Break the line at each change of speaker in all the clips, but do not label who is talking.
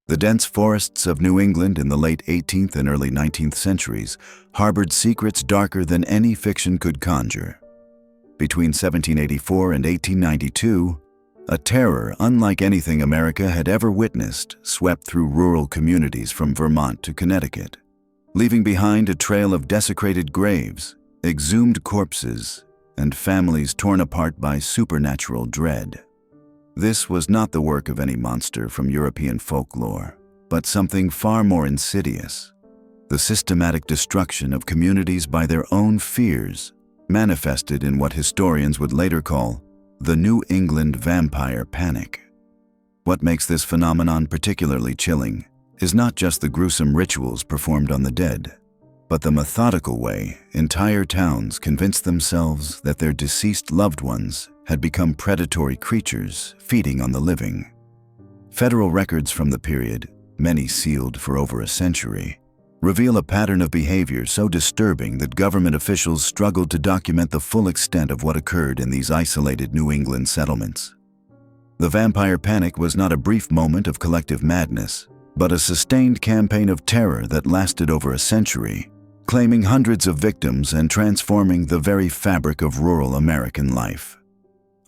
The dense forests of New England in the late 18th and early 19th centuries harbored secrets darker than any fiction could conjure. Between 1784 and 1892, a terror unlike anything America had ever witnessed swept through rural communities from Vermont to Connecticut, leaving behind a trail of desecrated graves, exhumed corpses, and families torn apart by supernatural dread. This was not the work of any monster from European folklore, but something far more insidious: the systematic destruction of communities by their own fears, manifested in what historians would later call the New England vampire panic. What makes this phenomenon particularly chilling is not just the gruesome rituals performed on the dead, but the methodical way entire towns convinced themselves that their deceased loved ones had become predatory creatures feeding on the living. Federal records from the period, many sealed for over a century, reveal a pattern of behavior so disturbing that government officials struggled to document the full extent of what occurred in these isolated New England settlements. The vampire panic was not a brief moment of collective madness, but a sustained campaign of terror that lasted over a century, claiming hundreds of victims and transforming the very fabric of rural American life.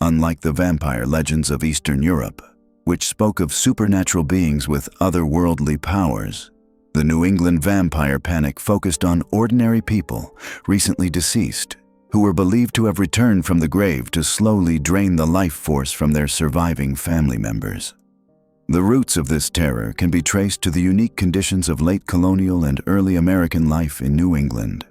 Unlike the vampire legends of Eastern Europe, which spoke of supernatural beings with otherworldly powers, the New England vampire panic focused on ordinary people, recently deceased, who were believed to have returned from the grave to slowly drain the life force from their surviving family members. The roots of this terror can be traced to the unique conditions of late colonial and early American life in New England.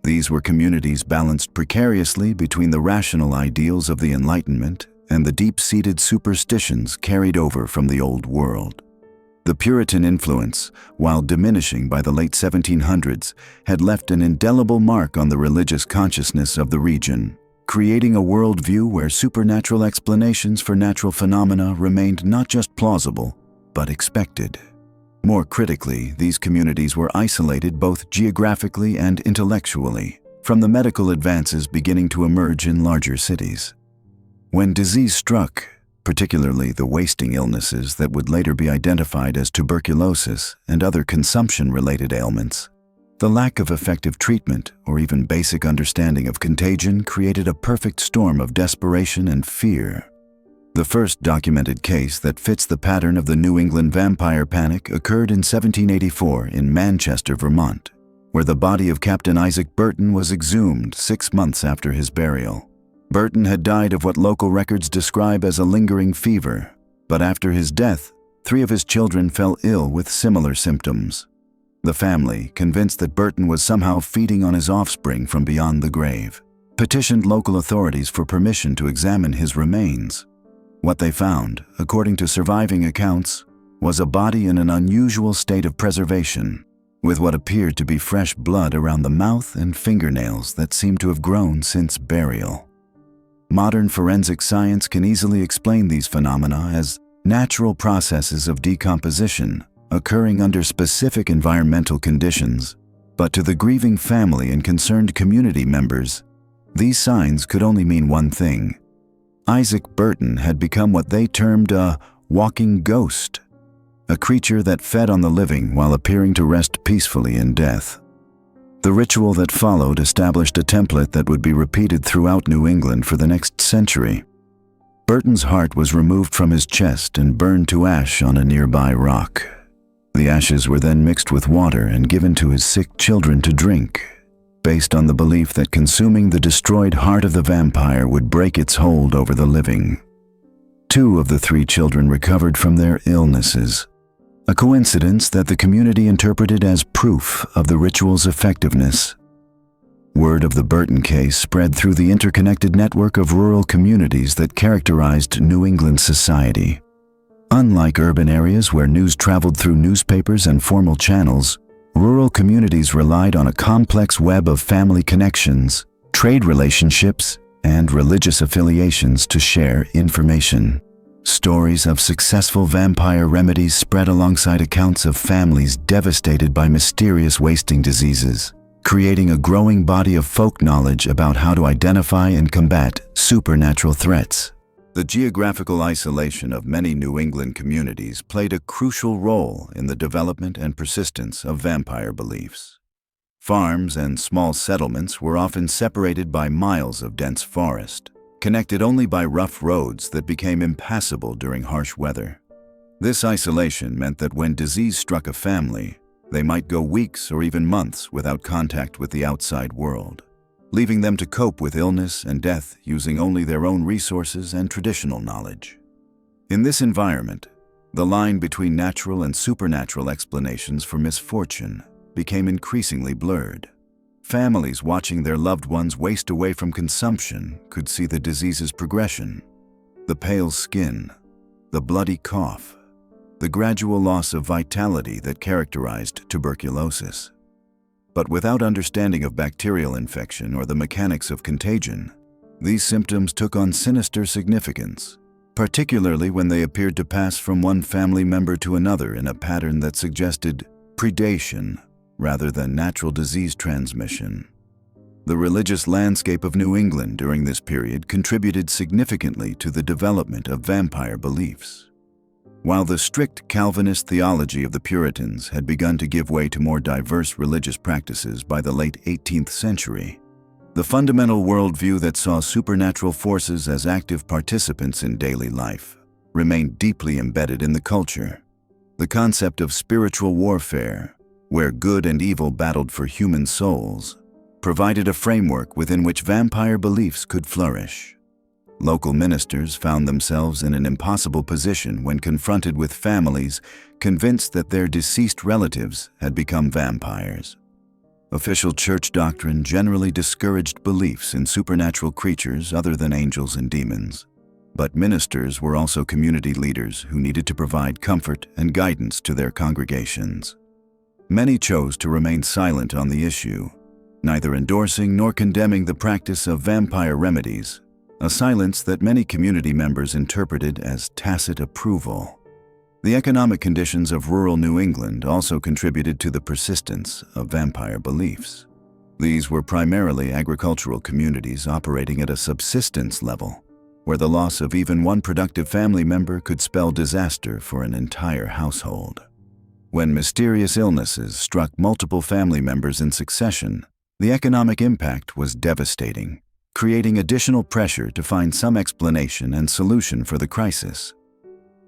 These were communities balanced precariously between the rational ideals of the Enlightenment and the deep-seated superstitions carried over from the Old World. The Puritan influence, while diminishing by the late 1700s, had left an indelible mark on the religious consciousness of the region, creating a worldview where supernatural explanations for natural phenomena remained not just plausible, but expected. More critically, these communities were isolated both geographically and intellectually from the medical advances beginning to emerge in larger cities. When disease struck, particularly the wasting illnesses that would later be identified as tuberculosis and other consumption-related ailments, the lack of effective treatment or even basic understanding of contagion created a perfect storm of desperation and fear. The first documented case that fits the pattern of the New England vampire panic occurred in 1784 in Manchester, Vermont, where the body of Captain Isaac Burton was exhumed 6 months after his burial. Burton had died of what local records describe as a lingering fever, but after his death, 3 of his children fell ill with similar symptoms. The family, convinced that Burton was somehow feeding on his offspring from beyond the grave, petitioned local authorities for permission to examine his remains. What they found, according to surviving accounts, was a body in an unusual state of preservation, with what appeared to be fresh blood around the mouth and fingernails that seemed to have grown since burial. Modern forensic science can easily explain these phenomena as natural processes of decomposition occurring under specific environmental conditions, but to the grieving family and concerned community members, these signs could only mean one thing: Isaac Burton had become what they termed a walking ghost, a creature that fed on the living while appearing to rest peacefully in death. The ritual that followed established a template that would be repeated throughout New England for the next century. Burton's heart was removed from his chest and burned to ash on a nearby rock. The ashes were then mixed with water and given to his sick children to drink, based on the belief that consuming the destroyed heart of the vampire would break its hold over the living. 2 of the 3 children recovered from their illnesses, a coincidence that the community interpreted as proof of the ritual's effectiveness. Word of the Burton case spread through the interconnected network of rural communities that characterized New England society. Unlike urban areas where news traveled through newspapers and formal channels, rural communities relied on a complex web of family connections, trade relationships, and religious affiliations to share information. Stories of successful vampire remedies spread alongside accounts of families devastated by mysterious wasting diseases, creating a growing body of folk knowledge about how to identify and combat supernatural threats. The geographical isolation of many New England communities played a crucial role in the development and persistence of vampire beliefs. Farms and small settlements were often separated by miles of dense forest, connected only by rough roads that became impassable during harsh weather. This isolation meant that when disease struck a family, they might go weeks or even months without contact with the outside world, leaving them to cope with illness and death using only their own resources and traditional knowledge. In this environment, the line between natural and supernatural explanations for misfortune became increasingly blurred. Families watching their loved ones waste away from consumption could see the disease's progression: the pale skin, the bloody cough, the gradual loss of vitality that characterized tuberculosis. But without understanding of bacterial infection or the mechanics of contagion, these symptoms took on sinister significance, particularly when they appeared to pass from one family member to another in a pattern that suggested predation rather than natural disease transmission. The religious landscape of New England during this period contributed significantly to the development of vampire beliefs. While the strict Calvinist theology of the Puritans had begun to give way to more diverse religious practices by the late 18th century, the fundamental worldview that saw supernatural forces as active participants in daily life remained deeply embedded in the culture. The concept of spiritual warfare, where good and evil battled for human souls, provided a framework within which vampire beliefs could flourish. Local ministers found themselves in an impossible position when confronted with families convinced that their deceased relatives had become vampires. Official church doctrine generally discouraged beliefs in supernatural creatures other than angels and demons, but ministers were also community leaders who needed to provide comfort and guidance to their congregations. Many chose to remain silent on the issue, neither endorsing nor condemning the practice of vampire remedies, a silence that many community members interpreted as tacit approval. The economic conditions of rural New England also contributed to the persistence of vampire beliefs. These were primarily agricultural communities operating at a subsistence level, where the loss of even one productive family member could spell disaster for an entire household. When mysterious illnesses struck multiple family members in succession, the economic impact was devastating, creating additional pressure to find some explanation and solution for the crisis.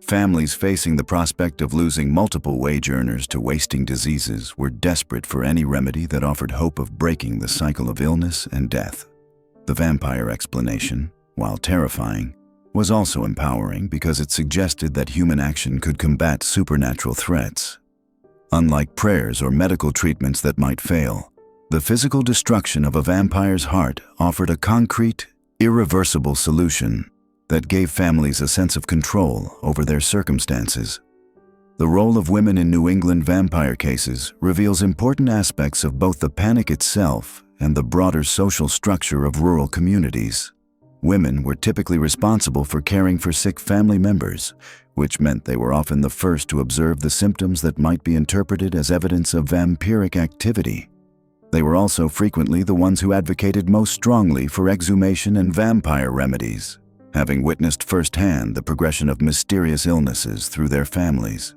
Families facing the prospect of losing multiple wage earners to wasting diseases were desperate for any remedy that offered hope of breaking the cycle of illness and death. The vampire explanation, while terrifying, was also empowering because it suggested that human action could combat supernatural threats. Unlike prayers or medical treatments that might fail, the physical destruction of a vampire's heart offered a concrete, irreversible solution that gave families a sense of control over their circumstances. The role of women in New England vampire cases reveals important aspects of both the panic itself and the broader social structure of rural communities. Women were typically responsible for caring for sick family members, which meant they were often the first to observe the symptoms that might be interpreted as evidence of vampiric activity. They were also frequently the ones who advocated most strongly for exhumation and vampire remedies, having witnessed firsthand the progression of mysterious illnesses through their families.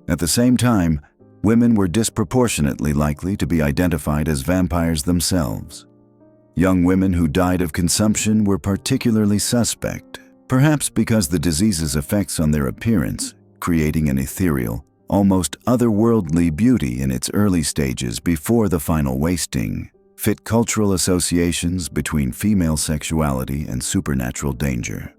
At the same time, women were disproportionately likely to be identified as vampires themselves. Young women who died of consumption were particularly suspect, perhaps because the disease's effects on their appearance, creating an ethereal, almost otherworldly beauty in its early stages before the final wasting, fit cultural associations between female sexuality and supernatural danger.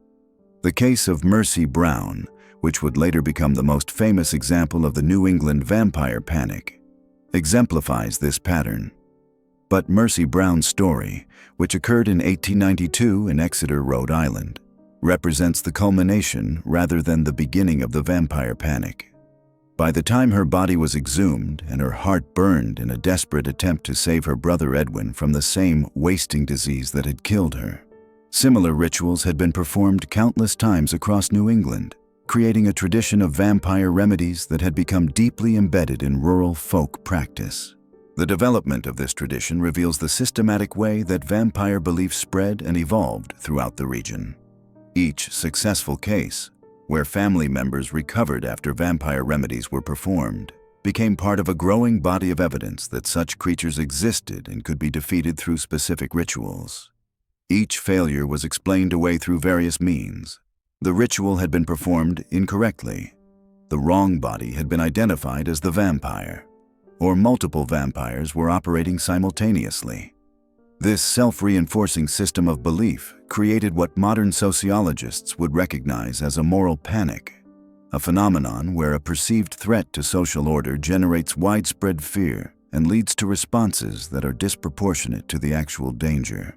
The case of Mercy Brown, which would later become the most famous example of the New England vampire panic, exemplifies this pattern. But Mercy Brown's story, which occurred in 1892 in Exeter, Rhode Island, represents the culmination rather than the beginning of the vampire panic. By the time her body was exhumed and her heart burned in a desperate attempt to save her brother Edwin from the same wasting disease that had killed her, similar rituals had been performed countless times across New England, creating a tradition of vampire remedies that had become deeply embedded in rural folk practice. The development of this tradition reveals the systematic way that vampire beliefs spread and evolved throughout the region. Each successful case, where family members recovered after vampire remedies were performed, became part of a growing body of evidence that such creatures existed and could be defeated through specific rituals. Each failure was explained away through various means. The ritual had been performed incorrectly. The wrong body had been identified as the vampire, or multiple vampires were operating simultaneously. This self-reinforcing system of belief created what modern sociologists would recognize as a moral panic, a phenomenon where a perceived threat to social order generates widespread fear and leads to responses that are disproportionate to the actual danger.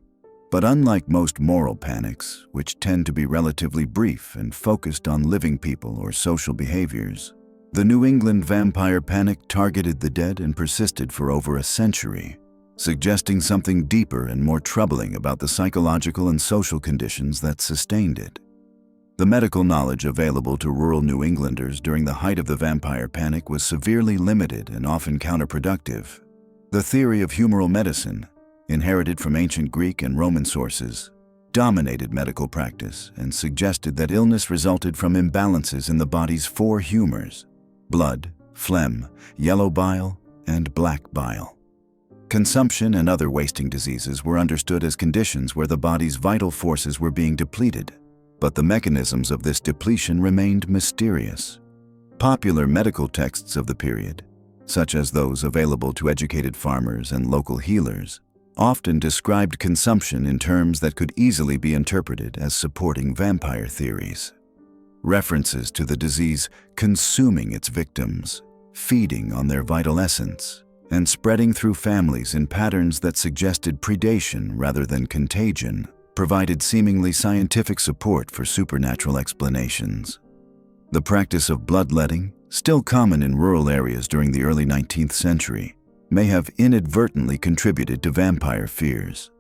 But unlike most moral panics, which tend to be relatively brief and focused on living people or social behaviors, the New England vampire panic targeted the dead and persisted for over a century, suggesting something deeper and more troubling about the psychological and social conditions that sustained it. The medical knowledge available to rural New Englanders during the height of the vampire panic was severely limited and often counterproductive. The theory of humoral medicine, inherited from ancient Greek and Roman sources, dominated medical practice and suggested that illness resulted from imbalances in the body's four humors: blood, phlegm, yellow bile, and black bile. Consumption and other wasting diseases were understood as conditions where the body's vital forces were being depleted, but the mechanisms of this depletion remained mysterious. Popular medical texts of the period, such as those available to educated farmers and local healers, often described consumption in terms that could easily be interpreted as supporting vampire theories. References to the disease consuming its victims, feeding on their vital essence, and spreading through families in patterns that suggested predation rather than contagion provided seemingly scientific support for supernatural explanations. The practice of bloodletting, still common in rural areas during the early 19th century, may have inadvertently contributed to vampire fears.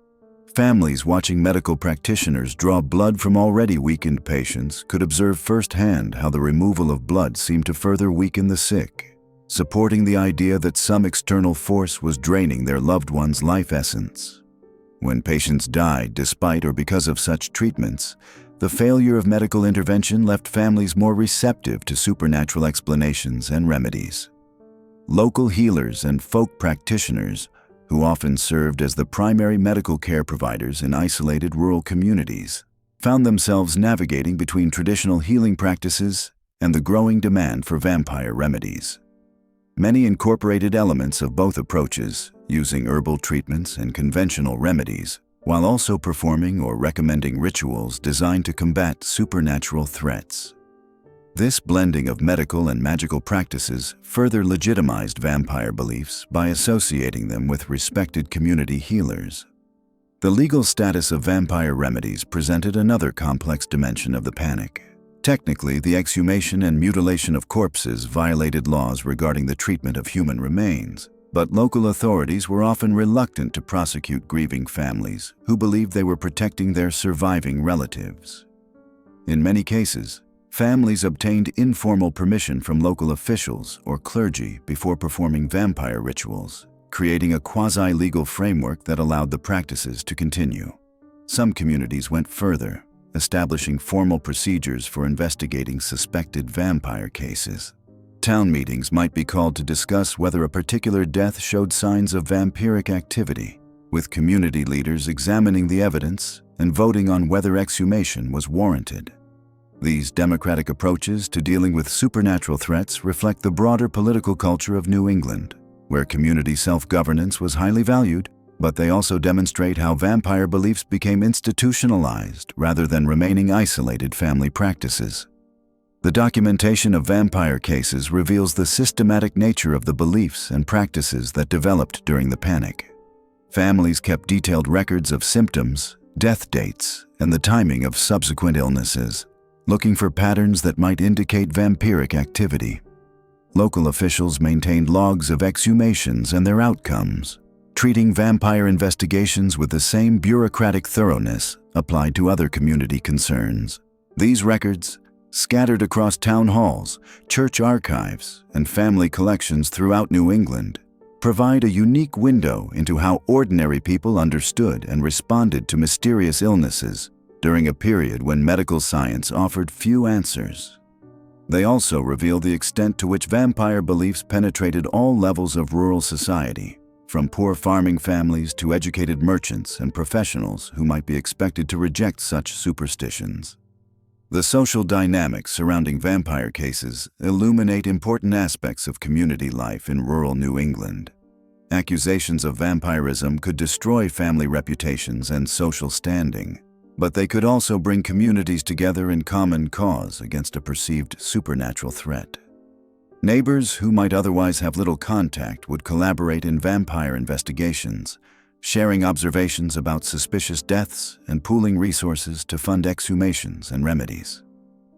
Families watching medical practitioners draw blood from already weakened patients could observe firsthand how the removal of blood seemed to further weaken the sick, supporting the idea that some external force was draining their loved one's life essence. When patients died despite or because of such treatments, the failure of medical intervention left families more receptive to supernatural explanations and remedies. Local healers and folk practitioners, who often served as the primary medical care providers in isolated rural communities, found themselves navigating between traditional healing practices and the growing demand for vampire remedies. Many incorporated elements of both approaches, using herbal treatments and conventional remedies, while also performing or recommending rituals designed to combat supernatural threats. This blending of medical and magical practices further legitimized vampire beliefs by associating them with respected community healers. The legal status of vampire remedies presented another complex dimension of the panic. Technically, the exhumation and mutilation of corpses violated laws regarding the treatment of human remains, but local authorities were often reluctant to prosecute grieving families who believed they were protecting their surviving relatives. In many cases, families obtained informal permission from local officials or clergy before performing vampire rituals, creating a quasi-legal framework that allowed the practices to continue. Some communities went further, establishing formal procedures for investigating suspected vampire cases. Town meetings might be called to discuss whether a particular death showed signs of vampiric activity, with community leaders examining the evidence and voting on whether exhumation was warranted. These democratic approaches to dealing with supernatural threats reflect the broader political culture of New England, where community self-governance was highly valued, but they also demonstrate how vampire beliefs became institutionalized rather than remaining isolated family practices. The documentation of vampire cases reveals the systematic nature of the beliefs and practices that developed during the panic. Families kept detailed records of symptoms, death dates, and the timing of subsequent illnesses, looking for patterns that might indicate vampiric activity. Local officials maintained logs of exhumations and their outcomes, treating vampire investigations with the same bureaucratic thoroughness applied to other community concerns. These records, scattered across town halls, church archives, and family collections throughout New England, provide a unique window into how ordinary people understood and responded to mysterious illnesses, during a period when medical science offered few answers. They also reveal the extent to which vampire beliefs penetrated all levels of rural society, from poor farming families to educated merchants and professionals who might be expected to reject such superstitions. The social dynamics surrounding vampire cases illuminate important aspects of community life in rural New England. Accusations of vampirism could destroy family reputations and social standing, but they could also bring communities together in common cause against a perceived supernatural threat. Neighbors who might otherwise have little contact would collaborate in vampire investigations, sharing observations about suspicious deaths and pooling resources to fund exhumations and remedies.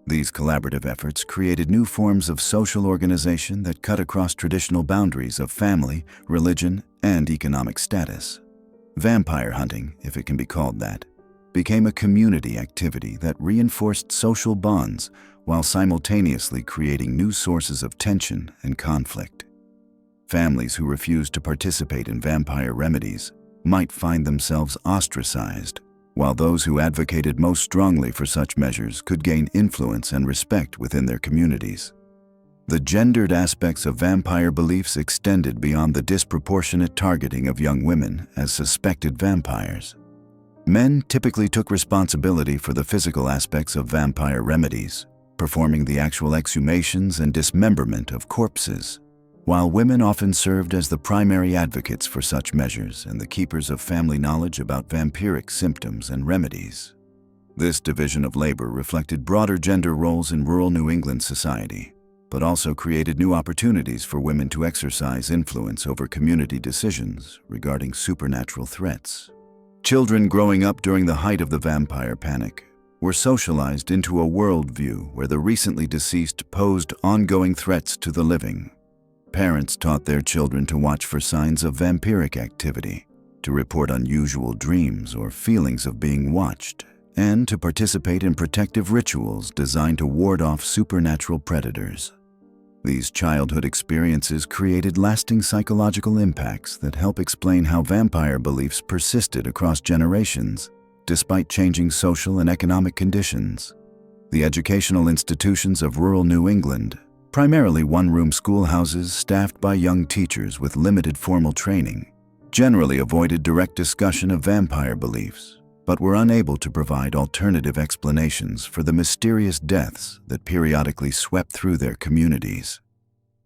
These collaborative efforts created new forms of social organization that cut across traditional boundaries of family, religion, and economic status. Vampire hunting, if it can be called that, became a community activity that reinforced social bonds while simultaneously creating new sources of tension and conflict. Families who refused to participate in vampire remedies might find themselves ostracized, while those who advocated most strongly for such measures could gain influence and respect within their communities. The gendered aspects of vampire beliefs extended beyond the disproportionate targeting of young women as suspected vampires. Men typically took responsibility for the physical aspects of vampire remedies, performing the actual exhumations and dismemberment of corpses, while women often served as the primary advocates for such measures and the keepers of family knowledge about vampiric symptoms and remedies. This division of labor reflected broader gender roles in rural New England society, but also created new opportunities for women to exercise influence over community decisions regarding supernatural threats. Children growing up during the height of the vampire panic were socialized into a worldview where the recently deceased posed ongoing threats to the living. Parents taught their children to watch for signs of vampiric activity, to report unusual dreams or feelings of being watched, and to participate in protective rituals designed to ward off supernatural predators. These childhood experiences created lasting psychological impacts that help explain how vampire beliefs persisted across generations, despite changing social and economic conditions. The educational institutions of rural New England, primarily one-room schoolhouses staffed by young teachers with limited formal training, generally avoided direct discussion of vampire beliefs, but were unable to provide alternative explanations for the mysterious deaths that periodically swept through their communities.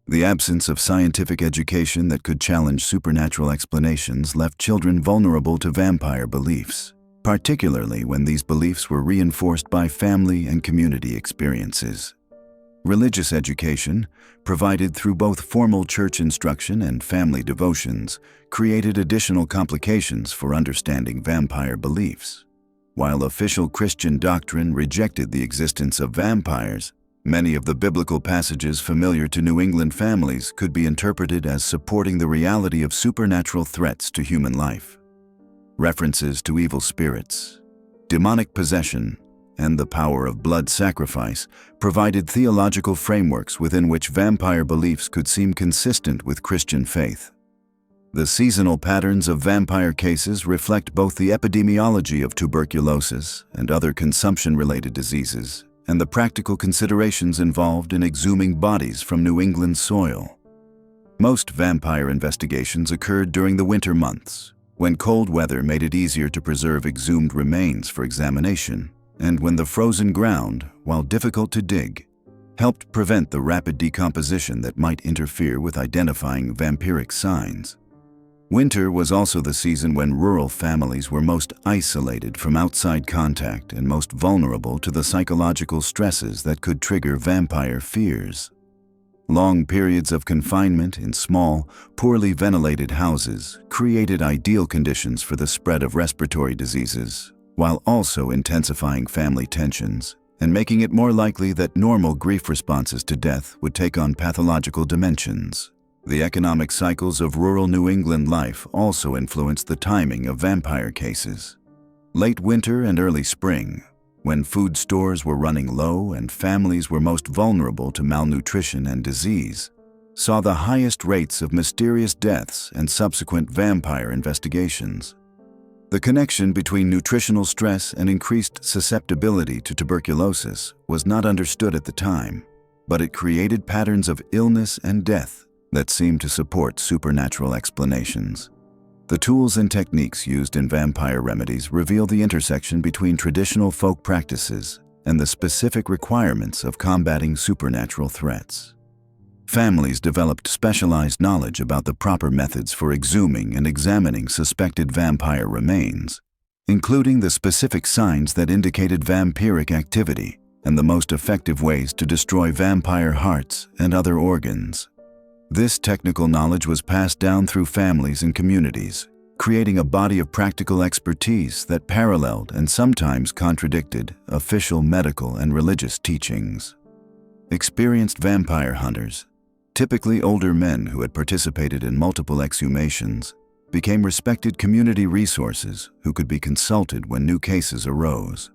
The absence of scientific education that could challenge supernatural explanations left children vulnerable to vampire beliefs, particularly when these beliefs were reinforced by family and community experiences. Religious education, provided through both formal church instruction and family devotions, created additional complications for understanding vampire beliefs. While official Christian doctrine rejected the existence of vampires, many of the biblical passages familiar to New England families could be interpreted as supporting the reality of supernatural threats to human life. References to evil spirits, demonic possession, and the power of blood sacrifice provided theological frameworks within which vampire beliefs could seem consistent with Christian faith. The seasonal patterns of vampire cases reflect both the epidemiology of tuberculosis and other consumption-related diseases, and the practical considerations involved in exhuming bodies from New England soil. Most vampire investigations occurred during the winter months, when cold weather made it easier to preserve exhumed remains for examination, and when the frozen ground, while difficult to dig, helped prevent the rapid decomposition that might interfere with identifying vampiric signs. Winter was also the season when rural families were most isolated from outside contact and most vulnerable to the psychological stresses that could trigger vampire fears. Long periods of confinement in small, poorly ventilated houses created ideal conditions for the spread of respiratory diseases, while also intensifying family tensions and making it more likely that normal grief responses to death would take on pathological dimensions. The economic cycles of rural New England life also influenced the timing of vampire cases. Late winter and early spring, when food stores were running low and families were most vulnerable to malnutrition and disease, saw the highest rates of mysterious deaths and subsequent vampire investigations. The connection between nutritional stress and increased susceptibility to tuberculosis was not understood at the time, but it created patterns of illness and death that seemed to support supernatural explanations. The tools and techniques used in vampire remedies reveal the intersection between traditional folk practices and the specific requirements of combating supernatural threats. Families developed specialized knowledge about the proper methods for exhuming and examining suspected vampire remains, including the specific signs that indicated vampiric activity and the most effective ways to destroy vampire hearts and other organs. This technical knowledge was passed down through families and communities, creating a body of practical expertise that paralleled and sometimes contradicted official medical and religious teachings. Experienced vampire hunters, typically older men who had participated in multiple exhumations, became respected community resources who could be consulted when new cases arose.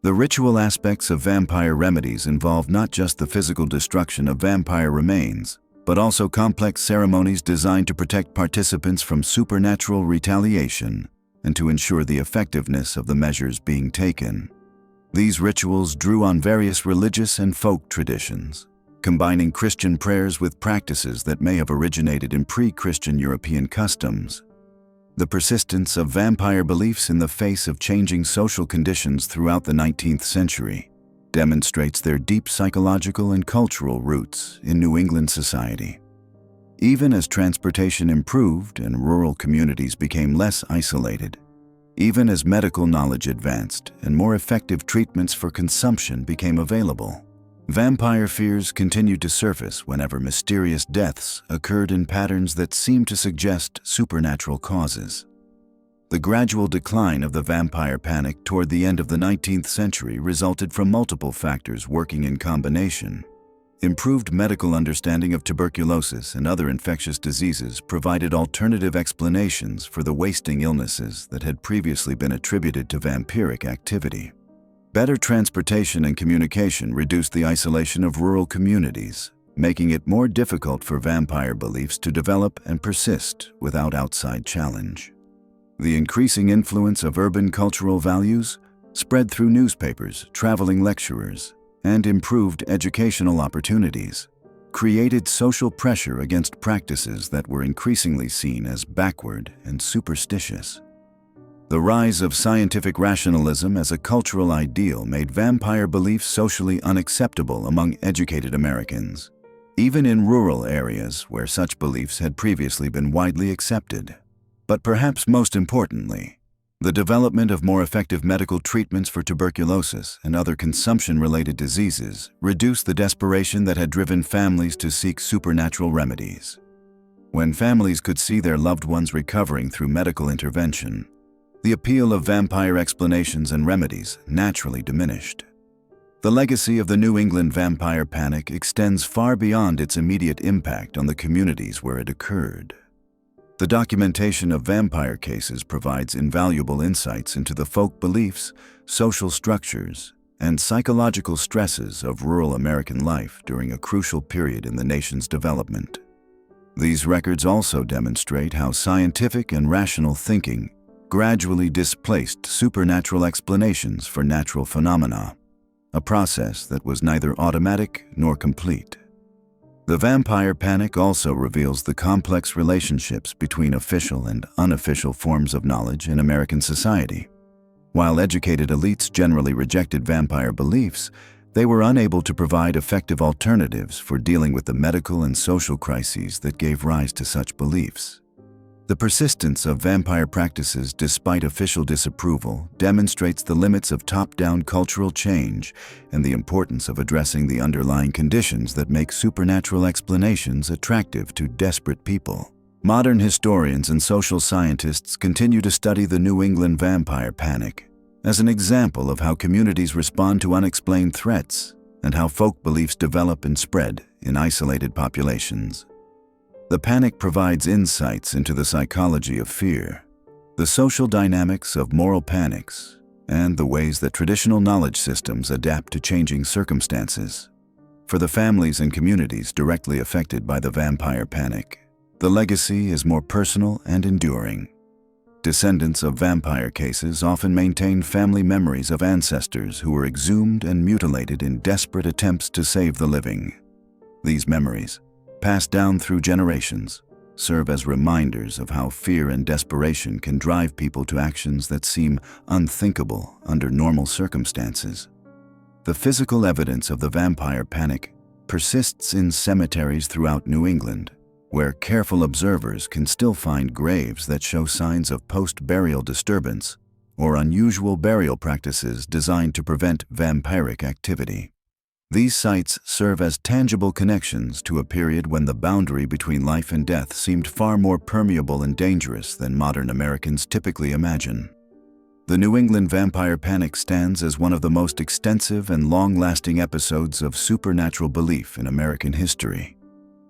The ritual aspects of vampire remedies involved not just the physical destruction of vampire remains, but also complex ceremonies designed to protect participants from supernatural retaliation and to ensure the effectiveness of the measures being taken. These rituals drew on various religious and folk traditions, combining Christian prayers with practices that may have originated in pre-Christian European customs. The persistence of vampire beliefs in the face of changing social conditions throughout the 19th century demonstrates their deep psychological and cultural roots in New England society. Even as transportation improved and rural communities became less isolated, even as medical knowledge advanced and more effective treatments for consumption became available, vampire fears continued to surface whenever mysterious deaths occurred in patterns that seemed to suggest supernatural causes. The gradual decline of the vampire panic toward the end of the 19th century resulted from multiple factors working in combination. Improved medical understanding of tuberculosis and other infectious diseases provided alternative explanations for the wasting illnesses that had previously been attributed to vampiric activity. Better transportation and communication reduced the isolation of rural communities, making it more difficult for vampire beliefs to develop and persist without outside challenge. The increasing influence of urban cultural values, spread through newspapers, traveling lecturers, and improved educational opportunities, created social pressure against practices that were increasingly seen as backward and superstitious. The rise of scientific rationalism as a cultural ideal made vampire beliefs socially unacceptable among educated Americans, even in rural areas where such beliefs had previously been widely accepted. But perhaps most importantly, the development of more effective medical treatments for tuberculosis and other consumption-related diseases reduced the desperation that had driven families to seek supernatural remedies. When families could see their loved ones recovering through medical intervention, the appeal of vampire explanations and remedies naturally diminished. The legacy of the New England vampire panic extends far beyond its immediate impact on the communities where it occurred. The documentation of vampire cases provides invaluable insights into the folk beliefs, social structures, and psychological stresses of rural American life during a crucial period in the nation's development. These records also demonstrate how scientific and rational thinking gradually displaced supernatural explanations for natural phenomena, a process that was neither automatic nor complete. The vampire panic also reveals the complex relationships between official and unofficial forms of knowledge in American society. While educated elites generally rejected vampire beliefs, they were unable to provide effective alternatives for dealing with the medical and social crises that gave rise to such beliefs. The persistence of vampire practices despite official disapproval demonstrates the limits of top-down cultural change and the importance of addressing the underlying conditions that make supernatural explanations attractive to desperate people. Modern historians and social scientists continue to study the New England vampire panic as an example of how communities respond to unexplained threats and how folk beliefs develop and spread in isolated populations. The panic provides insights into the psychology of fear, the social dynamics of moral panics, and the ways that traditional knowledge systems adapt to changing circumstances. For the families and communities directly affected by the vampire panic, the legacy is more personal and enduring. Descendants of vampire cases often maintain family memories of ancestors who were exhumed and mutilated in desperate attempts to save the living. These memories, passed down through generations, serve as reminders of how fear and desperation can drive people to actions that seem unthinkable under normal circumstances. The physical evidence of the vampire panic persists in cemeteries throughout New England, where careful observers can still find graves that show signs of post-burial disturbance or unusual burial practices designed to prevent vampiric activity. These sites serve as tangible connections to a period when the boundary between life and death seemed far more permeable and dangerous than modern Americans typically imagine. The New England vampire panic stands as one of the most extensive and long-lasting episodes of supernatural belief in American history,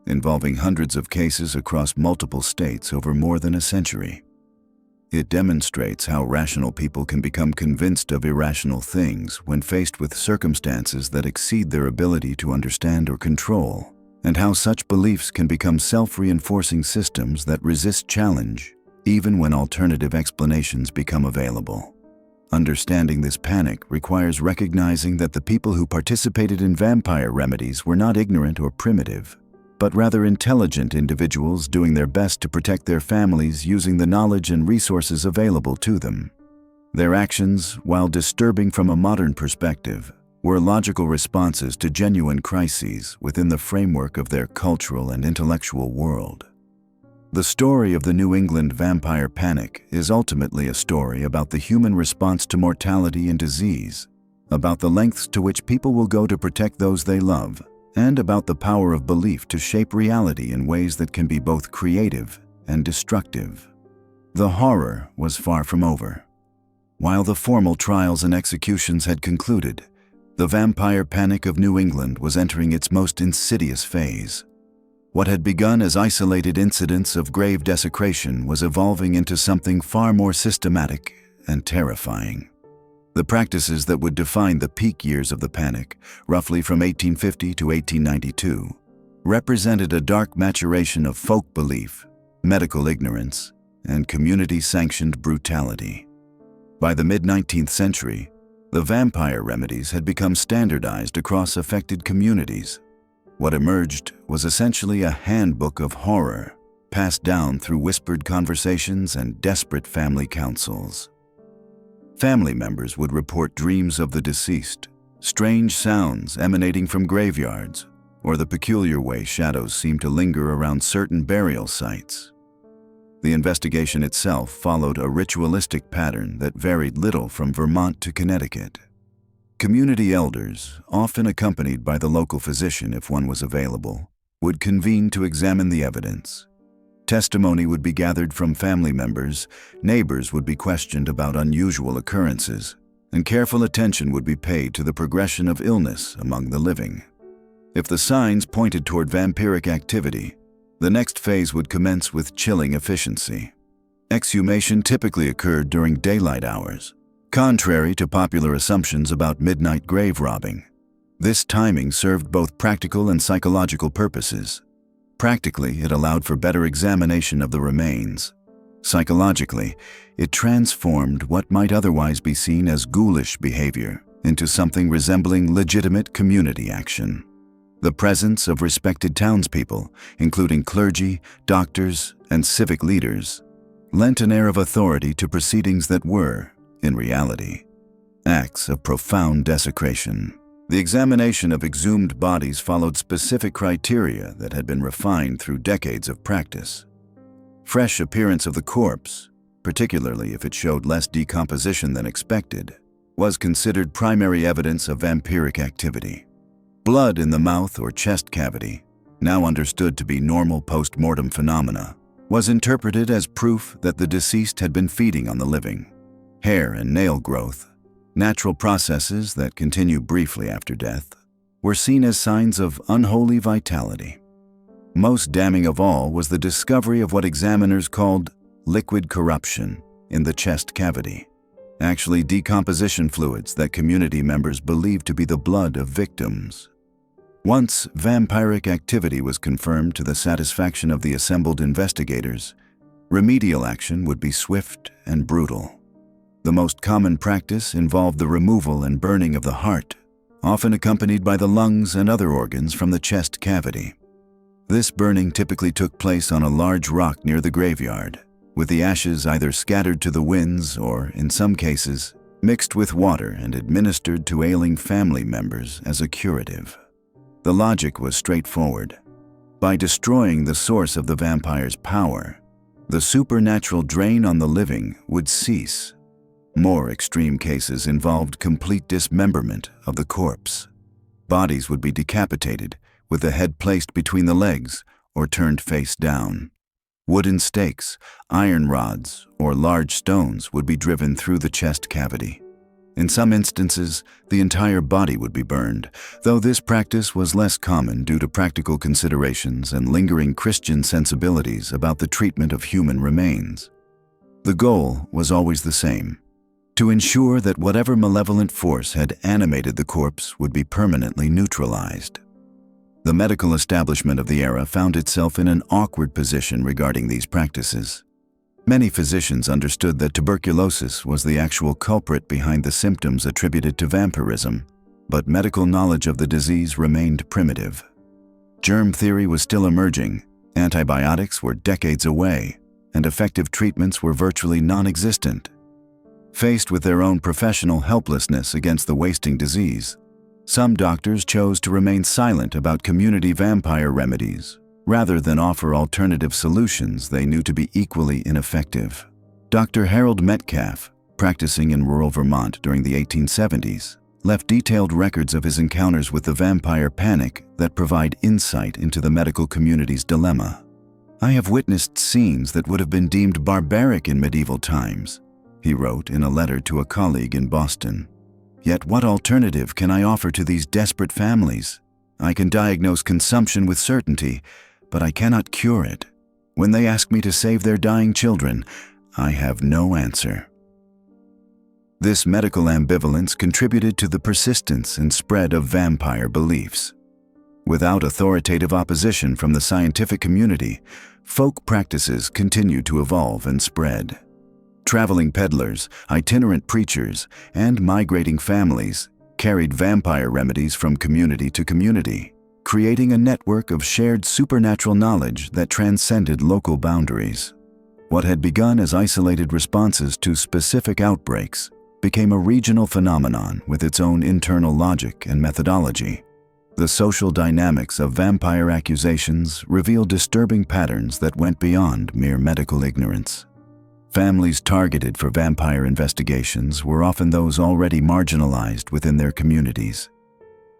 involving hundreds of cases across multiple states over more than a century. It demonstrates how rational people can become convinced of irrational things when faced with circumstances that exceed their ability to understand or control, and how such beliefs can become self-reinforcing systems that resist challenge, even when alternative explanations become available. Understanding this panic requires recognizing that the people who participated in vampire remedies were not ignorant or primitive, but rather intelligent individuals doing their best to protect their families using the knowledge and resources available to them. Their actions, while disturbing from a modern perspective, were logical responses to genuine crises within the framework of their cultural and intellectual world. The story of the New England vampire panic is ultimately a story about the human response to mortality and disease, about the lengths to which people will go to protect those they love, and about the power of belief to shape reality in ways that can be both creative and destructive. The horror was far from over. While the formal trials and executions had concluded, the vampire panic of New England was entering its most insidious phase. What had begun as isolated incidents of grave desecration was evolving into something far more systematic and terrifying. The practices that would define the peak years of the panic, roughly from 1850 to 1892, represented a dark maturation of folk belief, medical ignorance, and community-sanctioned brutality. By the mid-19th century, the vampire remedies had become standardized across affected communities. What emerged was essentially a handbook of horror, passed down through whispered conversations and desperate family councils. Family members would report dreams of the deceased, strange sounds emanating from graveyards, or the peculiar way shadows seemed to linger around certain burial sites. The investigation itself followed a ritualistic pattern that varied little from Vermont to Connecticut. Community elders, often accompanied by the local physician if one was available, would convene to examine the evidence. Testimony would be gathered from family members, neighbors would be questioned about unusual occurrences, and careful attention would be paid to the progression of illness among the living. If the signs pointed toward vampiric activity, the next phase would commence with chilling efficiency. Exhumation typically occurred during daylight hours, contrary to popular assumptions about midnight grave robbing. This timing served both practical and psychological purposes. Practically, it allowed for better examination of the remains. Psychologically, it transformed what might otherwise be seen as ghoulish behavior into something resembling legitimate community action. The presence of respected townspeople, including clergy, doctors, and civic leaders, lent an air of authority to proceedings that were, in reality, acts of profound desecration. The examination of exhumed bodies followed specific criteria that had been refined through decades of practice. Fresh appearance of the corpse, particularly if it showed less decomposition than expected, was considered primary evidence of vampiric activity. Blood in the mouth or chest cavity, now understood to be normal post-mortem phenomena, was interpreted as proof that the deceased had been feeding on the living. Hair and nail growth, natural processes that continue briefly after death, were seen as signs of unholy vitality. Most damning of all was the discovery of what examiners called liquid corruption in the chest cavity, actually decomposition fluids that community members believed to be the blood of victims. Once vampiric activity was confirmed to the satisfaction of the assembled investigators, Remedial action would be swift and brutal. The most common practice involved the removal and burning of the heart, often accompanied by the lungs and other organs from the chest cavity. This burning typically took place on a large rock near the graveyard, with the ashes either scattered to the winds or, in some cases, mixed with water and administered to ailing family members as a curative. The logic was straightforward. By destroying the source of the vampire's power, the supernatural drain on the living would cease. More extreme cases involved complete dismemberment of the corpse. Bodies would be decapitated, with the head placed between the legs or turned face down. Wooden stakes, iron rods, or large stones would be driven through the chest cavity. In some instances, the entire body would be burned, though this practice was less common due to practical considerations and lingering Christian sensibilities about the treatment of human remains. The goal was always the same: to ensure that whatever malevolent force had animated the corpse would be permanently neutralized. The medical establishment of the era found itself in an awkward position regarding these practices. Many physicians understood that tuberculosis was the actual culprit behind the symptoms attributed to vampirism, but medical knowledge of the disease remained primitive. Germ theory was still emerging, antibiotics were decades away, and effective treatments were virtually non-existent. Faced with their own professional helplessness against the wasting disease, some doctors chose to remain silent about community vampire remedies, rather than offer alternative solutions they knew to be equally ineffective. Dr. Harold Metcalf, practicing in rural Vermont during the 1870s, left detailed records of his encounters with the vampire panic that provide insight into the medical community's dilemma. "I have witnessed scenes that would have been deemed barbaric in medieval times," he wrote in a letter to a colleague in Boston. "Yet what alternative can I offer to these desperate families? I can diagnose consumption with certainty, but I cannot cure it. When they ask me to save their dying children, I have no answer." This medical ambivalence contributed to the persistence and spread of vampire beliefs. Without authoritative opposition from the scientific community, folk practices continued to evolve and spread. Traveling peddlers, itinerant preachers, and migrating families carried vampire remedies from community to community, creating a network of shared supernatural knowledge that transcended local boundaries. What had begun as isolated responses to specific outbreaks became a regional phenomenon with its own internal logic and methodology. The social dynamics of vampire accusations revealed disturbing patterns that went beyond mere medical ignorance. Families targeted for vampire investigations were often those already marginalized within their communities.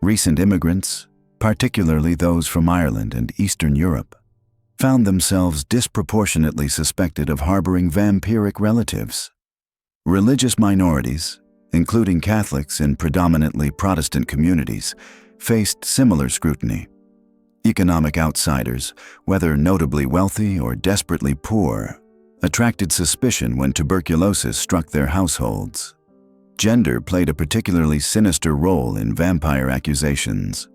Recent immigrants, particularly those from Ireland and Eastern Europe, found themselves disproportionately suspected of harboring vampiric relatives. Religious minorities, including Catholics in predominantly Protestant communities, faced similar scrutiny. Economic outsiders, whether notably wealthy or desperately poor, attracted suspicion when tuberculosis struck their households. Gender played a particularly sinister role in vampire accusations.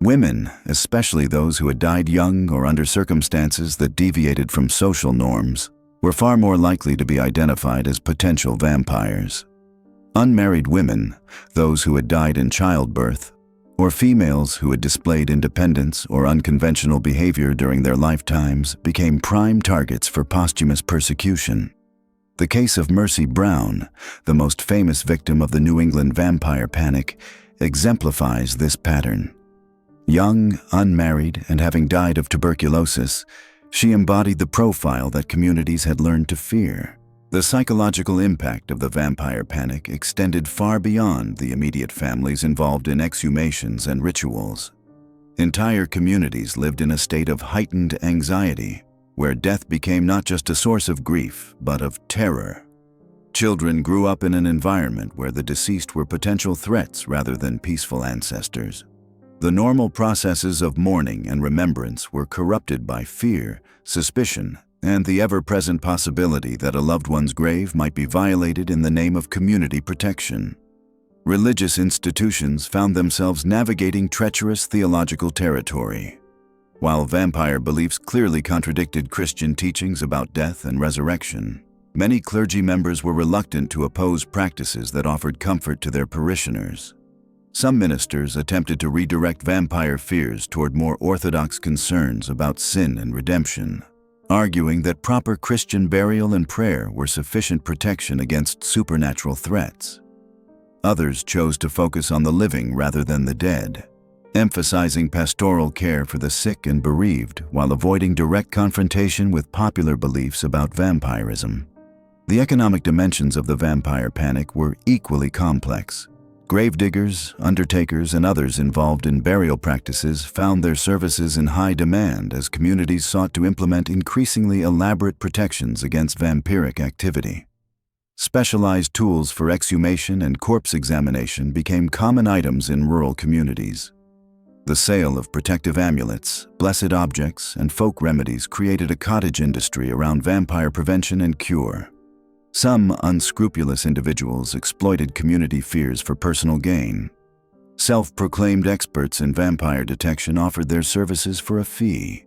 Women, especially those who had died young or under circumstances that deviated from social norms, were far more likely to be identified as potential vampires. Unmarried women, those who had died in childbirth, or females who had displayed independence or unconventional behavior during their lifetimes became prime targets for posthumous persecution. The case of Mercy Brown, the most famous victim of the New England vampire panic, exemplifies this pattern. Young, unmarried, and having died of tuberculosis, she embodied the profile that communities had learned to fear. The psychological impact of the vampire panic extended far beyond the immediate families involved in exhumations and rituals. Entire communities lived in a state of heightened anxiety, where death became not just a source of grief, but of terror. Children grew up in an environment where the deceased were potential threats rather than peaceful ancestors. The normal processes of mourning and remembrance were corrupted by fear, suspicion, and the ever-present possibility that a loved one's grave might be violated in the name of community protection. Religious institutions found themselves navigating treacherous theological territory. While vampire beliefs clearly contradicted Christian teachings about death and resurrection, many clergy members were reluctant to oppose practices that offered comfort to their parishioners. Some ministers attempted to redirect vampire fears toward more orthodox concerns about sin and redemption, arguing that proper Christian burial and prayer were sufficient protection against supernatural threats. Others chose to focus on the living rather than the dead, emphasizing pastoral care for the sick and bereaved while avoiding direct confrontation with popular beliefs about vampirism. The economic dimensions of the vampire panic were equally complex. Gravediggers, undertakers, and others involved in burial practices found their services in high demand as communities sought to implement increasingly elaborate protections against vampiric activity. Specialized tools for exhumation and corpse examination became common items in rural communities. The sale of protective amulets, blessed objects, and folk remedies created a cottage industry around vampire prevention and cure. Some unscrupulous individuals exploited community fears for personal gain. Self-proclaimed experts in vampire detection offered their services for a fee,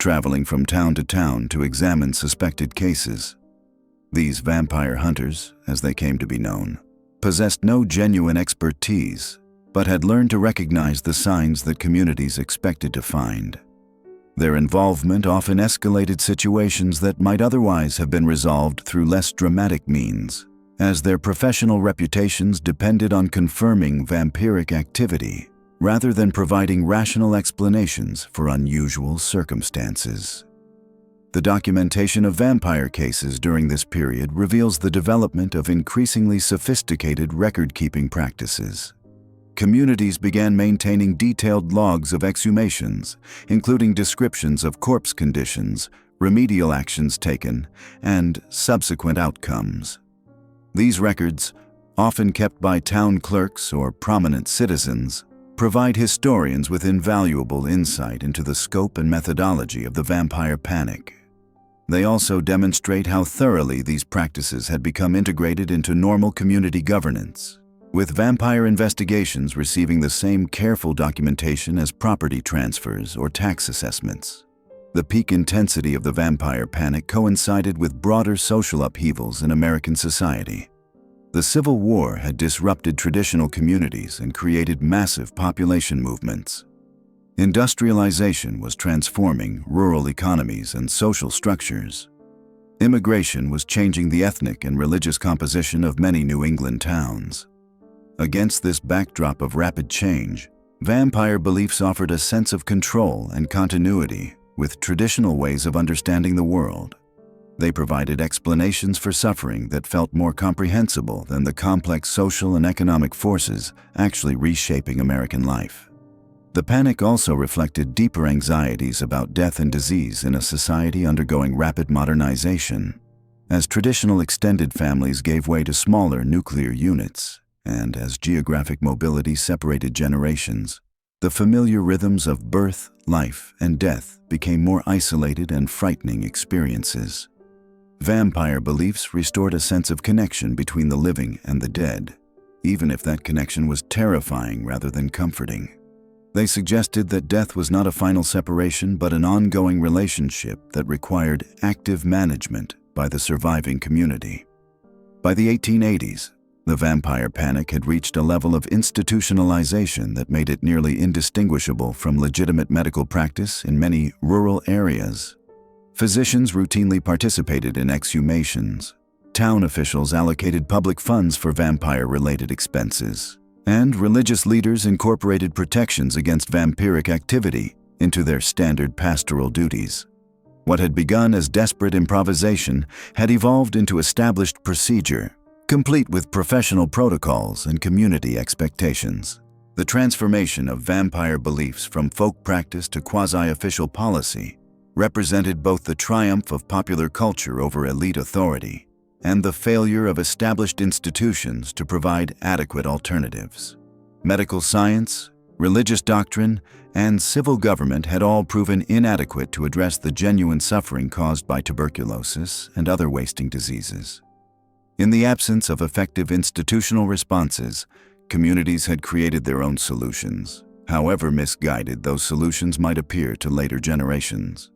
traveling from town to town to examine suspected cases. These vampire hunters, as they came to be known, possessed no genuine expertise, but had learned to recognize the signs that communities expected to find. Their involvement often escalated situations that might otherwise have been resolved through less dramatic means, as their professional reputations depended on confirming vampiric activity rather than providing rational explanations for unusual circumstances. The documentation of vampire cases during this period reveals the development of increasingly sophisticated record-keeping practices. Communities began maintaining detailed logs of exhumations, including descriptions of corpse conditions, remedial actions taken, and subsequent outcomes. These records, often kept by town clerks or prominent citizens, provide historians with invaluable insight into the scope and methodology of the vampire panic. They also demonstrate how thoroughly these practices had become integrated into normal community governance, with vampire investigations receiving the same careful documentation as property transfers or tax assessments. The peak intensity of the vampire panic coincided with broader social upheavals in American society. The Civil War had disrupted traditional communities and created massive population movements. Industrialization was transforming rural economies and social structures. Immigration was changing the ethnic and religious composition of many New England towns. Against this backdrop of rapid change, vampire beliefs offered a sense of control and continuity with traditional ways of understanding the world. They provided explanations for suffering that felt more comprehensible than the complex social and economic forces actually reshaping American life. The panic also reflected deeper anxieties about death and disease in a society undergoing rapid modernization, as traditional extended families gave way to smaller nuclear units. And as geographic mobility separated generations, the familiar rhythms of birth, life, and death became more isolated and frightening experiences. Vampire beliefs restored a sense of connection between the living and the dead, even if that connection was terrifying rather than comforting. They suggested that death was not a final separation but an ongoing relationship that required active management by the surviving community. By the 1880s, the vampire panic had reached a level of institutionalization that made it nearly indistinguishable from legitimate medical practice in many rural areas. Physicians routinely participated in exhumations. Town officials allocated public funds for vampire-related expenses, and religious leaders incorporated protections against vampiric activity into their standard pastoral duties. What had begun as desperate improvisation had evolved into established procedure, complete with professional protocols and community expectations. The transformation of vampire beliefs from folk practice to quasi-official policy represented both the triumph of popular culture over elite authority and the failure of established institutions to provide adequate alternatives. Medical science, religious doctrine, and civil government had all proven inadequate to address the genuine suffering caused by tuberculosis and other wasting diseases. In the absence of effective institutional responses, communities had created their own solutions. however misguided those solutions might appear to later generations.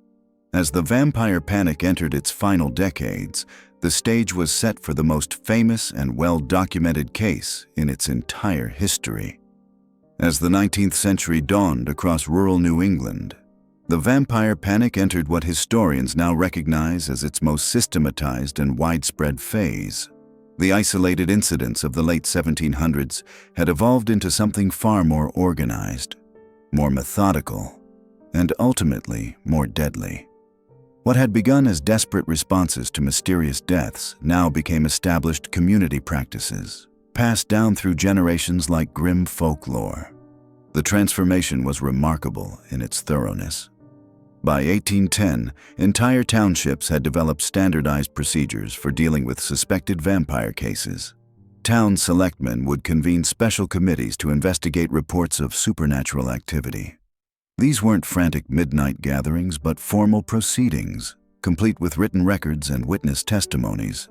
As the vampire panic entered its final decades, the stage was set for the most famous and well-documented case in its entire history. As the 19th century dawned across rural New England, the vampire panic entered what historians now recognize as its most systematized and widespread phase. The isolated incidents of the late 1700s had evolved into something far more organized, more methodical, and ultimately more deadly. What had begun as desperate responses to mysterious deaths now became established community practices, passed down through generations like grim folklore. The transformation was remarkable in its thoroughness. By 1810, entire townships had developed standardized procedures for dealing with suspected vampire cases. Town selectmen would convene special committees to investigate reports of supernatural activity. These weren't frantic midnight gatherings, but formal proceedings, complete with written records and witness testimonies.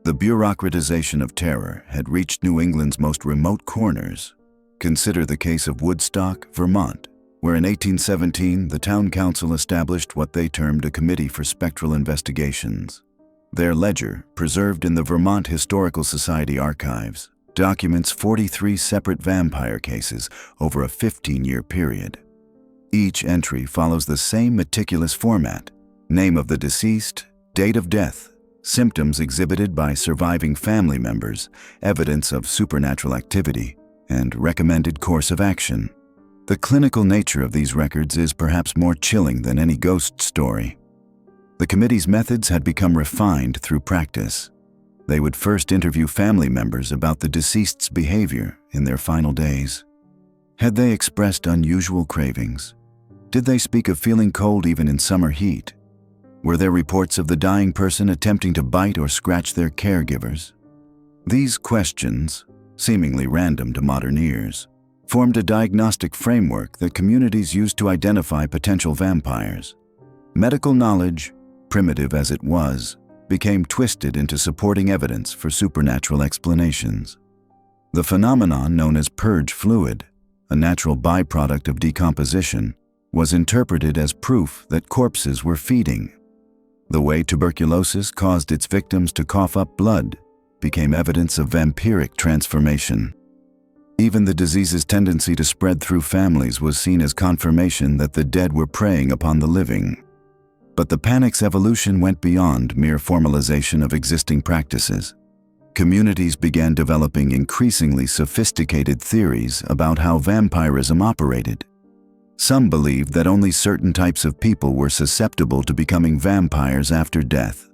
The bureaucratization of terror had reached New England's most remote corners. Consider the case of Woodstock, Vermont, where in 1817 the town council established what they termed a Committee for Spectral Investigations. Their ledger, preserved in the Vermont Historical Society archives, documents 43 separate vampire cases over a 15-year period. Each entry follows the same meticulous format: name of the deceased, date of death, symptoms exhibited by surviving family members, evidence of supernatural activity, and recommended course of action. The clinical nature of these records is perhaps more chilling than any ghost story. The committee's methods had become refined through practice. They would first interview family members about the deceased's behavior in their final days. Had they expressed unusual cravings? Did they speak of feeling cold even in summer heat? Were there reports of the dying person attempting to bite or scratch their caregivers? These questions, seemingly random to modern ears, formed a diagnostic framework that communities used to identify potential vampires. Medical knowledge, primitive as it was, became twisted into supporting evidence for supernatural explanations. The phenomenon known as purge fluid, a natural byproduct of decomposition, was interpreted as proof that corpses were feeding. The way tuberculosis caused its victims to cough up blood became evidence of vampiric transformation. Even the disease's tendency to spread through families was seen as confirmation that the dead were preying upon the living. But the panic's evolution went beyond mere formalization of existing practices. Communities began developing increasingly sophisticated theories about how vampirism operated. Some believed that only certain types of people were susceptible to becoming vampires after death.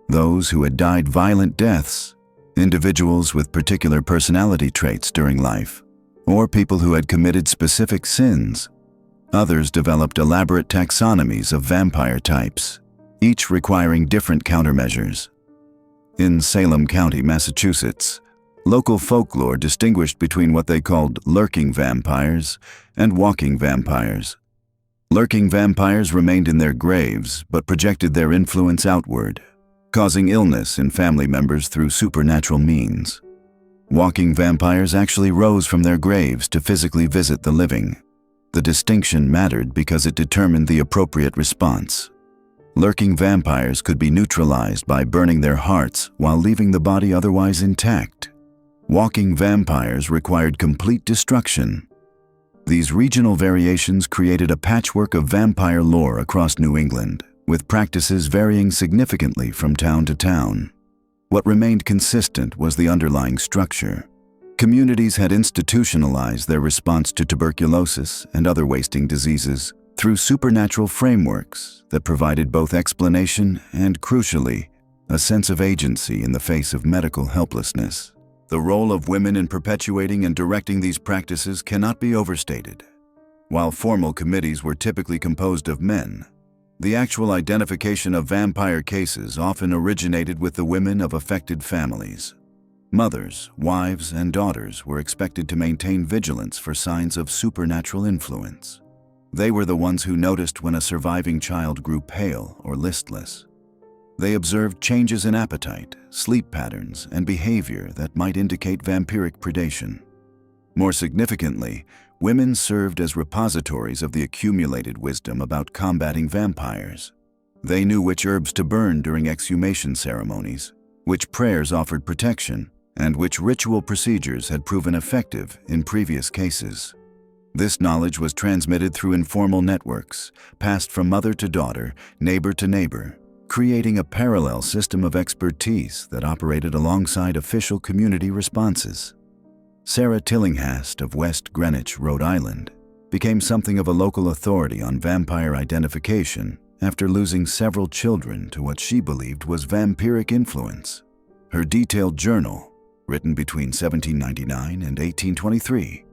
Those who had died violent deaths, individuals with particular personality traits during life, or people who had committed specific sins. Others developed elaborate taxonomies of vampire types, each requiring different countermeasures. In Salem County, Massachusetts, local folklore distinguished between what they called lurking vampires and walking vampires. Lurking vampires remained in their graves but projected their influence outward, causing illness in family members through supernatural means. Walking vampires actually rose from their graves to physically visit the living. The distinction mattered because it determined the appropriate response. Lurking vampires could be neutralized by burning their hearts while leaving the body otherwise intact. Walking vampires required complete destruction. These regional variations created a patchwork of vampire lore across New England, with practices varying significantly from town to town. What remained consistent was the underlying structure. Communities had institutionalized their response to tuberculosis and other wasting diseases through supernatural frameworks that provided both explanation and, crucially, a sense of agency in the face of medical helplessness. The role of women in perpetuating and directing these practices cannot be overstated. While formal committees were typically composed of men, the actual identification of vampire cases often originated with the women of affected families. Mothers, wives, and daughters were expected to maintain vigilance for signs of supernatural influence. They were the ones who noticed when a surviving child grew pale or listless. They observed changes in appetite, sleep patterns, and behavior that might indicate vampiric predation. More significantly, women served as repositories of the accumulated wisdom about combating vampires. They knew which herbs to burn during exhumation ceremonies, which prayers offered protection, and which ritual procedures had proven effective in previous cases. This knowledge was transmitted through informal networks, passed from mother to daughter, neighbor to neighbor, creating a parallel system of expertise that operated alongside official community responses. Sarah Tillinghast of West Greenwich, Rhode Island, became something of a local authority on vampire identification after losing several children to what she believed was vampiric influence. Her detailed journal, written between 1799 and 1823,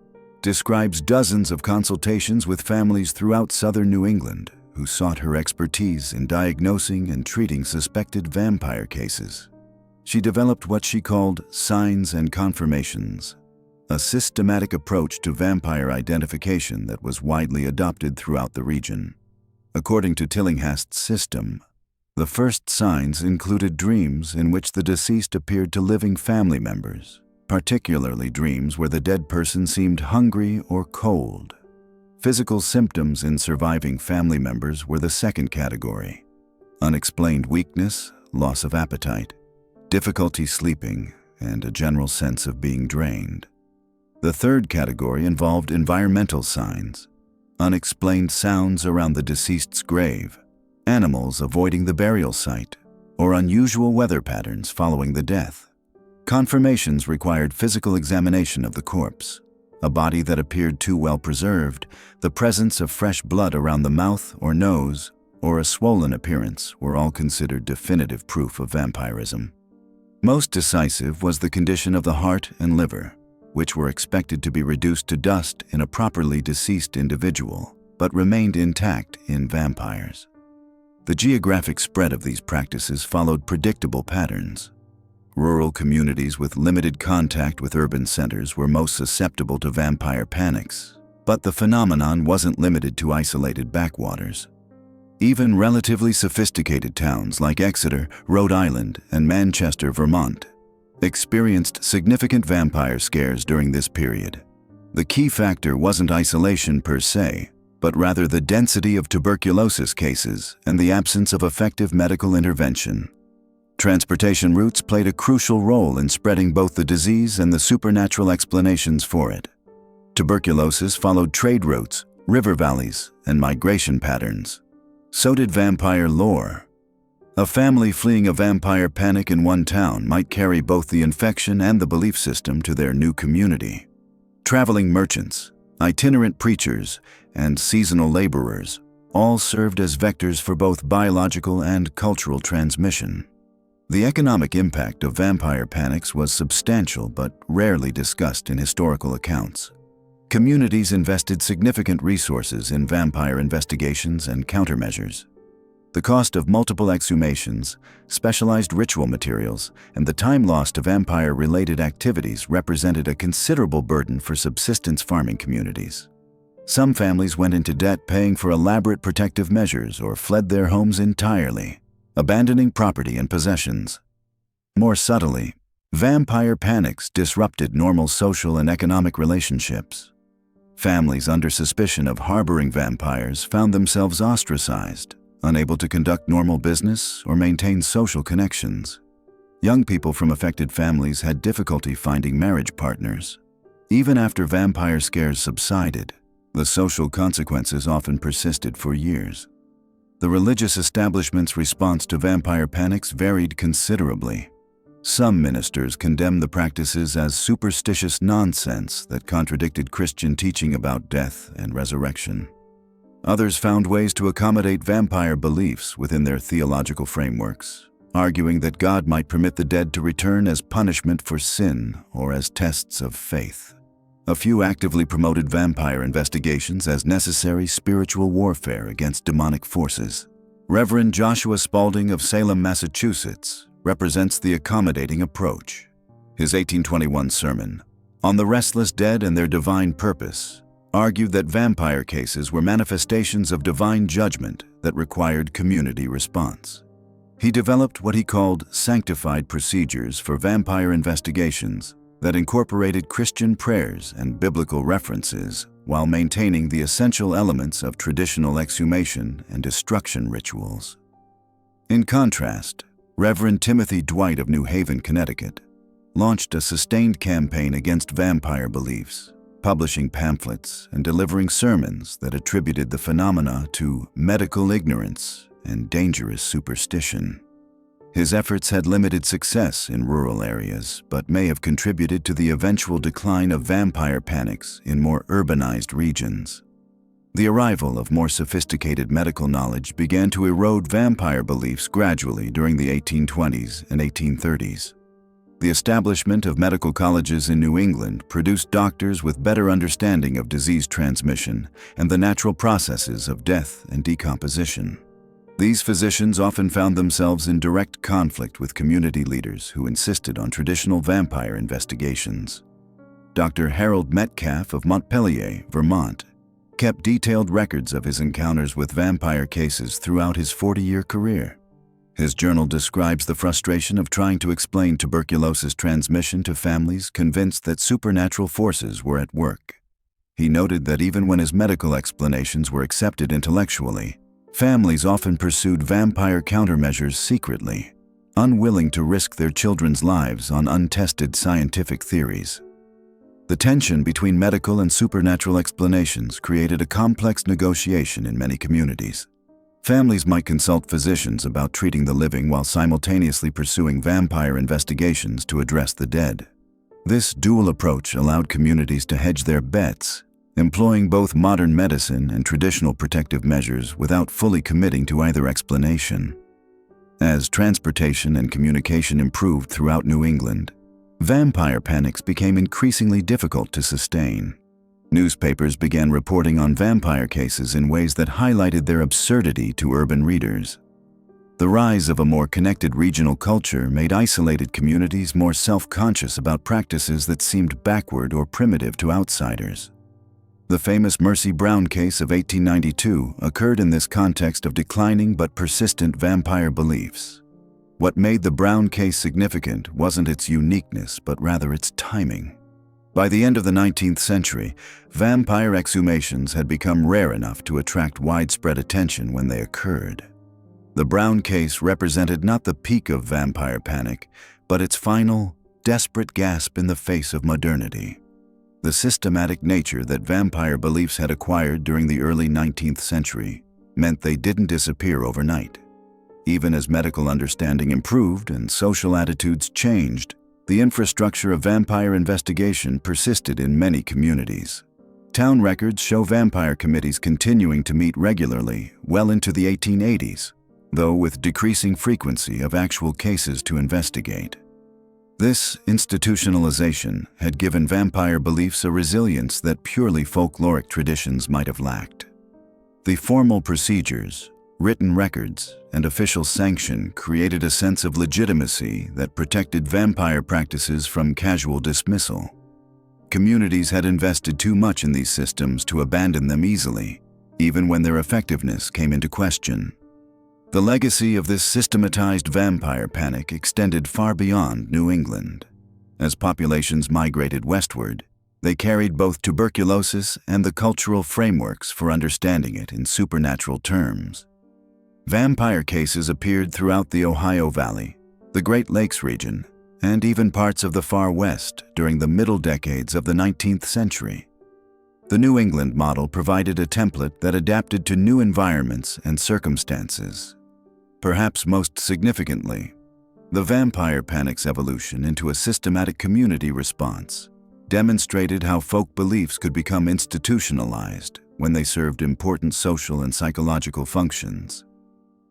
describes dozens of consultations with families throughout southern New England who sought her expertise in diagnosing and treating suspected vampire cases. She developed what she called signs and confirmations, a systematic approach to vampire identification that was widely adopted throughout the region. According to Tillinghast's system, the first signs included dreams in which the deceased appeared to living family members, particularly dreams where the dead person seemed hungry or cold. Physical symptoms in surviving family members were the second category: unexplained weakness, loss of appetite, difficulty sleeping, and a general sense of being drained. The third category involved environmental signs: unexplained sounds around the deceased's grave, animals avoiding the burial site, or unusual weather patterns following the death. Confirmations required physical examination of the corpse. A body that appeared too well preserved, the presence of fresh blood around the mouth or nose, or a swollen appearance were all considered definitive proof of vampirism. Most decisive was the condition of the heart and liver, which were expected to be reduced to dust in a properly deceased individual, but remained intact in vampires. The geographic spread of these practices followed predictable patterns. Rural communities with limited contact with urban centers were most susceptible to vampire panics, but the phenomenon wasn't limited to isolated backwaters. Even relatively sophisticated towns like Exeter, Rhode Island, and Manchester, Vermont, experienced significant vampire scares during this period. The key factor wasn't isolation per se, but rather the density of tuberculosis cases and the absence of effective medical intervention. Transportation routes played a crucial role in spreading both the disease and the supernatural explanations for it. Tuberculosis followed trade routes, river valleys, and migration patterns. So did vampire lore. A family fleeing a vampire panic in one town might carry both the infection and the belief system to their new community. Traveling merchants, itinerant preachers, and seasonal laborers all served as vectors for both biological and cultural transmission. The economic impact of vampire panics was substantial but rarely discussed in historical accounts. Communities invested significant resources in vampire investigations and countermeasures. The cost of multiple exhumations, specialized ritual materials, and the time lost to vampire-related activities represented a considerable burden for subsistence farming communities. Some families went into debt paying for elaborate protective measures or fled their homes entirely, abandoning property and possessions. More subtly, vampire panics disrupted normal social and economic relationships. Families under suspicion of harboring vampires found themselves ostracized, unable to conduct normal business or maintain social connections. Young people from affected families had difficulty finding marriage partners. Even after vampire scares subsided, the social consequences often persisted for years. The religious establishment's response to vampire panics varied considerably. Some ministers condemned the practices as superstitious nonsense that contradicted Christian teaching about death and resurrection. Others found ways to accommodate vampire beliefs within their theological frameworks, arguing that God might permit the dead to return as punishment for sin or as tests of faith. A few actively promoted vampire investigations as necessary spiritual warfare against demonic forces. Reverend Joshua Spalding of Salem, Massachusetts, represents the accommodating approach. His 1821 sermon, On the Restless Dead and Their Divine Purpose, argued that vampire cases were manifestations of divine judgment that required community response. He developed what he called sanctified procedures for vampire investigations that incorporated Christian prayers and biblical references while maintaining the essential elements of traditional exhumation and destruction rituals. In contrast, Reverend Timothy Dwight of New Haven, Connecticut, launched a sustained campaign against vampire beliefs, publishing pamphlets and delivering sermons that attributed the phenomena to medical ignorance and dangerous superstition. His efforts had limited success in rural areas, but may have contributed to the eventual decline of vampire panics in more urbanized regions. The arrival of more sophisticated medical knowledge began to erode vampire beliefs gradually during the 1820s and 1830s. The establishment of medical colleges in New England produced doctors with better understanding of disease transmission and the natural processes of death and decomposition. These physicians often found themselves in direct conflict with community leaders who insisted on traditional vampire investigations. Dr. Harold Metcalf of Montpelier, Vermont, kept detailed records of his encounters with vampire cases throughout his 40-year career. His journal describes the frustration of trying to explain tuberculosis transmission to families convinced that supernatural forces were at work. He noted that even when his medical explanations were accepted intellectually, families often pursued vampire countermeasures secretly, unwilling to risk their children's lives on untested scientific theories. The tension between medical and supernatural explanations created a complex negotiation in many communities. Families might consult physicians about treating the living while simultaneously pursuing vampire investigations to address the dead. This dual approach allowed communities to hedge their bets, employing both modern medicine and traditional protective measures without fully committing to either explanation. As transportation and communication improved throughout New England, vampire panics became increasingly difficult to sustain. Newspapers began reporting on vampire cases in ways that highlighted their absurdity to urban readers. The rise of a more connected regional culture made isolated communities more self-conscious about practices that seemed backward or primitive to outsiders. The famous Mercy Brown case of 1892 occurred in this context of declining but persistent vampire beliefs. What made the Brown case significant wasn't its uniqueness, but rather its timing. By the end of the 19th century, vampire exhumations had become rare enough to attract widespread attention when they occurred. The Brown case represented not the peak of vampire panic, but its final, desperate gasp in the face of modernity. The systematic nature that vampire beliefs had acquired during the early 19th century meant they didn't disappear overnight. Even as medical understanding improved and social attitudes changed, the infrastructure of vampire investigation persisted in many communities. Town records show vampire committees continuing to meet regularly well into the 1880s, though with decreasing frequency of actual cases to investigate. This institutionalization had given vampire beliefs a resilience that purely folkloric traditions might have lacked. The formal procedures, written records, and official sanction created a sense of legitimacy that protected vampire practices from casual dismissal. Communities had invested too much in these systems to abandon them easily, even when their effectiveness came into question. The legacy of this systematized vampire panic extended far beyond New England. As populations migrated westward, they carried both tuberculosis and the cultural frameworks for understanding it in supernatural terms. Vampire cases appeared throughout the Ohio Valley, the Great Lakes region, and even parts of the Far West during the middle decades of the 19th century. The New England model provided a template that adapted to new environments and circumstances. Perhaps most significantly, the vampire panic's evolution into a systematic community response demonstrated how folk beliefs could become institutionalized when they served important social and psychological functions.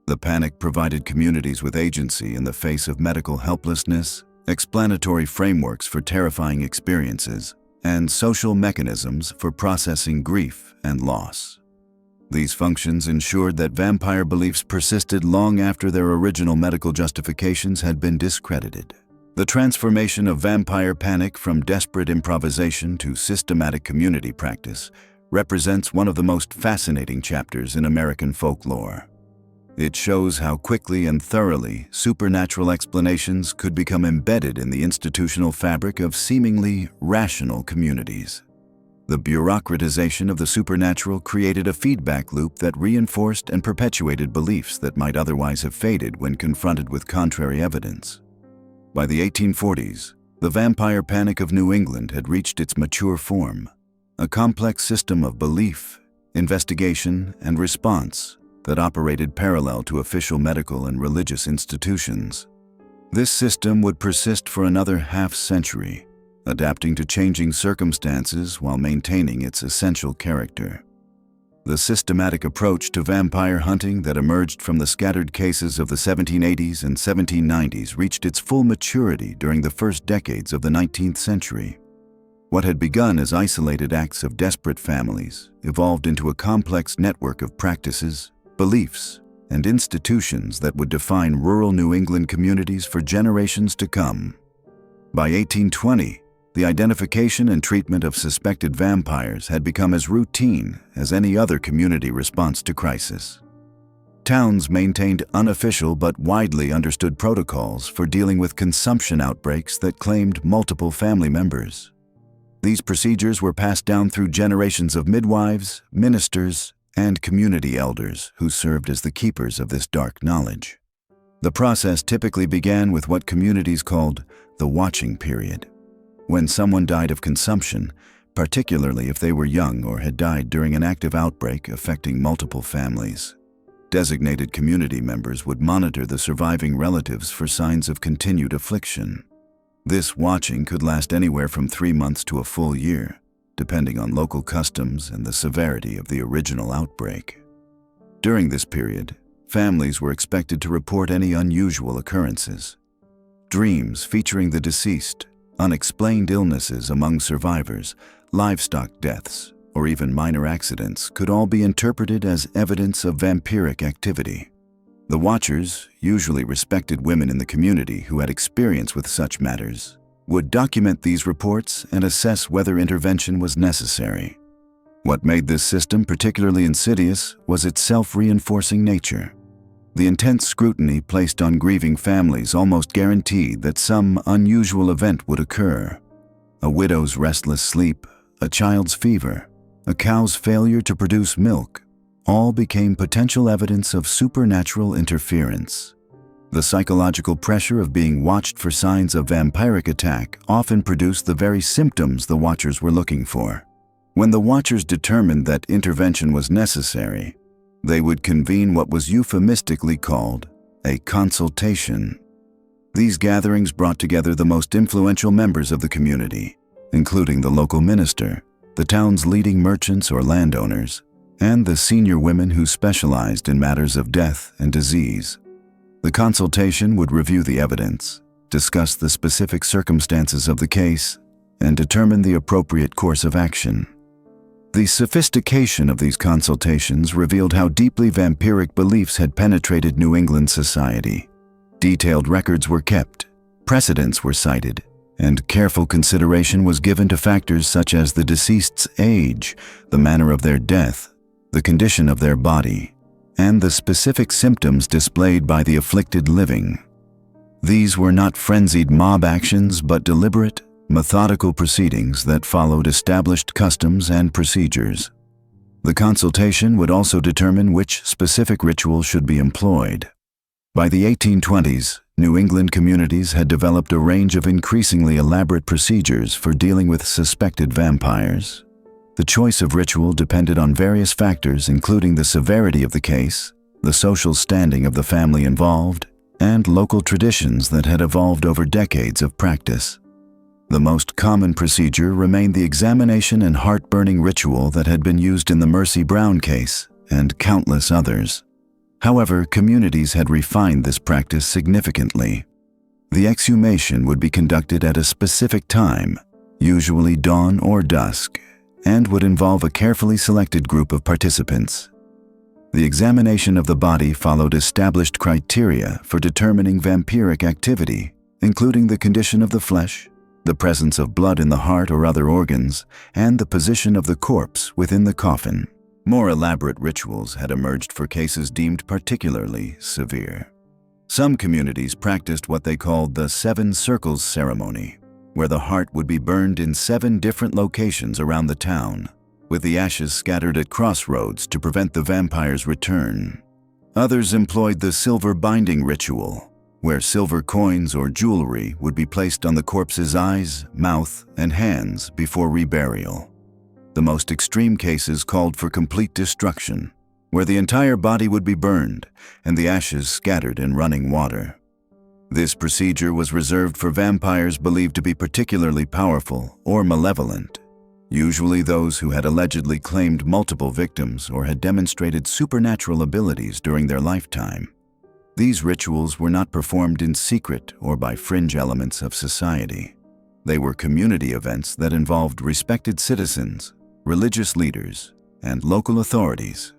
The panic provided communities with agency in the face of medical helplessness, explanatory frameworks for terrifying experiences, and social mechanisms for processing grief and loss. These functions ensured that vampire beliefs persisted long after their original medical justifications had been discredited. The transformation of vampire panic from desperate improvisation to systematic community practice represents one of the most fascinating chapters in American folklore. It shows how quickly and thoroughly supernatural explanations could become embedded in the institutional fabric of seemingly rational communities. The bureaucratization of the supernatural created a feedback loop that reinforced and perpetuated beliefs that might otherwise have faded when confronted with contrary evidence. By the 1840s, the vampire panic of New England had reached its mature form, a complex system of belief, investigation, and response that operated parallel to official medical and religious institutions. This system would persist for another half-century, adapting to changing circumstances while maintaining its essential character. The systematic approach to vampire hunting that emerged from the scattered cases of the 1780s and 1790s reached its full maturity during the first decades of the 19th century. What had begun as isolated acts of desperate families evolved into a complex network of practices, beliefs, and institutions that would define rural New England communities for generations to come. By 1820, the identification and treatment of suspected vampires had become as routine as any other community response to crisis. Towns maintained unofficial but widely understood protocols for dealing with consumption outbreaks that claimed multiple family members. These procedures were passed down through generations of midwives, ministers, and community elders who served as the keepers of this dark knowledge. The process typically began with what communities called the watching period. When someone died of consumption, particularly if they were young or had died during an active outbreak affecting multiple families, designated community members would monitor the surviving relatives for signs of continued affliction. This watching could last anywhere from 3 months to a full year, depending on local customs and the severity of the original outbreak. During this period, families were expected to report any unusual occurrences. Dreams featuring the deceased, unexplained illnesses among survivors, livestock deaths, or even minor accidents could all be interpreted as evidence of vampiric activity. The watchers, usually respected women in the community who had experience with such matters, would document these reports and assess whether intervention was necessary. What made this system particularly insidious was its self-reinforcing nature. The intense scrutiny placed on grieving families almost guaranteed that some unusual event would occur. A widow's restless sleep, a child's fever, a cow's failure to produce milk, all became potential evidence of supernatural interference. The psychological pressure of being watched for signs of vampiric attack often produced the very symptoms the watchers were looking for. When the watchers determined that intervention was necessary, they would convene what was euphemistically called a consultation. These gatherings brought together the most influential members of the community, including the local minister, the town's leading merchants or landowners, and the senior women who specialized in matters of death and disease. The consultation would review the evidence, discuss the specific circumstances of the case, and determine the appropriate course of action. The sophistication of these consultations revealed how deeply vampiric beliefs had penetrated New England society. Detailed records were kept, precedents were cited, and careful consideration was given to factors such as the deceased's age, the manner of their death, the condition of their body, and the specific symptoms displayed by the afflicted living. These were not frenzied mob actions, but deliberate, methodical proceedings that followed established customs and procedures. The consultation would also determine which specific ritual should be employed. By the 1820s, New England communities had developed a range of increasingly elaborate procedures for dealing with suspected vampires. The choice of ritual depended on various factors, including the severity of the case, the social standing of the family involved, and local traditions that had evolved over decades of practice. The most common procedure remained the examination and heart-burning ritual that had been used in the Mercy Brown case and countless others. However, communities had refined this practice significantly. The exhumation would be conducted at a specific time, usually dawn or dusk, and would involve a carefully selected group of participants. The examination of the body followed established criteria for determining vampiric activity, including the condition of the flesh, the presence of blood in the heart or other organs, and the position of the corpse within the coffin. More elaborate rituals had emerged for cases deemed particularly severe. Some communities practiced what they called the Seven Circles ceremony, where the heart would be burned in 7 different locations around the town, with the ashes scattered at crossroads to prevent the vampire's return. Others employed the silver binding ritual, where silver coins or jewelry would be placed on the corpse's eyes, mouth, and hands before reburial. The most extreme cases called for complete destruction, where the entire body would be burned and the ashes scattered in running water. This procedure was reserved for vampires believed to be particularly powerful or malevolent, usually those who had allegedly claimed multiple victims or had demonstrated supernatural abilities during their lifetime. These rituals were not performed in secret or by fringe elements of society. They were community events that involved respected citizens, religious leaders, and local authorities.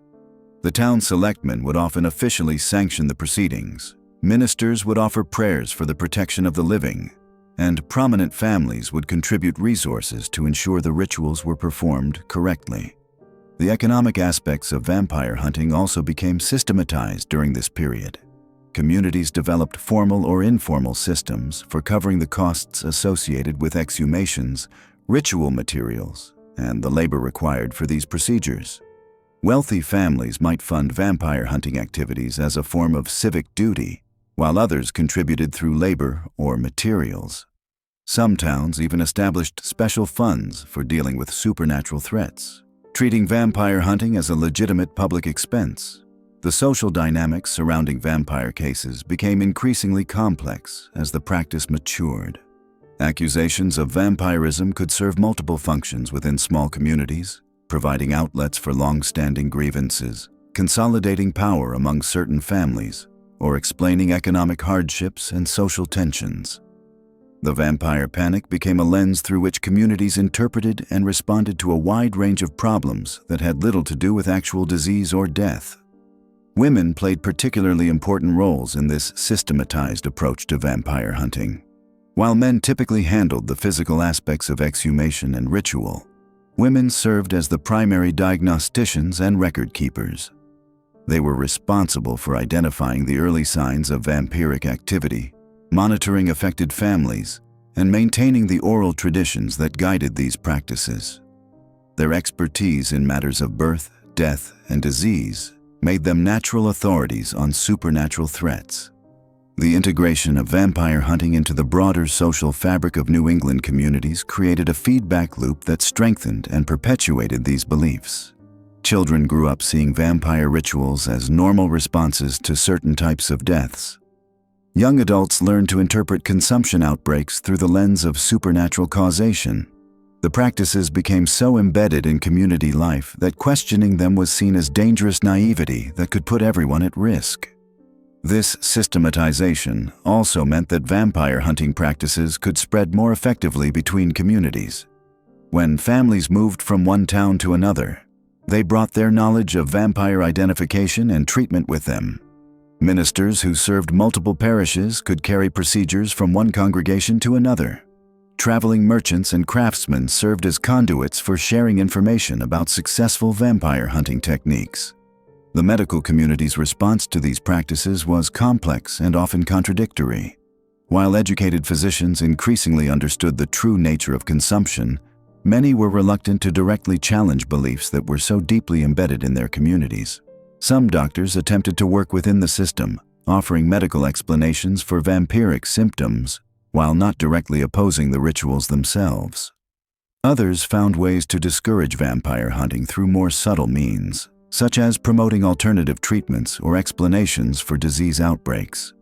The town selectmen would often officially sanction the proceedings. Ministers would offer prayers for the protection of the living, and prominent families would contribute resources to ensure the rituals were performed correctly. The economic aspects of vampire hunting also became systematized during this period. Communities developed formal or informal systems for covering the costs associated with exhumations, ritual materials, and the labor required for these procedures. Wealthy families might fund vampire hunting activities as a form of civic duty, while others contributed through labor or materials. Some towns even established special funds for dealing with supernatural threats, treating vampire hunting as a legitimate public expense. The social dynamics surrounding vampire cases became increasingly complex as the practice matured. Accusations of vampirism could serve multiple functions within small communities, providing outlets for long-standing grievances, consolidating power among certain families, or explaining economic hardships and social tensions. The vampire panic became a lens through which communities interpreted and responded to a wide range of problems that had little to do with actual disease or death. Women played particularly important roles in this systematized approach to vampire hunting. While men typically handled the physical aspects of exhumation and ritual, women served as the primary diagnosticians and record keepers. They were responsible for identifying the early signs of vampiric activity, monitoring affected families, and maintaining the oral traditions that guided these practices. Their expertise in matters of birth, death, and disease made them natural authorities on supernatural threats. The integration of vampire hunting into the broader social fabric of New England communities created a feedback loop that strengthened and perpetuated these beliefs. Children grew up seeing vampire rituals as normal responses to certain types of deaths. Young adults learned to interpret consumption outbreaks through the lens of supernatural causation. The practices became so embedded in community life that questioning them was seen as dangerous naivety that could put everyone at risk. This systematization also meant that vampire hunting practices could spread more effectively between communities. When families moved from one town to another, they brought their knowledge of vampire identification and treatment with them. Ministers who served multiple parishes could carry procedures from one congregation to another. Traveling merchants and craftsmen served as conduits for sharing information about successful vampire hunting techniques. The medical community's response to these practices was complex and often contradictory. While educated physicians increasingly understood the true nature of consumption, many were reluctant to directly challenge beliefs that were so deeply embedded in their communities. Some doctors attempted to work within the system, offering medical explanations for vampiric symptoms, while not directly opposing the rituals themselves. Others found ways to discourage vampire hunting through more subtle means, such as promoting alternative treatments or explanations for disease outbreaks.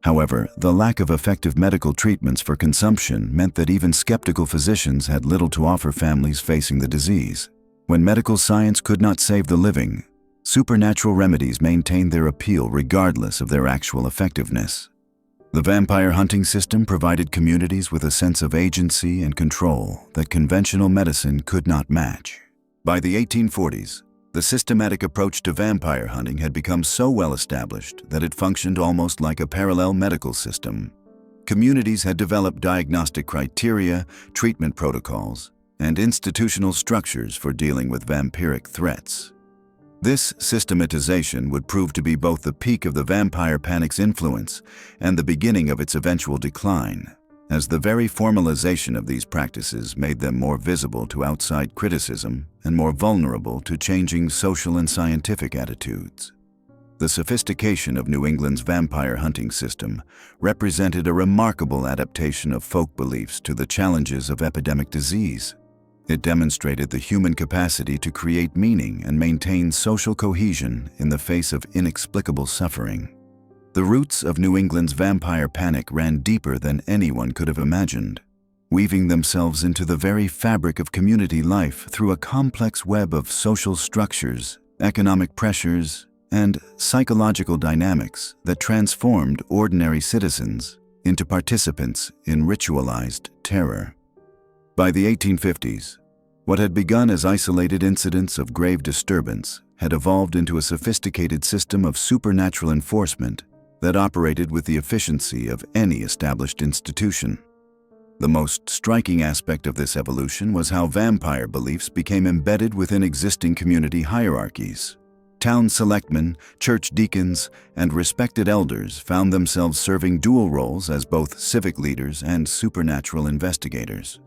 However, the lack of effective medical treatments for consumption meant that even skeptical physicians had little to offer families facing the disease. When medical science could not save the living, supernatural remedies maintained their appeal regardless of their actual effectiveness. The vampire hunting system provided communities with a sense of agency and control that conventional medicine could not match. By the 1840s, the systematic approach to vampire hunting had become so well established that it functioned almost like a parallel medical system. Communities had developed diagnostic criteria, treatment protocols, and institutional structures for dealing with vampiric threats. This systematization would prove to be both the peak of the vampire panic's influence and the beginning of its eventual decline, as the very formalization of these practices made them more visible to outside criticism and more vulnerable to changing social and scientific attitudes. The sophistication of New England's vampire hunting system represented a remarkable adaptation of folk beliefs to the challenges of epidemic disease. It demonstrated the human capacity to create meaning and maintain social cohesion in the face of inexplicable suffering. The roots of New England's vampire panic ran deeper than anyone could have imagined, weaving themselves into the very fabric of community life through a complex web of social structures, economic pressures, and psychological dynamics that transformed ordinary citizens into participants in ritualized terror. By the 1850s, what had begun as isolated incidents of grave disturbance had evolved into a sophisticated system of supernatural enforcement that operated with the efficiency of any established institution. The most striking aspect of this evolution was how vampire beliefs became embedded within existing community hierarchies. Town selectmen, church deacons, and respected elders found themselves serving dual roles as both civic leaders and supernatural investigators.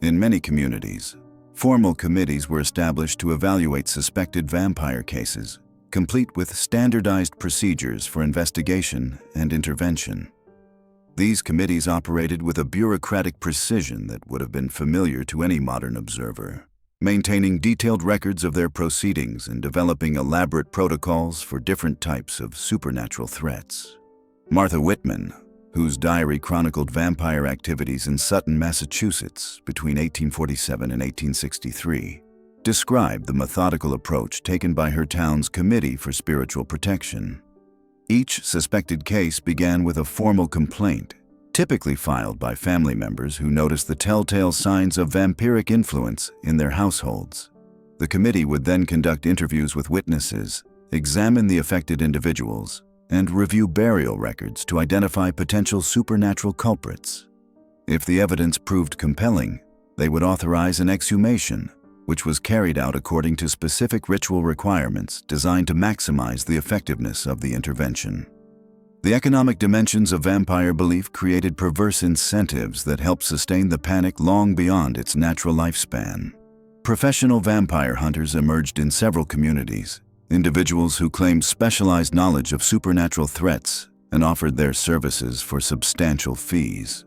In many communities, formal committees were established to evaluate suspected vampire cases, complete with standardized procedures for investigation and intervention. These committees operated with a bureaucratic precision that would have been familiar to any modern observer, maintaining detailed records of their proceedings and developing elaborate protocols for different types of supernatural threats. Martha Whitman, whose diary chronicled vampire activities in Sutton, Massachusetts between 1847 and 1863, described the methodical approach taken by her town's Committee for Spiritual Protection. Each suspected case began with a formal complaint, typically filed by family members who noticed the telltale signs of vampiric influence in their households. The committee would then conduct interviews with witnesses, examine the affected individuals, and review burial records to identify potential supernatural culprits. If the evidence proved compelling, they would authorize an exhumation, which was carried out according to specific ritual requirements designed to maximize the effectiveness of the intervention. The economic dimensions of vampire belief created perverse incentives that helped sustain the panic long beyond its natural lifespan. Professional vampire hunters emerged in several communities, individuals who claimed specialized knowledge of supernatural threats and offered their services for substantial fees.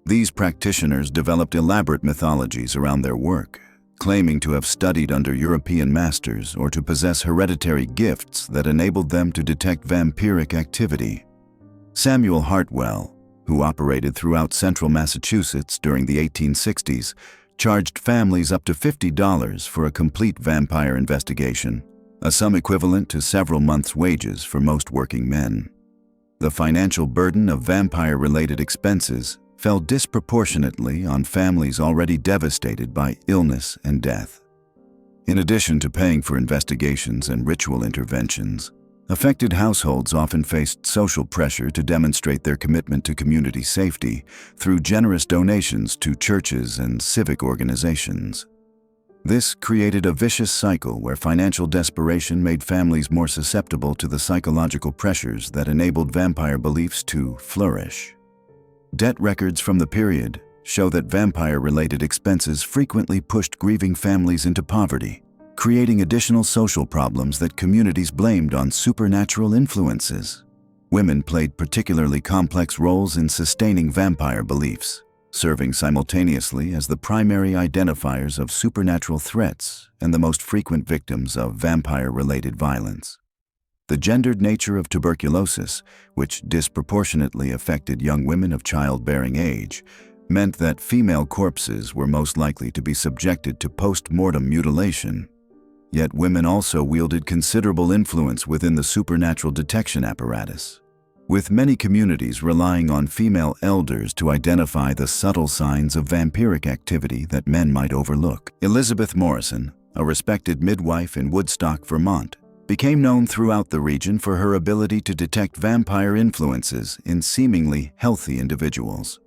These practitioners developed elaborate mythologies around their work, claiming to have studied under European masters or to possess hereditary gifts that enabled them to detect vampiric activity. Samuel Hartwell, who operated throughout central Massachusetts during the 1860s, charged families up to $50 for a complete vampire investigation, a sum equivalent to several months' wages for most working men. The financial burden of vampire-related expenses fell disproportionately on families already devastated by illness and death. In addition to paying for investigations and ritual interventions, affected households often faced social pressure to demonstrate their commitment to community safety through generous donations to churches and civic organizations. This created a vicious cycle where financial desperation made families more susceptible to the psychological pressures that enabled vampire beliefs to flourish. Debt records from the period show that vampire-related expenses frequently pushed grieving families into poverty, creating additional social problems that communities blamed on supernatural influences. Women played particularly complex roles in sustaining vampire beliefs, serving simultaneously as the primary identifiers of supernatural threats and the most frequent victims of vampire-related violence. The gendered nature of tuberculosis, which disproportionately affected young women of childbearing age, meant that female corpses were most likely to be subjected to post-mortem mutilation. Yet women also wielded considerable influence within the supernatural detection apparatus, with many communities relying on female elders to identify the subtle signs of vampiric activity that men might overlook. Elizabeth Morrison, a respected midwife in Woodstock, Vermont, became known throughout the region for her ability to detect vampire influences in seemingly healthy individuals.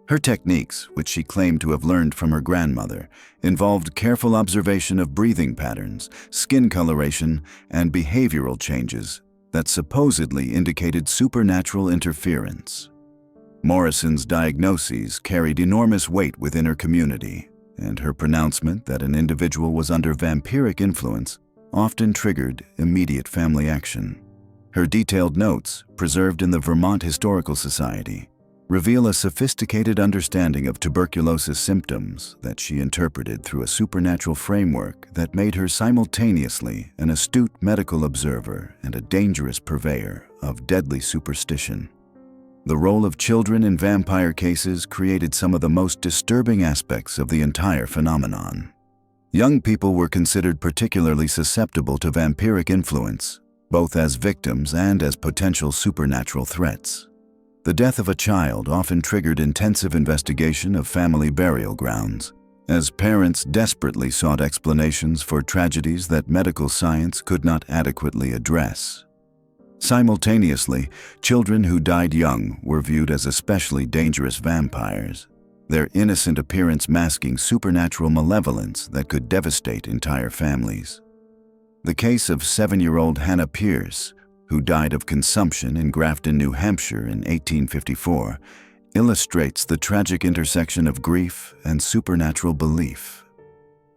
Her techniques, which she claimed to have learned from her grandmother, involved careful observation of breathing patterns, skin coloration, and behavioral changes that supposedly indicated supernatural interference. Morrison's diagnoses carried enormous weight within her community, and her pronouncement that an individual was under vampiric influence often triggered immediate family action. Her detailed notes, preserved in the Vermont Historical Society, reveal a sophisticated understanding of tuberculosis symptoms that she interpreted through a supernatural framework that made her simultaneously an astute medical observer and a dangerous purveyor of deadly superstition. The role of children in vampire cases created some of the most disturbing aspects of the entire phenomenon. Young people were considered particularly susceptible to vampiric influence, both as victims and as potential supernatural threats. The death of a child often triggered intensive investigation of family burial grounds, as parents desperately sought explanations for tragedies that medical science could not adequately address. Simultaneously, children who died young were viewed as especially dangerous vampires, their innocent appearance masking supernatural malevolence that could devastate entire families. The case of 7-year-old Hannah Pierce, who died of consumption in Grafton, New Hampshire in 1854, illustrates the tragic intersection of grief and supernatural belief.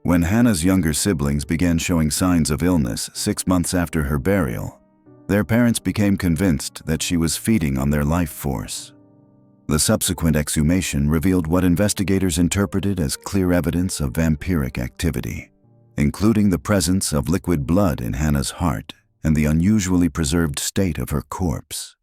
When Hannah's younger siblings began showing signs of illness 6 months after her burial, their parents became convinced that she was feeding on their life force. The subsequent exhumation revealed what investigators interpreted as clear evidence of vampiric activity, including the presence of liquid blood in Hannah's heart and the unusually preserved state of her corpse.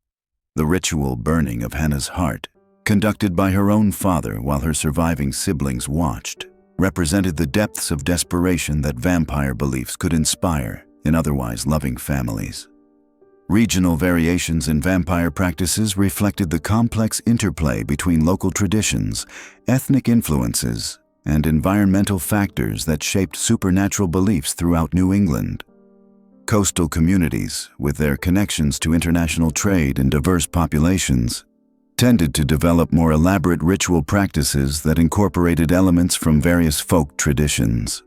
The ritual burning of Hannah's heart, conducted by her own father while her surviving siblings watched, represented the depths of desperation that vampire beliefs could inspire in otherwise loving families. Regional variations in vampire practices reflected the complex interplay between local traditions, ethnic influences, and environmental factors that shaped supernatural beliefs throughout New England. Coastal communities, with their connections to international trade and diverse populations, tended to develop more elaborate ritual practices that incorporated elements from various folk traditions.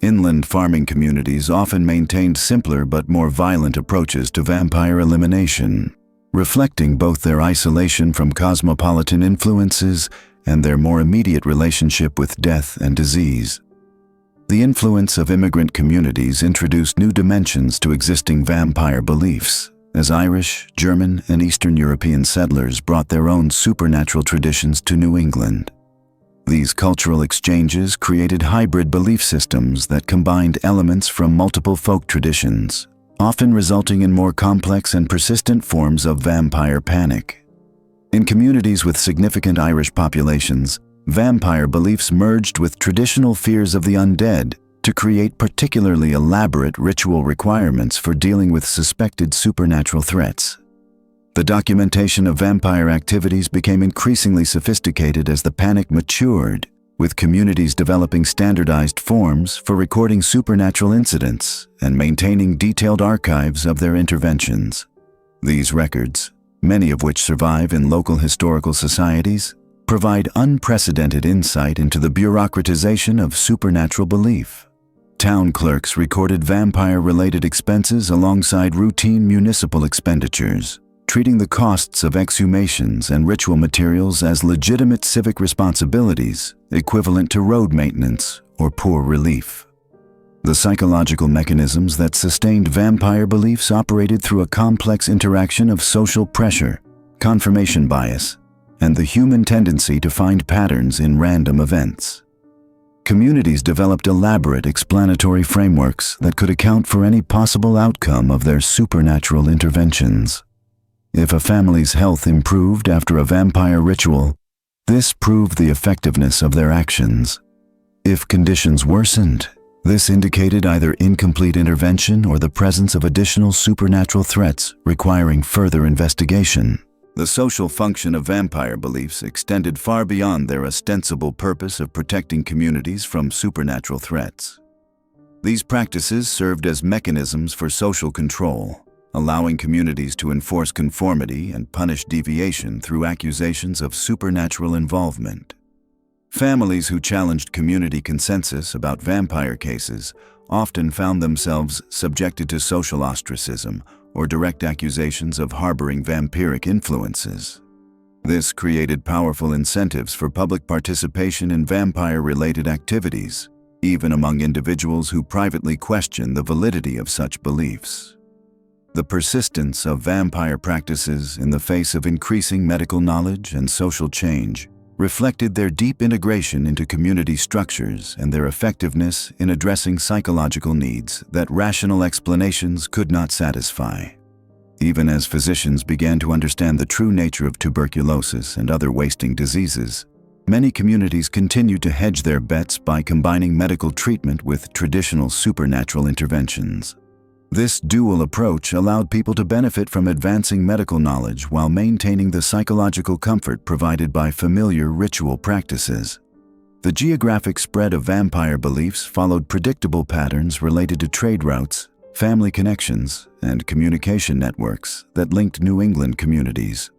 Inland farming communities often maintained simpler but more violent approaches to vampire elimination, reflecting both their isolation from cosmopolitan influences and their more immediate relationship with death and disease. The influence of immigrant communities introduced new dimensions to existing vampire beliefs, as Irish, German, and Eastern European settlers brought their own supernatural traditions to New England. These cultural exchanges created hybrid belief systems that combined elements from multiple folk traditions, often resulting in more complex and persistent forms of vampire panic. In communities with significant Irish populations, vampire beliefs merged with traditional fears of the undead to create particularly elaborate ritual requirements for dealing with suspected supernatural threats. The documentation of vampire activities became increasingly sophisticated as the panic matured, with communities developing standardized forms for recording supernatural incidents and maintaining detailed archives of their interventions. These records, many of which survive in local historical societies, provide unprecedented insight into the bureaucratization of supernatural belief. Town clerks recorded vampire-related expenses alongside routine municipal expenditures, treating the costs of exhumations and ritual materials as legitimate civic responsibilities equivalent to road maintenance or poor relief. The psychological mechanisms that sustained vampire beliefs operated through a complex interaction of social pressure, confirmation bias, and the human tendency to find patterns in random events. Communities developed elaborate explanatory frameworks that could account for any possible outcome of their supernatural interventions. If a family's health improved after a vampire ritual, this proved the effectiveness of their actions. If conditions worsened, this indicated either incomplete intervention or the presence of additional supernatural threats requiring further investigation. The social function of vampire beliefs extended far beyond their ostensible purpose of protecting communities from supernatural threats. These practices served as mechanisms for social control, allowing communities to enforce conformity and punish deviation through accusations of supernatural involvement. Families who challenged community consensus about vampire cases often found themselves subjected to social ostracism or direct accusations of harboring vampiric influences. This created powerful incentives for public participation in vampire-related activities, even among individuals who privately question the validity of such beliefs. The persistence of vampire practices in the face of increasing medical knowledge and social change reflected their deep integration into community structures and their effectiveness in addressing psychological needs that rational explanations could not satisfy. Even as physicians began to understand the true nature of tuberculosis and other wasting diseases, many communities continued to hedge their bets by combining medical treatment with traditional supernatural interventions. This dual approach allowed people to benefit from advancing medical knowledge while maintaining the psychological comfort provided by familiar ritual practices. The geographic spread of vampire beliefs followed predictable patterns related to trade routes, family connections, and communication networks that linked New England communities.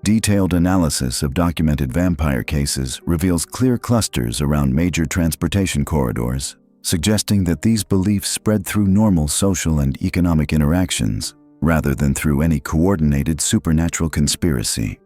Detailed analysis of documented vampire cases reveals clear clusters around major transportation corridors, suggesting that these beliefs spread through normal social and economic interactions, rather than through any coordinated supernatural conspiracy.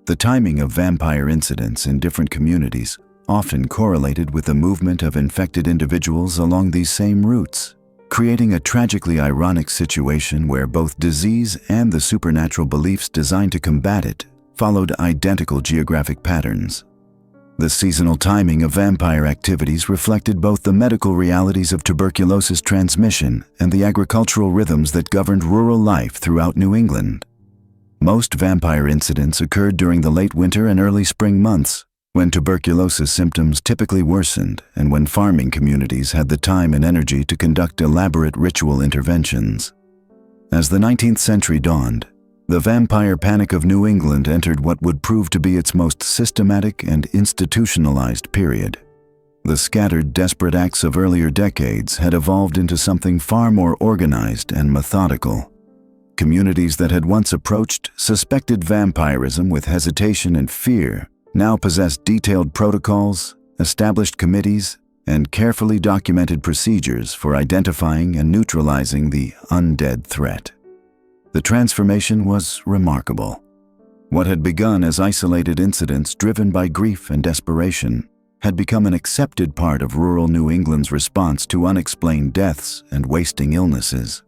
The timing of vampire incidents in different communities often correlated with the movement of infected individuals along these same routes, creating a tragically ironic situation where both disease and the supernatural beliefs designed to combat it followed identical geographic patterns. The seasonal timing of vampire activities reflected both the medical realities of tuberculosis transmission and the agricultural rhythms that governed rural life throughout New England. Most vampire incidents occurred during the late winter and early spring months, when tuberculosis symptoms typically worsened and when farming communities had the time and energy to conduct elaborate ritual interventions. As the 19th century dawned, the vampire panic of New England entered what would prove to be its most systematic and institutionalized period. The scattered, desperate acts of earlier decades had evolved into something far more organized and methodical. Communities that had once approached suspected vampirism with hesitation and fear now possessed detailed protocols, established committees, and carefully documented procedures for identifying and neutralizing the undead threat. The transformation was remarkable. What had begun as isolated incidents driven by grief and desperation had become an accepted part of rural New England's response to unexplained deaths and wasting illnesses.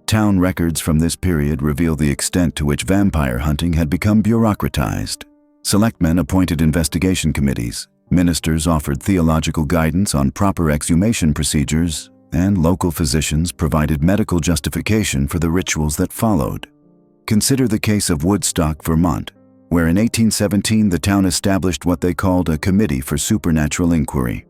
Town records from this period reveal the extent to which vampire hunting had become bureaucratized. Selectmen appointed investigation committees, ministers offered theological guidance on proper exhumation procedures, and local physicians provided medical justification for the rituals that followed. Consider the case of Woodstock, Vermont, where in 1817 the town established what they called a Committee for Supernatural Inquiry.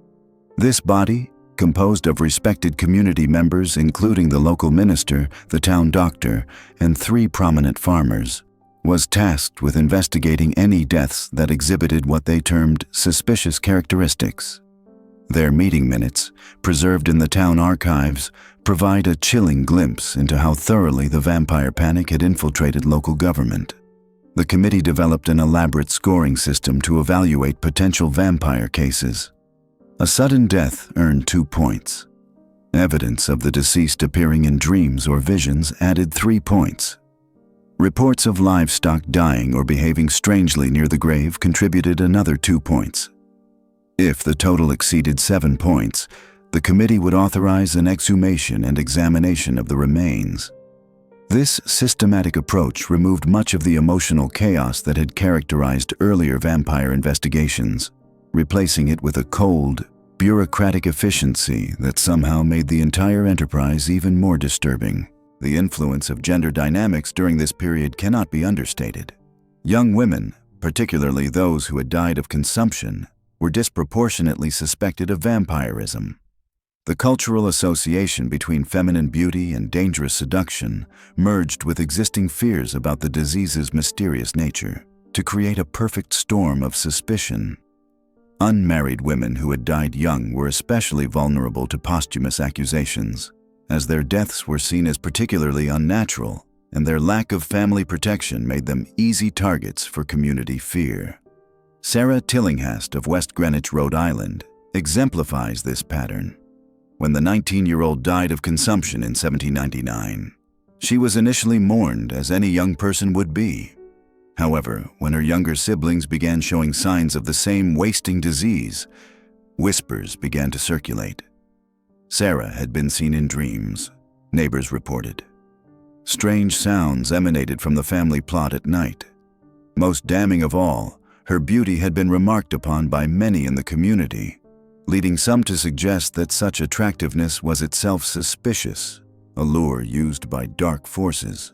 This body, composed of respected community members including the local minister, the town doctor, and 3 prominent farmers, was tasked with investigating any deaths that exhibited what they termed suspicious characteristics. Their meeting minutes, preserved in the town archives, provide a chilling glimpse into how thoroughly the vampire panic had infiltrated local government. The committee developed an elaborate scoring system to evaluate potential vampire cases. A sudden death earned 2 points. Evidence of the deceased appearing in dreams or visions added 3 points. Reports of livestock dying or behaving strangely near the grave contributed another 2 points. If the total exceeded 7 points, the committee would authorize an exhumation and examination of the remains. This systematic approach removed much of the emotional chaos that had characterized earlier vampire investigations, replacing it with a cold, bureaucratic efficiency that somehow made the entire enterprise even more disturbing. The influence of gender dynamics during this period cannot be understated. Young women, particularly those who had died of consumption, were disproportionately suspected of vampirism. The cultural association between feminine beauty and dangerous seduction merged with existing fears about the disease's mysterious nature to create a perfect storm of suspicion. Unmarried women who had died young were especially vulnerable to posthumous accusations, as their deaths were seen as particularly unnatural, and their lack of family protection made them easy targets for community fear. Sarah Tillinghast of West Greenwich, Rhode Island, exemplifies this pattern. When the 19-year-old died of consumption in 1799, she was initially mourned as any young person would be. However, when her younger siblings began showing signs of the same wasting disease, whispers began to circulate. Sarah had been seen in dreams, neighbors reported. Strange sounds emanated from the family plot at night. Most damning of all, her beauty had been remarked upon by many in the community, leading some to suggest that such attractiveness was itself suspicious, a lure used by dark forces.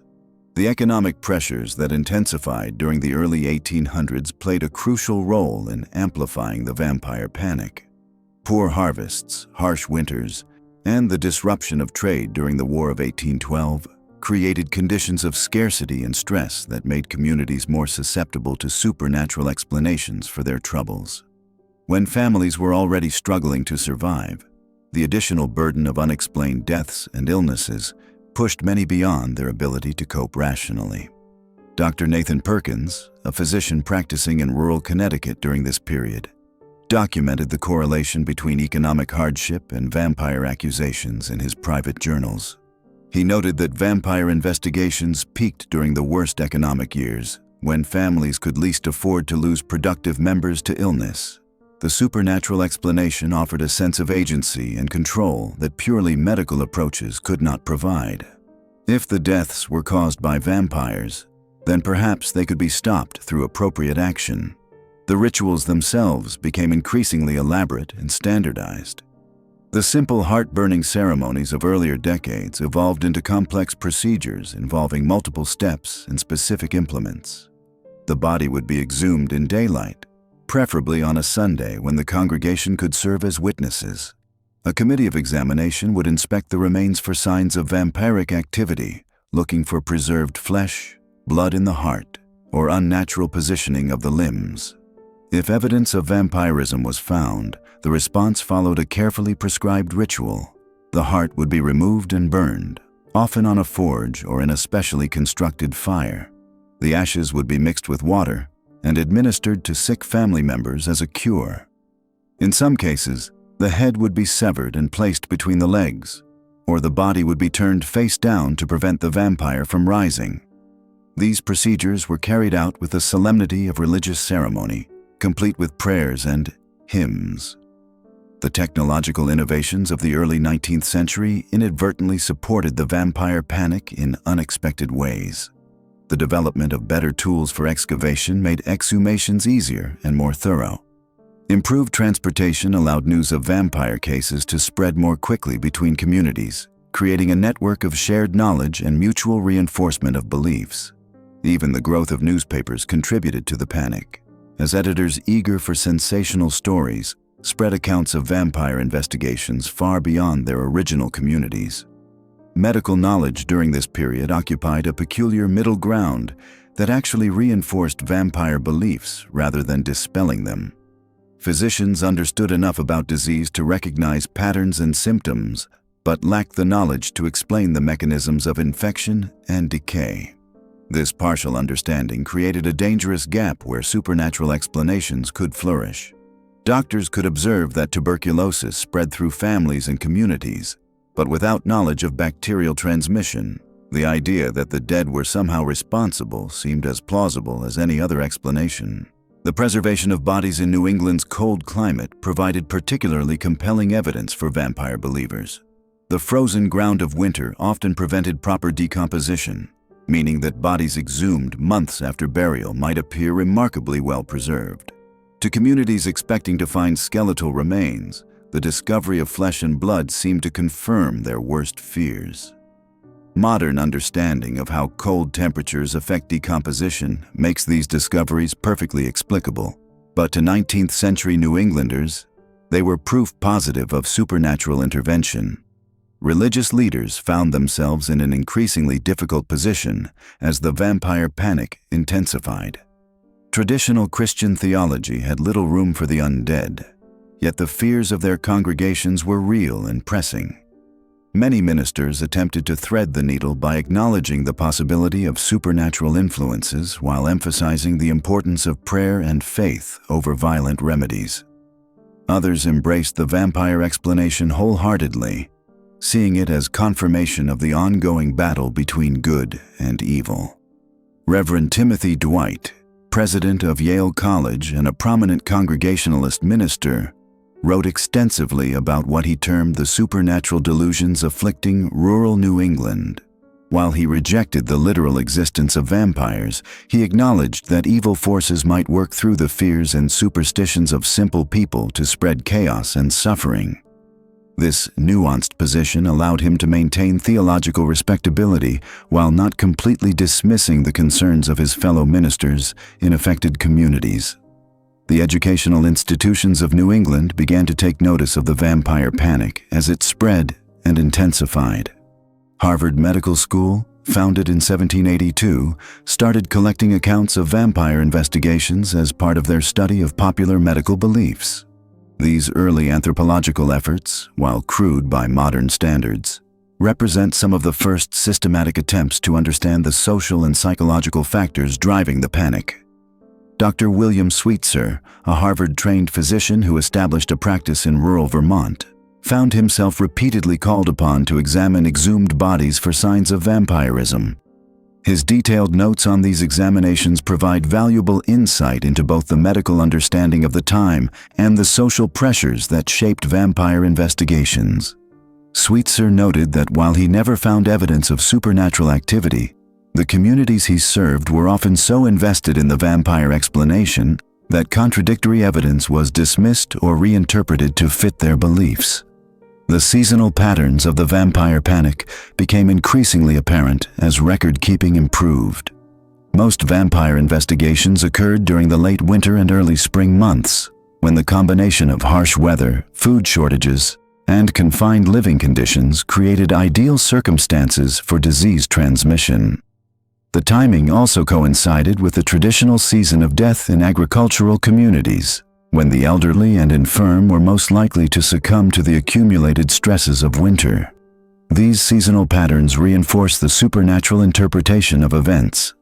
The economic pressures that intensified during the early 1800s played a crucial role in amplifying the vampire panic. Poor harvests, harsh winters, and the disruption of trade during the War of 1812 created conditions of scarcity and stress that made communities more susceptible to supernatural explanations for their troubles. When families were already struggling to survive, the additional burden of unexplained deaths and illnesses pushed many beyond their ability to cope rationally. Dr. Nathan Perkins, a physician practicing in rural Connecticut during this period, documented the correlation between economic hardship and vampire accusations in his private journals. He noted that vampire investigations peaked during the worst economic years, when families could least afford to lose productive members to illness. The supernatural explanation offered a sense of agency and control that purely medical approaches could not provide. If the deaths were caused by vampires, then perhaps they could be stopped through appropriate action. The rituals themselves became increasingly elaborate and standardized. The simple heart-burning ceremonies of earlier decades evolved into complex procedures involving multiple steps and specific implements. The body would be exhumed in daylight, preferably on a Sunday when the congregation could serve as witnesses. A committee of examination would inspect the remains for signs of vampiric activity, looking for preserved flesh, blood in the heart, or unnatural positioning of the limbs. If evidence of vampirism was found, the response followed a carefully prescribed ritual. The heart would be removed and burned, often on a forge or in a specially constructed fire. The ashes would be mixed with water and administered to sick family members as a cure. In some cases, the head would be severed and placed between the legs, or the body would be turned face down to prevent the vampire from rising. These procedures were carried out with the solemnity of religious ceremony, complete with prayers and hymns. The technological innovations of the early 19th century inadvertently supported the vampire panic in unexpected ways. The development of better tools for excavation made exhumations easier and more thorough. Improved transportation allowed news of vampire cases to spread more quickly between communities, creating a network of shared knowledge and mutual reinforcement of beliefs. Even the growth of newspapers contributed to the panic, as editors eager for sensational stories spread accounts of vampire investigations far beyond their original communities. Medical knowledge during this period occupied a peculiar middle ground that actually reinforced vampire beliefs rather than dispelling them. Physicians understood enough about disease to recognize patterns and symptoms, but lacked the knowledge to explain the mechanisms of infection and decay. This partial understanding created a dangerous gap where supernatural explanations could flourish. Doctors could observe that tuberculosis spread through families and communities, but without knowledge of bacterial transmission, the idea that the dead were somehow responsible seemed as plausible as any other explanation. The preservation of bodies in New England's cold climate provided particularly compelling evidence for vampire believers. The frozen ground of winter often prevented proper decomposition, meaning that bodies exhumed months after burial might appear remarkably well preserved. To communities expecting to find skeletal remains, the discovery of flesh and blood seemed to confirm their worst fears. Modern understanding of how cold temperatures affect decomposition makes these discoveries perfectly explicable, but to 19th century New Englanders, they were proof positive of supernatural intervention. Religious leaders found themselves in an increasingly difficult position as the vampire panic intensified. Traditional Christian theology had little room for the undead, yet the fears of their congregations were real and pressing. Many ministers attempted to thread the needle by acknowledging the possibility of supernatural influences while emphasizing the importance of prayer and faith over violent remedies. Others embraced the vampire explanation wholeheartedly, seeing it as confirmation of the ongoing battle between good and evil. Reverend Timothy Dwight, president of Yale College and a prominent Congregationalist minister, wrote extensively about what he termed the supernatural delusions afflicting rural New England. While he rejected the literal existence of vampires, he acknowledged that evil forces might work through the fears and superstitions of simple people to spread chaos and suffering. This nuanced position allowed him to maintain theological respectability while not completely dismissing the concerns of his fellow ministers in affected communities. The educational institutions of New England began to take notice of the vampire panic as it spread and intensified. Harvard Medical School, founded in 1782, started collecting accounts of vampire investigations as part of their study of popular medical beliefs. These early anthropological efforts, while crude by modern standards, represent some of the first systematic attempts to understand the social and psychological factors driving the panic. Dr. William Sweetser, a Harvard-trained physician who established a practice in rural Vermont, found himself repeatedly called upon to examine exhumed bodies for signs of vampirism. His detailed notes on these examinations provide valuable insight into both the medical understanding of the time and the social pressures that shaped vampire investigations. Sweetser noted that while he never found evidence of supernatural activity, the communities he served were often so invested in the vampire explanation that contradictory evidence was dismissed or reinterpreted to fit their beliefs. The seasonal patterns of the vampire panic became increasingly apparent as record-keeping improved. Most vampire investigations occurred during the late winter and early spring months, when the combination of harsh weather, food shortages, and confined living conditions created ideal circumstances for disease transmission. The timing also coincided with the traditional season of death in agricultural communities, when the elderly and infirm were most likely to succumb to the accumulated stresses of winter. These seasonal patterns reinforce the supernatural interpretation of events.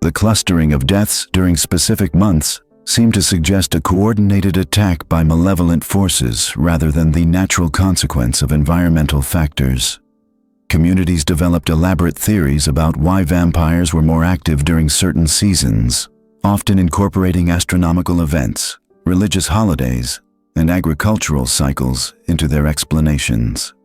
The clustering of deaths during specific months seemed to suggest a coordinated attack by malevolent forces rather than the natural consequence of environmental factors. Communities developed elaborate theories about why vampires were more active during certain seasons, often incorporating astronomical events, religious holidays, and agricultural cycles into their explanations.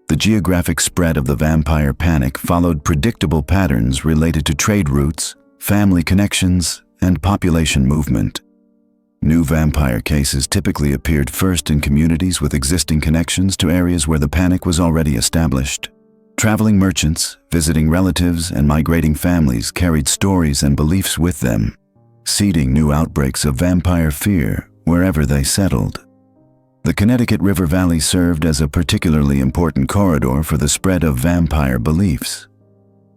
The geographic spread of the vampire panic followed predictable patterns related to trade routes, family connections, and population movement. New vampire cases typically appeared first in communities with existing connections to areas where the panic was already established. Traveling merchants, visiting relatives, and migrating families carried stories and beliefs with them, seeding new outbreaks of vampire fear wherever they settled. The Connecticut River Valley served as a particularly important corridor for the spread of vampire beliefs.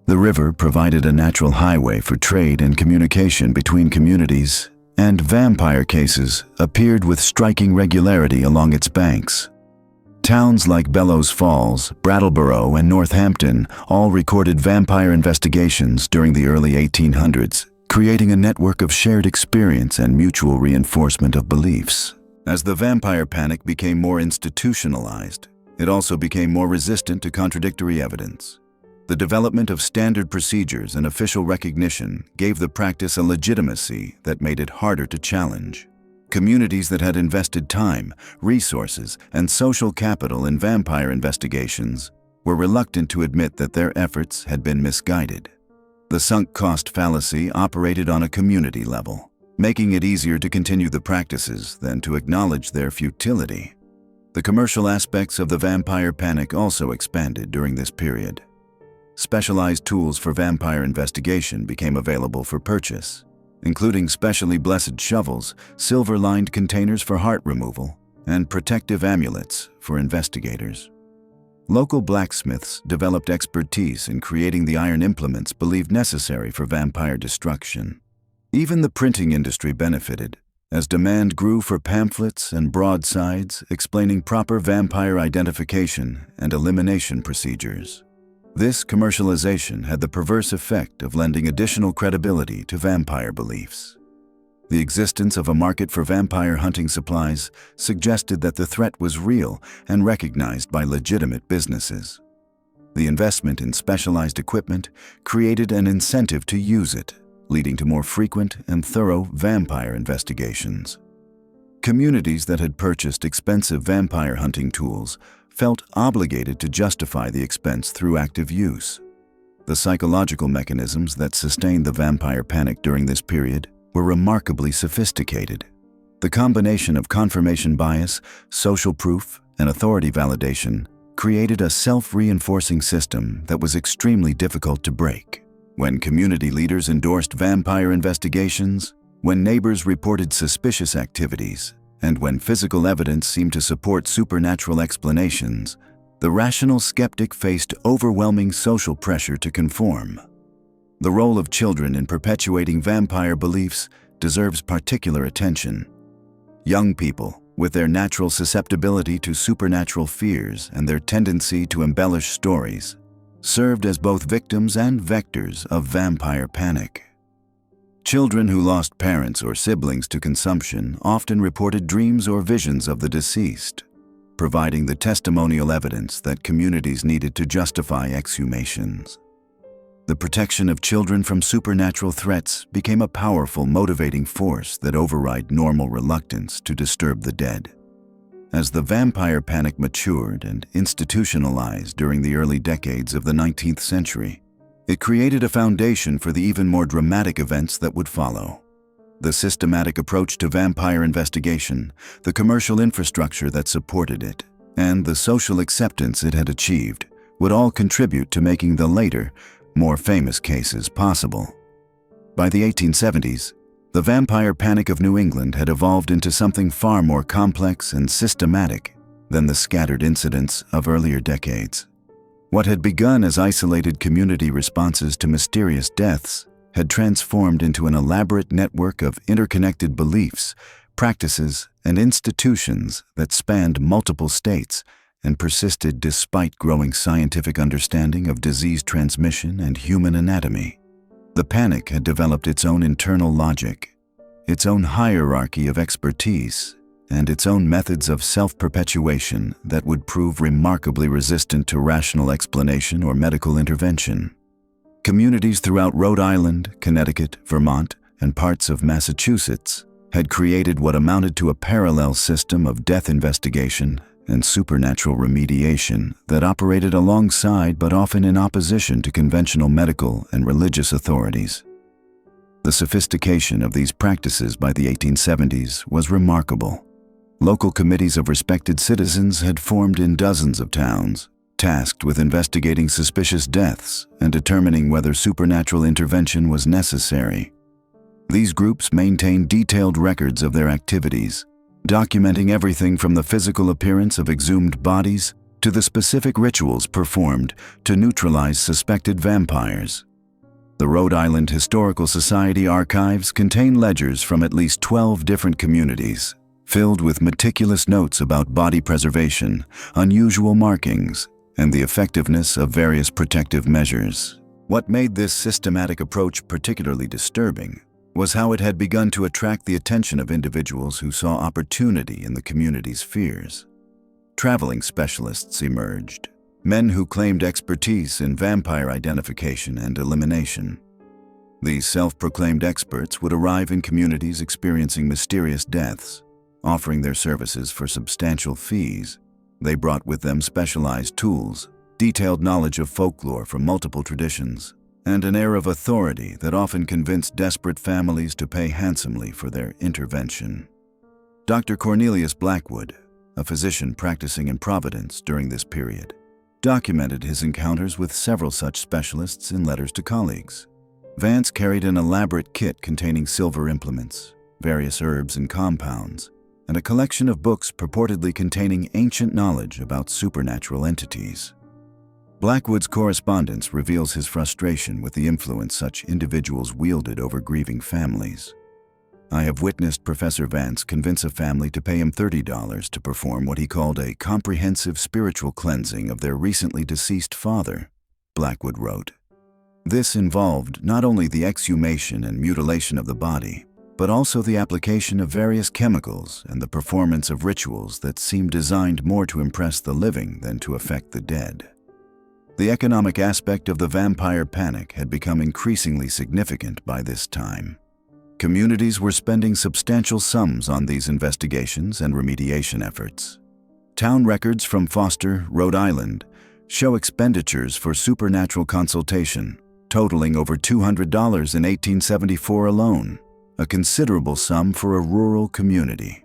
The river provided a natural highway for trade and communication between communities, and vampire cases appeared with striking regularity along its banks. Towns like Bellows Falls, Brattleboro, and Northampton all recorded vampire investigations during the early 1800s, creating a network of shared experience and mutual reinforcement of beliefs. As the vampire panic became more institutionalized, it also became more resistant to contradictory evidence. The development of standard procedures and official recognition gave the practice a legitimacy that made it harder to challenge. Communities that had invested time, resources, and social capital in vampire investigations were reluctant to admit that their efforts had been misguided. The sunk cost fallacy operated on a community level, making it easier to continue the practices than to acknowledge their futility. The commercial aspects of the vampire panic also expanded during this period. Specialized tools for vampire investigation became available for purchase, including specially blessed shovels, silver-lined containers for heart removal, and protective amulets for investigators. Local blacksmiths developed expertise in creating the iron implements believed necessary for vampire destruction. Even the printing industry benefited, as demand grew for pamphlets and broadsides explaining proper vampire identification and elimination procedures. This commercialization had the perverse effect of lending additional credibility to vampire beliefs. The existence of a market for vampire hunting supplies suggested that the threat was real and recognized by legitimate businesses. The investment in specialized equipment created an incentive to use it, leading to more frequent and thorough vampire investigations. Communities that had purchased expensive vampire hunting tools felt obligated to justify the expense through active use. The psychological mechanisms that sustained the vampire panic during this period were remarkably sophisticated. The combination of confirmation bias, social proof, and authority validation created a self-reinforcing system that was extremely difficult to break. When community leaders endorsed vampire investigations, when neighbors reported suspicious activities, and when physical evidence seemed to support supernatural explanations, the rational skeptic faced overwhelming social pressure to conform. The role of children in perpetuating vampire beliefs deserves particular attention. Young people, with their natural susceptibility to supernatural fears and their tendency to embellish stories, served as both victims and vectors of vampire panic. Children who lost parents or siblings to consumption often reported dreams or visions of the deceased, providing the testimonial evidence that communities needed to justify exhumations. The protection of children from supernatural threats became a powerful motivating force that overrode normal reluctance to disturb the dead. As the vampire panic matured and institutionalized during the early decades of the 19th century, it created a foundation for the even more dramatic events that would follow. The systematic approach to vampire investigation, the commercial infrastructure that supported it, and the social acceptance it had achieved would all contribute to making the later, more famous cases possible. By the 1870s, the vampire panic of New England had evolved into something far more complex and systematic than the scattered incidents of earlier decades. What had begun as isolated community responses to mysterious deaths had transformed into an elaborate network of interconnected beliefs, practices, and institutions that spanned multiple states and persisted despite growing scientific understanding of disease transmission and human anatomy. The panic had developed its own internal logic, its own hierarchy of expertise, and its own methods of self-perpetuation that would prove remarkably resistant to rational explanation or medical intervention. Communities throughout Rhode Island, Connecticut, Vermont, and parts of Massachusetts had created what amounted to a parallel system of death investigation and supernatural remediation that operated alongside but often in opposition to conventional medical and religious authorities. The sophistication of these practices by the 1870s was remarkable. Local committees of respected citizens had formed in dozens of towns, tasked with investigating suspicious deaths and determining whether supernatural intervention was necessary. These groups maintained detailed records of their activities, documenting everything from the physical appearance of exhumed bodies to the specific rituals performed to neutralize suspected vampires. The Rhode Island Historical Society archives contain ledgers from at least 12 different communities, filled with meticulous notes about body preservation, unusual markings, and the effectiveness of various protective measures. What made this systematic approach particularly disturbing was how it had begun to attract the attention of individuals who saw opportunity in the community's fears. Traveling specialists emerged, men who claimed expertise in vampire identification and elimination. These self-proclaimed experts would arrive in communities experiencing mysterious deaths, offering their services for substantial fees. They brought with them specialized tools, detailed knowledge of folklore from multiple traditions, and an air of authority that often convinced desperate families to pay handsomely for their intervention. Dr. Cornelius Blackwood, a physician practicing in Providence during this period, documented his encounters with several such specialists in letters to colleagues. Vance carried an elaborate kit containing silver implements, various herbs and compounds, and a collection of books purportedly containing ancient knowledge about supernatural entities. Blackwood's correspondence reveals his frustration with the influence such individuals wielded over grieving families. I have witnessed Professor Vance convince a family to pay him $30 to perform what he called a comprehensive spiritual cleansing of their recently deceased father, Blackwood wrote. This involved not only the exhumation and mutilation of the body, but also the application of various chemicals and the performance of rituals that seemed designed more to impress the living than to affect the dead. The economic aspect of the vampire panic had become increasingly significant by this time. Communities were spending substantial sums on these investigations and remediation efforts. Town records from Foster, Rhode Island, show expenditures for supernatural consultation totaling over $200 in 1874 alone, a considerable sum for a rural community.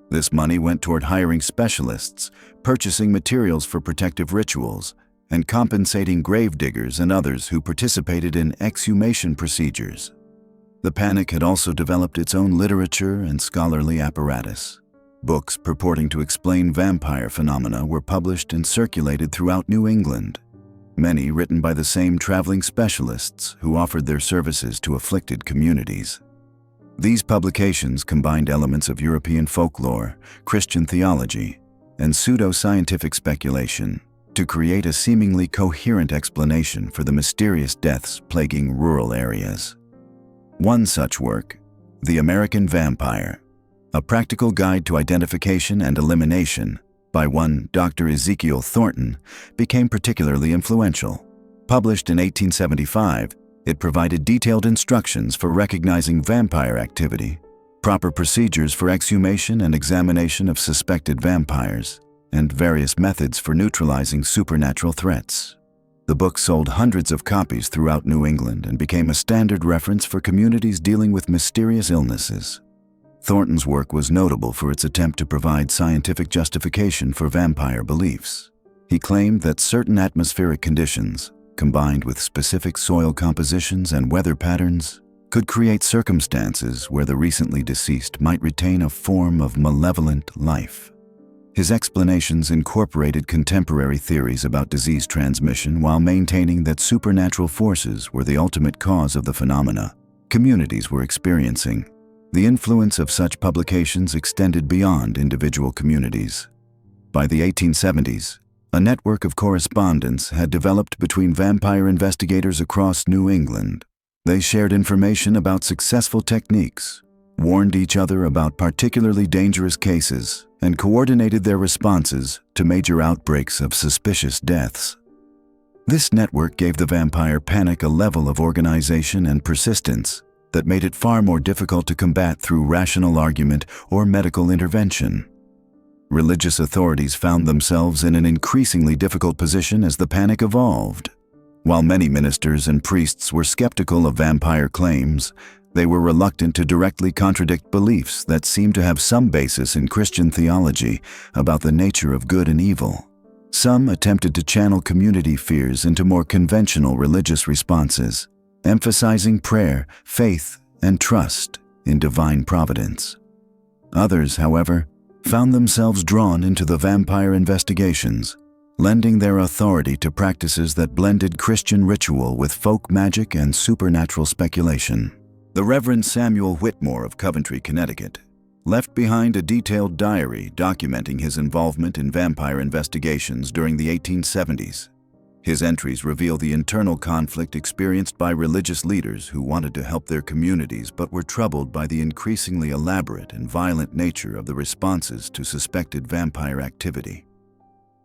This money went toward hiring specialists, purchasing materials for protective rituals, and compensating grave diggers and others who participated in exhumation procedures. The panic had also developed its own literature and scholarly apparatus. Books purporting to explain vampire phenomena were published and circulated throughout New England, many written by the same traveling specialists who offered their services to afflicted communities. These publications combined elements of European folklore, Christian theology, and pseudo-scientific speculation to create a seemingly coherent explanation for the mysterious deaths plaguing rural areas. One such work, The American Vampire, a practical guide to identification and elimination by one Dr. Ezekiel Thornton, became particularly influential. Published in 1875, it provided detailed instructions for recognizing vampire activity, proper procedures for exhumation and examination of suspected vampires, and various methods for neutralizing supernatural threats. The book sold hundreds of copies throughout New England and became a standard reference for communities dealing with mysterious illnesses. Thornton's work was notable for its attempt to provide scientific justification for vampire beliefs. He claimed that certain atmospheric conditions, combined with specific soil compositions and weather patterns, could create circumstances where the recently deceased might retain a form of malevolent life. His explanations incorporated contemporary theories about disease transmission while maintaining that supernatural forces were the ultimate cause of the phenomena communities were experiencing. The influence of such publications extended beyond individual communities. By the 1870s, a network of correspondence had developed between vampire investigators across New England. They shared information about successful techniques, warned each other about particularly dangerous cases, and coordinated their responses to major outbreaks of suspicious deaths. This network gave the vampire panic a level of organization and persistence that made it far more difficult to combat through rational argument or medical intervention. Religious authorities found themselves in an increasingly difficult position as the panic evolved. While many ministers and priests were skeptical of vampire claims, they were reluctant to directly contradict beliefs that seemed to have some basis in Christian theology about the nature of good and evil. Some attempted to channel community fears into more conventional religious responses, emphasizing prayer, faith, and trust in divine providence. Others, however, found themselves drawn into the vampire investigations, lending their authority to practices that blended Christian ritual with folk magic and supernatural speculation. The Reverend Samuel Whitmore of Coventry, Connecticut, left behind a detailed diary documenting his involvement in vampire investigations during the 1870s. His entries reveal the internal conflict experienced by religious leaders who wanted to help their communities but were troubled by the increasingly elaborate and violent nature of the responses to suspected vampire activity.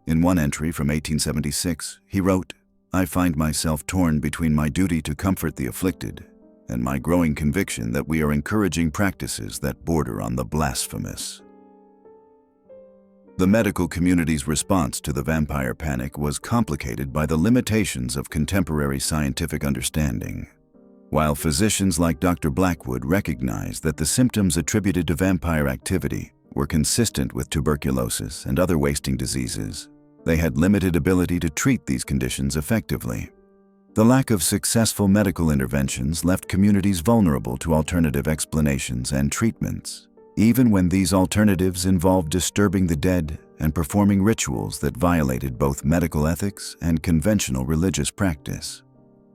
In one entry from 1876, he wrote, "I find myself torn between my duty to comfort the afflicted and my growing conviction that we are encouraging practices that border on the blasphemous." The medical community's response to the vampire panic was complicated by the limitations of contemporary scientific understanding. While physicians like Dr. Blackwood recognized that the symptoms attributed to vampire activity were consistent with tuberculosis and other wasting diseases, they had limited ability to treat these conditions effectively. The lack of successful medical interventions left communities vulnerable to alternative explanations and treatments, even when these alternatives involved disturbing the dead and performing rituals that violated both medical ethics and conventional religious practice.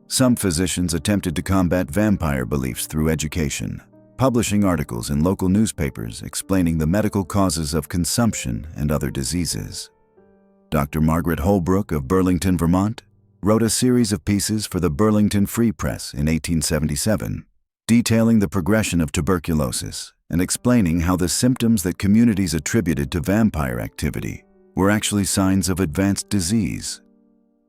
Some physicians attempted to combat vampire beliefs through education, publishing articles in local newspapers explaining the medical causes of consumption and other diseases. Dr. Margaret Holbrook of Burlington, Vermont, wrote a series of pieces for the Burlington Free Press in 1877, detailing the progression of tuberculosis and explaining how the symptoms that communities attributed to vampire activity were actually signs of advanced disease.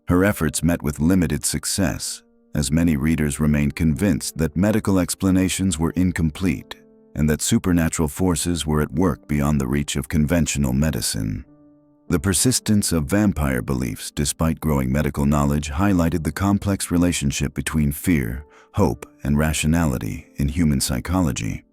Her efforts met with limited success, as many readers remained convinced that medical explanations were incomplete and that supernatural forces were at work beyond the reach of conventional medicine. The persistence of vampire beliefs, despite growing medical knowledge, highlighted the complex relationship between fear, hope, and rationality in human psychology.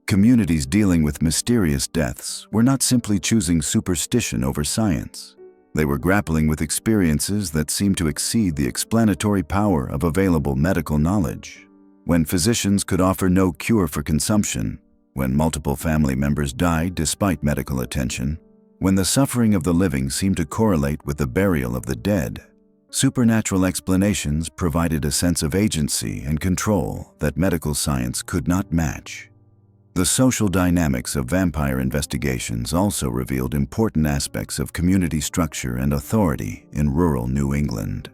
Communities dealing with mysterious deaths were not simply choosing superstition over science. They were grappling with experiences that seemed to exceed the explanatory power of available medical knowledge. When physicians could offer no cure for consumption, when multiple family members died despite medical attention, when the suffering of the living seemed to correlate with the burial of the dead, supernatural explanations provided a sense of agency and control that medical science could not match. The social dynamics of vampire investigations also revealed important aspects of community structure and authority in rural New England.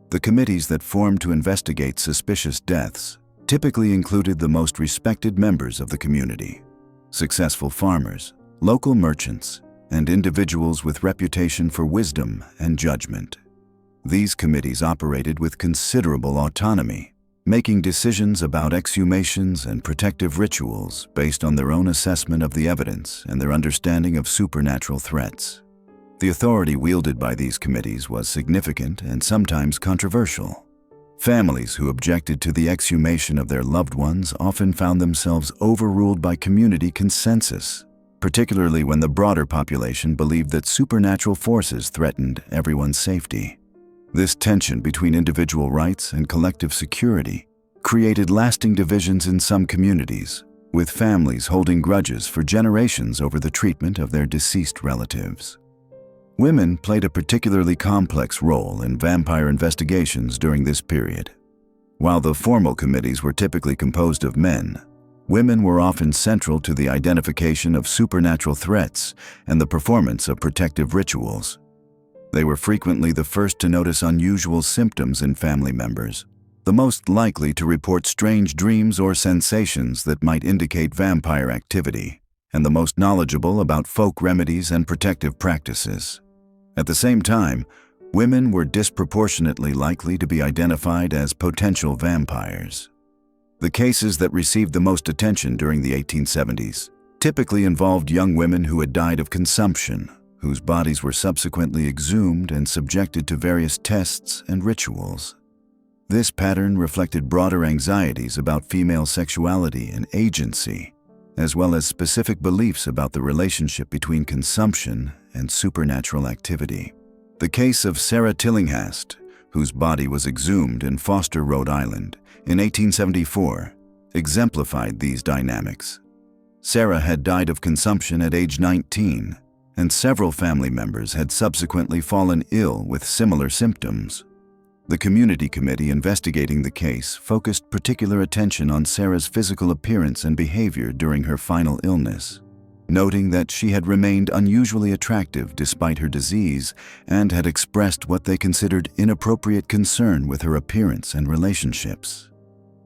The committees that formed to investigate suspicious deaths typically included the most respected members of the community, successful farmers, local merchants, and individuals with reputation for wisdom and judgment. These committees operated with considerable autonomy, making decisions about exhumations and protective rituals based on their own assessment of the evidence and their understanding of supernatural threats. The authority wielded by these committees was significant and sometimes controversial. Families who objected to the exhumation of their loved ones often found themselves overruled by community consensus, particularly when the broader population believed that supernatural forces threatened everyone's safety. This tension between individual rights and collective security created lasting divisions in some communities, with families holding grudges for generations over the treatment of their deceased relatives. Women played a particularly complex role in vampire investigations during this period. While the formal committees were typically composed of men, women were often central to the identification of supernatural threats and the performance of protective rituals. They were frequently the first to notice unusual symptoms in family members, the most likely to report strange dreams or sensations that might indicate vampire activity, and the most knowledgeable about folk remedies and protective practices. At the same time, women were disproportionately likely to be identified as potential vampires. The cases that received the most attention during the 1870s typically involved young women who had died of consumption, whose bodies were subsequently exhumed and subjected to various tests and rituals. This pattern reflected broader anxieties about female sexuality and agency, as well as specific beliefs about the relationship between consumption and supernatural activity. The case of Sarah Tillinghast, whose body was exhumed in Foster, Rhode Island, in 1874, exemplified these dynamics. Sarah had died of consumption at age 19, and several family members had subsequently fallen ill with similar symptoms. The community committee investigating the case focused particular attention on Sarah's physical appearance and behavior during her final illness, noting that she had remained unusually attractive despite her disease and had expressed what they considered inappropriate concern with her appearance and relationships.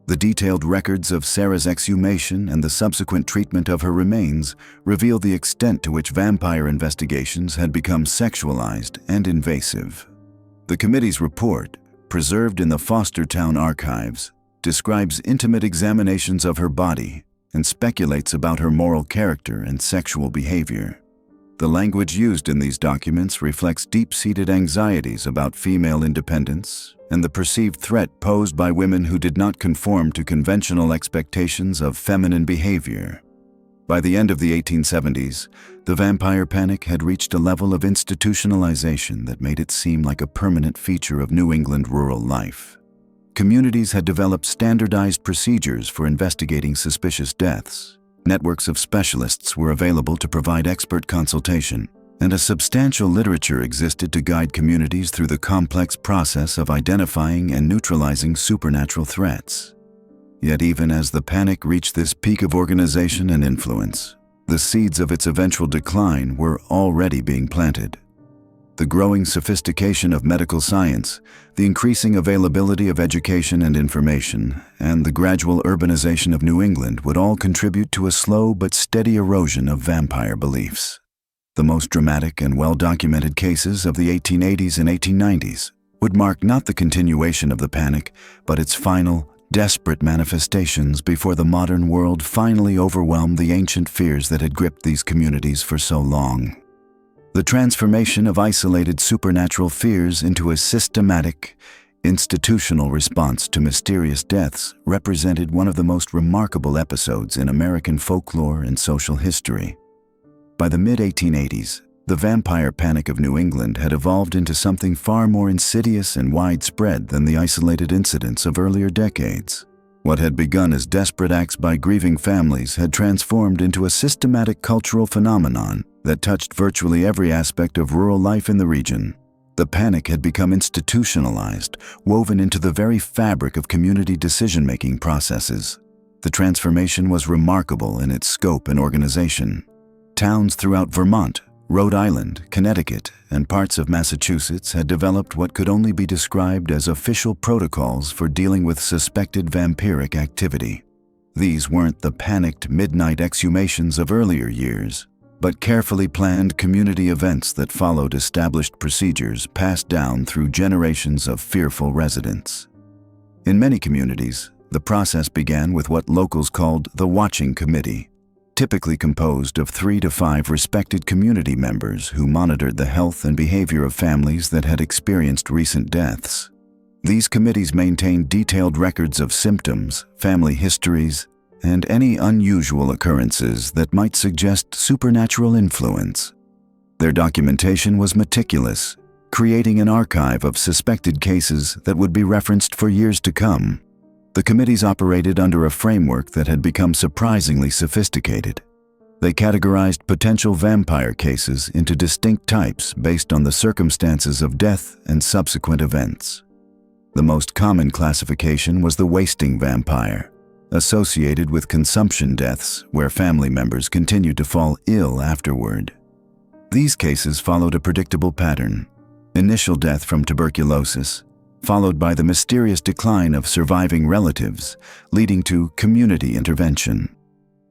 The detailed records of Sarah's exhumation and the subsequent treatment of her remains reveal the extent to which vampire investigations had become sexualized and invasive. The committee's report, preserved in the Fostertown archives, describes intimate examinations of her body and speculates about her moral character and sexual behavior. The language used in these documents reflects deep-seated anxieties about female independence and the perceived threat posed by women who did not conform to conventional expectations of feminine behavior. By the end of the 1870s, the vampire panic had reached a level of institutionalization that made it seem like a permanent feature of New England rural life. Communities had developed standardized procedures for investigating suspicious deaths. Networks of specialists were available to provide expert consultation, and a substantial literature existed to guide communities through the complex process of identifying and neutralizing supernatural threats. Yet even as the panic reached this peak of organization and influence, the seeds of its eventual decline were already being planted. The growing sophistication of medical science, the increasing availability of education and information, and the gradual urbanization of New England would all contribute to a slow but steady erosion of vampire beliefs. The most dramatic and well-documented cases of the 1880s and 1890s would mark not the continuation of the panic, but its final, desperate manifestations before the modern world finally overwhelmed the ancient fears that had gripped these communities for so long. The transformation of isolated supernatural fears into a systematic, institutional response to mysterious deaths represented one of the most remarkable episodes in American folklore and social history. By the mid-1880s, the vampire panic of New England had evolved into something far more insidious and widespread than the isolated incidents of earlier decades. What had begun as desperate acts by grieving families had transformed into a systematic cultural phenomenon that touched virtually every aspect of rural life in the region. The panic had become institutionalized, woven into the very fabric of community decision-making processes. The transformation was remarkable in its scope and organization. Towns throughout Vermont, Rhode Island, Connecticut, and parts of Massachusetts had developed what could only be described as official protocols for dealing with suspected vampiric activity. These weren't the panicked midnight exhumations of earlier years, but carefully planned community events that followed established procedures passed down through generations of fearful residents. In many communities, the process began with what locals called the Watching Committee, typically composed of 3 to 5 respected community members who monitored the health and behavior of families that had experienced recent deaths. These committees maintained detailed records of symptoms, family histories, and any unusual occurrences that might suggest supernatural influence. Their documentation was meticulous, creating an archive of suspected cases that would be referenced for years to come. The committees operated under a framework that had become surprisingly sophisticated. They categorized potential vampire cases into distinct types based on the circumstances of death and subsequent events. The most common classification was the wasting vampire, associated with consumption deaths where family members continued to fall ill afterward. These cases followed a predictable pattern: initial death from tuberculosis, followed by the mysterious decline of surviving relatives, leading to community intervention.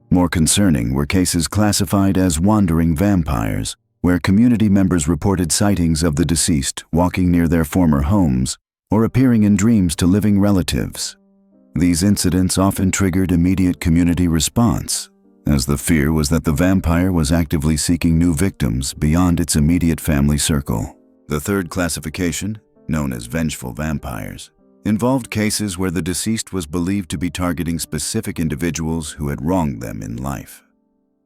More concerning were cases classified as wandering vampires, where community members reported sightings of the deceased walking near their former homes or appearing in dreams to living relatives. These incidents often triggered immediate community response, as the fear was that the vampire was actively seeking new victims beyond its immediate family circle. The third classification, known as vengeful vampires, involved cases where the deceased was believed to be targeting specific individuals who had wronged them in life.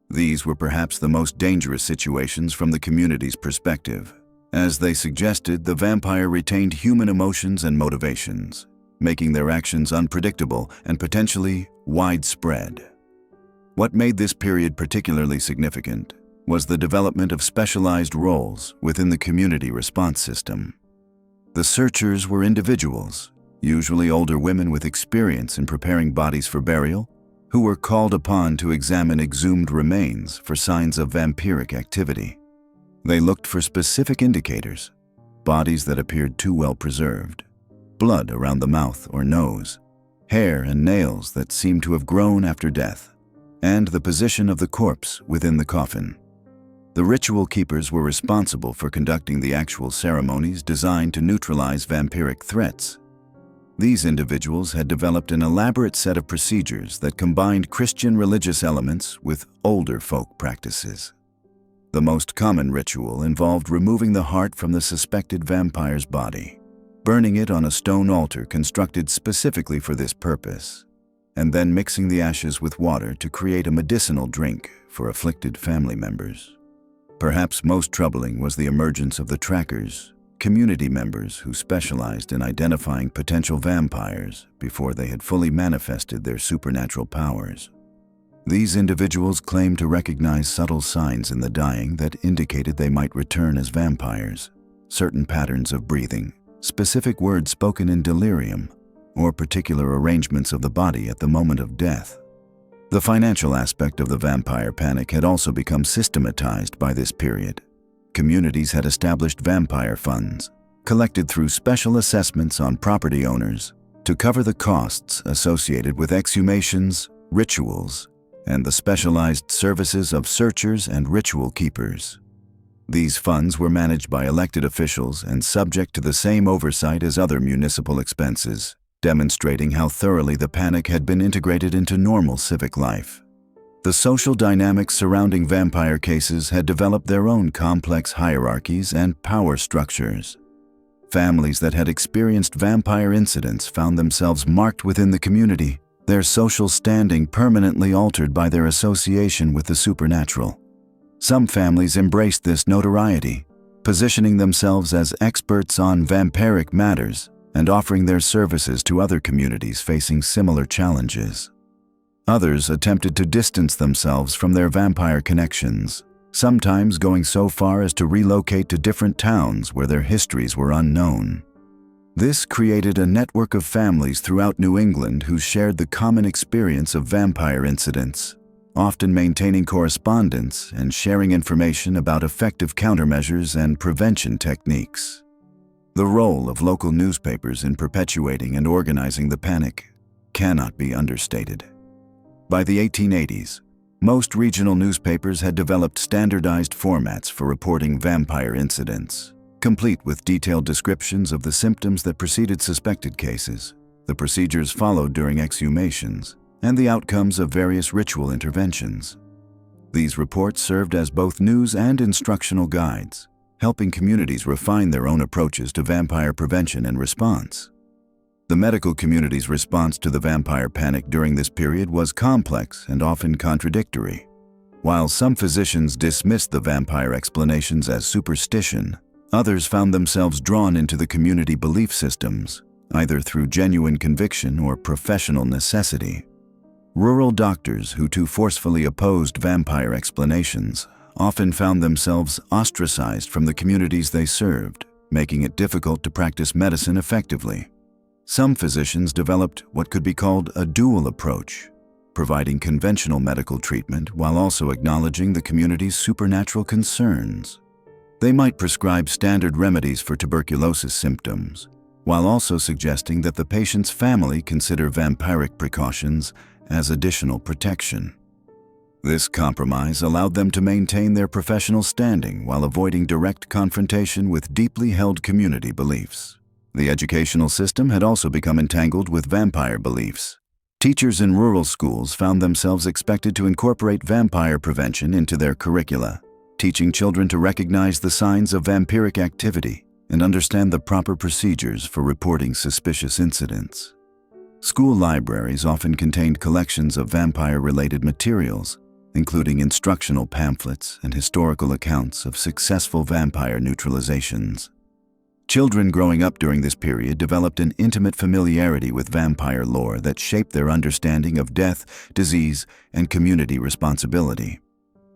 These were perhaps the most dangerous situations from the community's perspective. As they suggested, the vampire retained human emotions and motivations, making their actions unpredictable and potentially widespread. What made this period particularly significant was the development of specialized roles within the community response system. The searchers were individuals, usually older women with experience in preparing bodies for burial, who were called upon to examine exhumed remains for signs of vampiric activity. They looked for specific indicators: bodies that appeared too well preserved, blood around the mouth or nose, hair and nails that seemed to have grown after death, and the position of the corpse within the coffin. The ritual keepers were responsible for conducting the actual ceremonies designed to neutralize vampiric threats. These individuals had developed an elaborate set of procedures that combined Christian religious elements with older folk practices. The most common ritual involved removing the heart from the suspected vampire's body, burning it on a stone altar constructed specifically for this purpose, and then mixing the ashes with water to create a medicinal drink for afflicted family members. Perhaps most troubling was the emergence of the trackers, community members who specialized in identifying potential vampires before they had fully manifested their supernatural powers. These individuals claimed to recognize subtle signs in the dying that indicated they might return as vampires: certain patterns of breathing, specific words spoken in delirium, or particular arrangements of the body at the moment of death. The financial aspect of the vampire panic had also become systematized by this period. Communities had established vampire funds, collected through special assessments on property owners to cover the costs associated with exhumations, rituals, and the specialized services of searchers and ritual keepers. These funds were managed by elected officials and subject to the same oversight as other municipal expenses, demonstrating how thoroughly the panic had been integrated into normal civic life. The social dynamics surrounding vampire cases had developed their own complex hierarchies and power structures. Families that had experienced vampire incidents found themselves marked within the community, their social standing permanently altered by their association with the supernatural. Some families embraced this notoriety, positioning themselves as experts on vampiric matters and offering their services to other communities facing similar challenges. Others attempted to distance themselves from their vampire connections, sometimes going so far as to relocate to different towns where their histories were unknown. This created a network of families throughout New England who shared the common experience of vampire incidents, often maintaining correspondence and sharing information about effective countermeasures and prevention techniques. The role of local newspapers in perpetuating and organizing the panic cannot be understated. By the 1880s, most regional newspapers had developed standardized formats for reporting vampire incidents, complete with detailed descriptions of the symptoms that preceded suspected cases, the procedures followed during exhumations, and the outcomes of various ritual interventions. These reports served as both news and instructional guides, helping communities refine their own approaches to vampire prevention and response. The medical community's response to the vampire panic during this period was complex and often contradictory. While some physicians dismissed the vampire explanations as superstition, others found themselves drawn into the community belief systems, either through genuine conviction or professional necessity. Rural doctors who too forcefully opposed vampire explanations often found themselves ostracized from the communities they served, making it difficult to practice medicine effectively. Some physicians developed what could be called a dual approach, providing conventional medical treatment while also acknowledging the community's supernatural concerns. They might prescribe standard remedies for tuberculosis symptoms, while also suggesting that the patient's family consider vampiric precautions as additional protection. This compromise allowed them to maintain their professional standing while avoiding direct confrontation with deeply held community beliefs. The educational system had also become entangled with vampire beliefs. Teachers in rural schools found themselves expected to incorporate vampire prevention into their curricula, teaching children to recognize the signs of vampiric activity and understand the proper procedures for reporting suspicious incidents. School libraries often contained collections of vampire-related materials, including instructional pamphlets and historical accounts of successful vampire neutralizations. Children growing up during this period developed an intimate familiarity with vampire lore that shaped their understanding of death, disease, and community responsibility.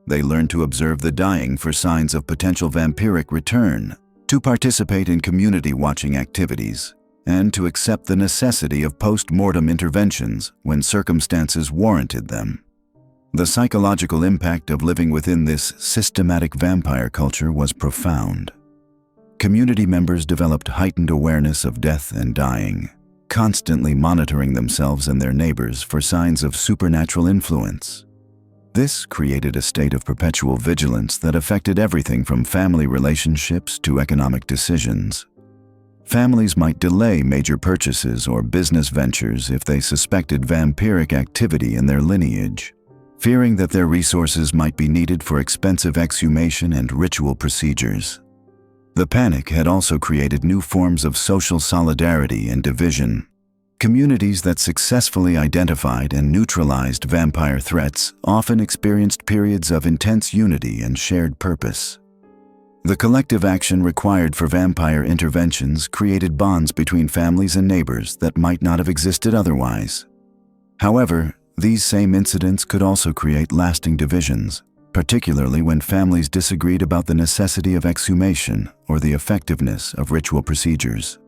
They learned to observe the dying for signs of potential vampiric return, to participate in community watching activities, and to accept the necessity of post-mortem interventions when circumstances warranted them. The psychological impact of living within this systematic vampire culture was profound. Community members developed heightened awareness of death and dying, constantly monitoring themselves and their neighbors for signs of supernatural influence. This created a state of perpetual vigilance that affected everything from family relationships to economic decisions. Families might delay major purchases or business ventures if they suspected vampiric activity in their lineage, fearing that their resources might be needed for expensive exhumation and ritual procedures. The panic had also created new forms of social solidarity and division. Communities that successfully identified and neutralized vampire threats often experienced periods of intense unity and shared purpose. The collective action required for vampire interventions created bonds between families and neighbors that might not have existed otherwise. However, these same incidents could also create lasting divisions, particularly when families disagreed about the necessity of exhumation or the effectiveness of ritual procedures.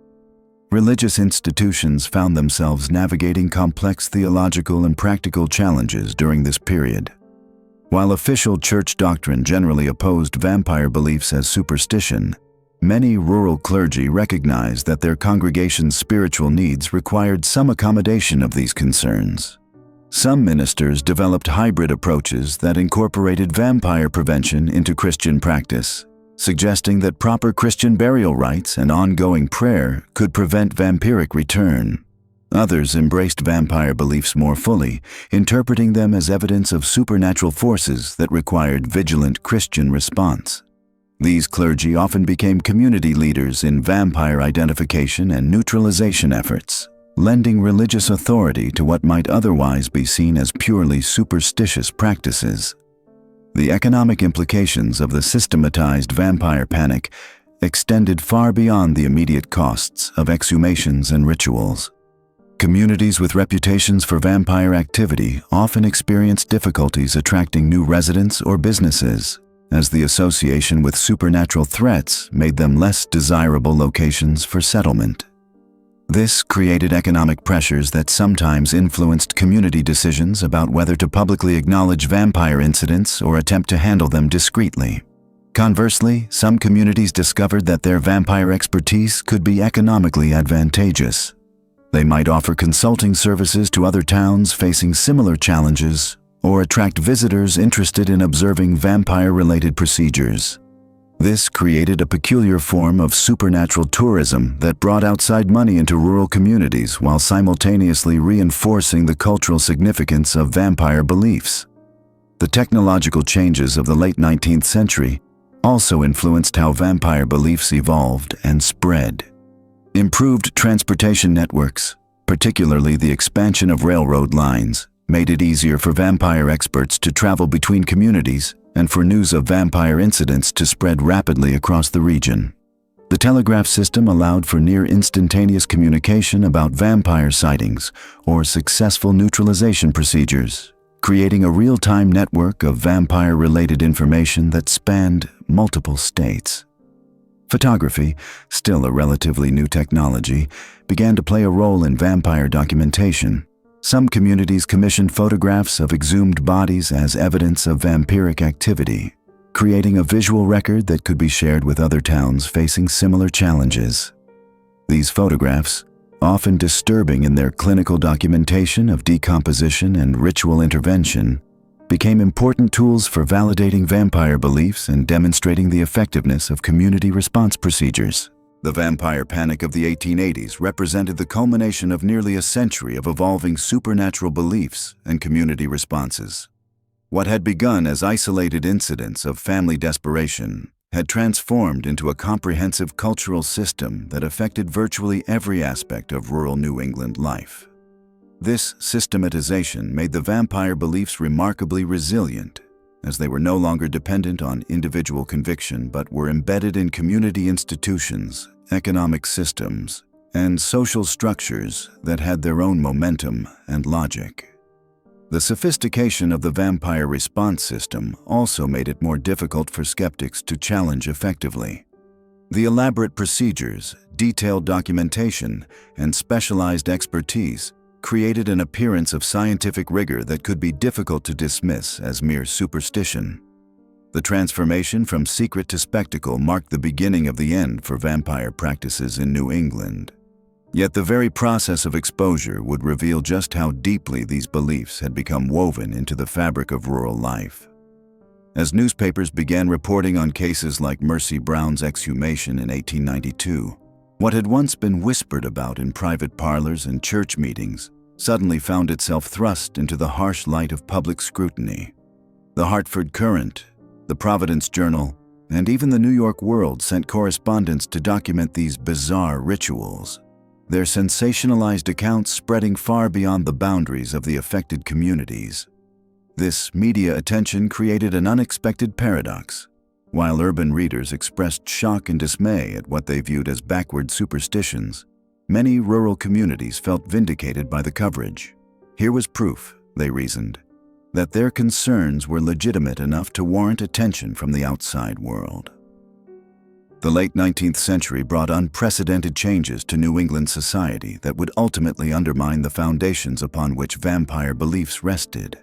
religious institutions found themselves navigating complex theological and practical challenges during this period. While official church doctrine generally opposed vampire beliefs as superstition, many rural clergy recognized that their congregation's spiritual needs required some accommodation of these concerns. Some ministers developed hybrid approaches that incorporated vampire prevention into Christian practice, suggesting that proper Christian burial rites and ongoing prayer could prevent vampiric return. Others embraced vampire beliefs more fully, interpreting them as evidence of supernatural forces that required vigilant Christian response. These clergy often became community leaders in vampire identification and neutralization efforts, lending religious authority to what might otherwise be seen as purely superstitious practices. The economic implications of the systematized vampire panic extended far beyond the immediate costs of exhumations and rituals. Communities with reputations for vampire activity often experienced difficulties attracting new residents or businesses, as the association with supernatural threats made them less desirable locations for settlement. This created economic pressures that sometimes influenced community decisions about whether to publicly acknowledge vampire incidents or attempt to handle them discreetly. Conversely, some communities discovered that their vampire expertise could be economically advantageous. They might offer consulting services to other towns facing similar challenges or attract visitors interested in observing vampire-related procedures. This created a peculiar form of supernatural tourism that brought outside money into rural communities while simultaneously reinforcing the cultural significance of vampire beliefs. The technological changes of the late 19th century also influenced how vampire beliefs evolved and spread. Improved transportation networks, particularly the expansion of railroad lines, made it easier for vampire experts to travel between communities and for news of vampire incidents to spread rapidly across the region. The telegraph system allowed for near-instantaneous communication about vampire sightings or successful neutralization procedures, creating a real-time network of vampire-related information that spanned multiple states. Photography, still a relatively new technology, began to play a role in vampire documentation. Some communities commissioned photographs of exhumed bodies as evidence of vampiric activity, creating a visual record that could be shared with other towns facing similar challenges. These photographs, often disturbing in their clinical documentation of decomposition and ritual intervention, became important tools for validating vampire beliefs and demonstrating the effectiveness of community response procedures. The vampire panic of the 1880s represented the culmination of nearly a century of evolving supernatural beliefs and community responses. What had begun as isolated incidents of family desperation had transformed into a comprehensive cultural system that affected virtually every aspect of rural New England life. This systematization made the vampire beliefs remarkably resilient, as they were no longer dependent on individual conviction but were embedded in community institutions, economic systems, and social structures that had their own momentum and logic. The sophistication of the vampire response system also made it more difficult for skeptics to challenge effectively. The elaborate procedures, detailed documentation, and specialized expertise created an appearance of scientific rigor that could be difficult to dismiss as mere superstition. The transformation from secret to spectacle marked the beginning of the end for vampire practices in New England. Yet the very process of exposure would reveal just how deeply these beliefs had become woven into the fabric of rural life. As newspapers began reporting on cases like Mercy Brown's exhumation in 1892, what had once been whispered about in private parlors and church meetings suddenly found itself thrust into the harsh light of public scrutiny. The Hartford Courant, the Providence Journal, and even the New York World sent correspondents to document these bizarre rituals, their sensationalized accounts spreading far beyond the boundaries of the affected communities. This media attention created an unexpected paradox. While urban readers expressed shock and dismay at what they viewed as backward superstitions, many rural communities felt vindicated by the coverage. Here was proof, they reasoned, that their concerns were legitimate enough to warrant attention from the outside world. The late 19th century brought unprecedented changes to New England society that would ultimately undermine the foundations upon which vampire beliefs rested.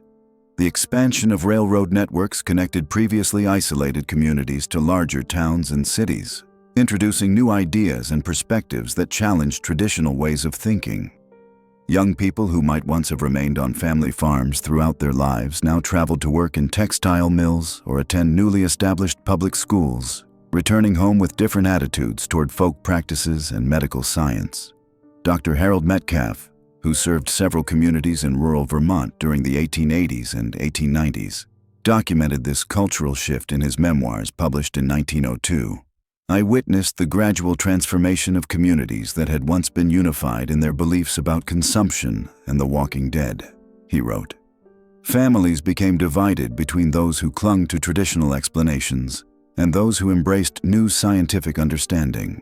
The expansion of railroad networks connected previously isolated communities to larger towns and cities, introducing new ideas and perspectives that challenged traditional ways of thinking. Young people who might once have remained on family farms throughout their lives now traveled to work in textile mills or attend newly established public schools, returning home with different attitudes toward folk practices and medical science. Dr. Harold Metcalf, who served several communities in rural Vermont during the 1880s and 1890s, documented this cultural shift in his memoirs published in 1902. "I witnessed the gradual transformation of communities that had once been unified in their beliefs about consumption and the walking dead," he wrote. Families became divided between those who clung to traditional explanations and those who embraced new scientific understanding.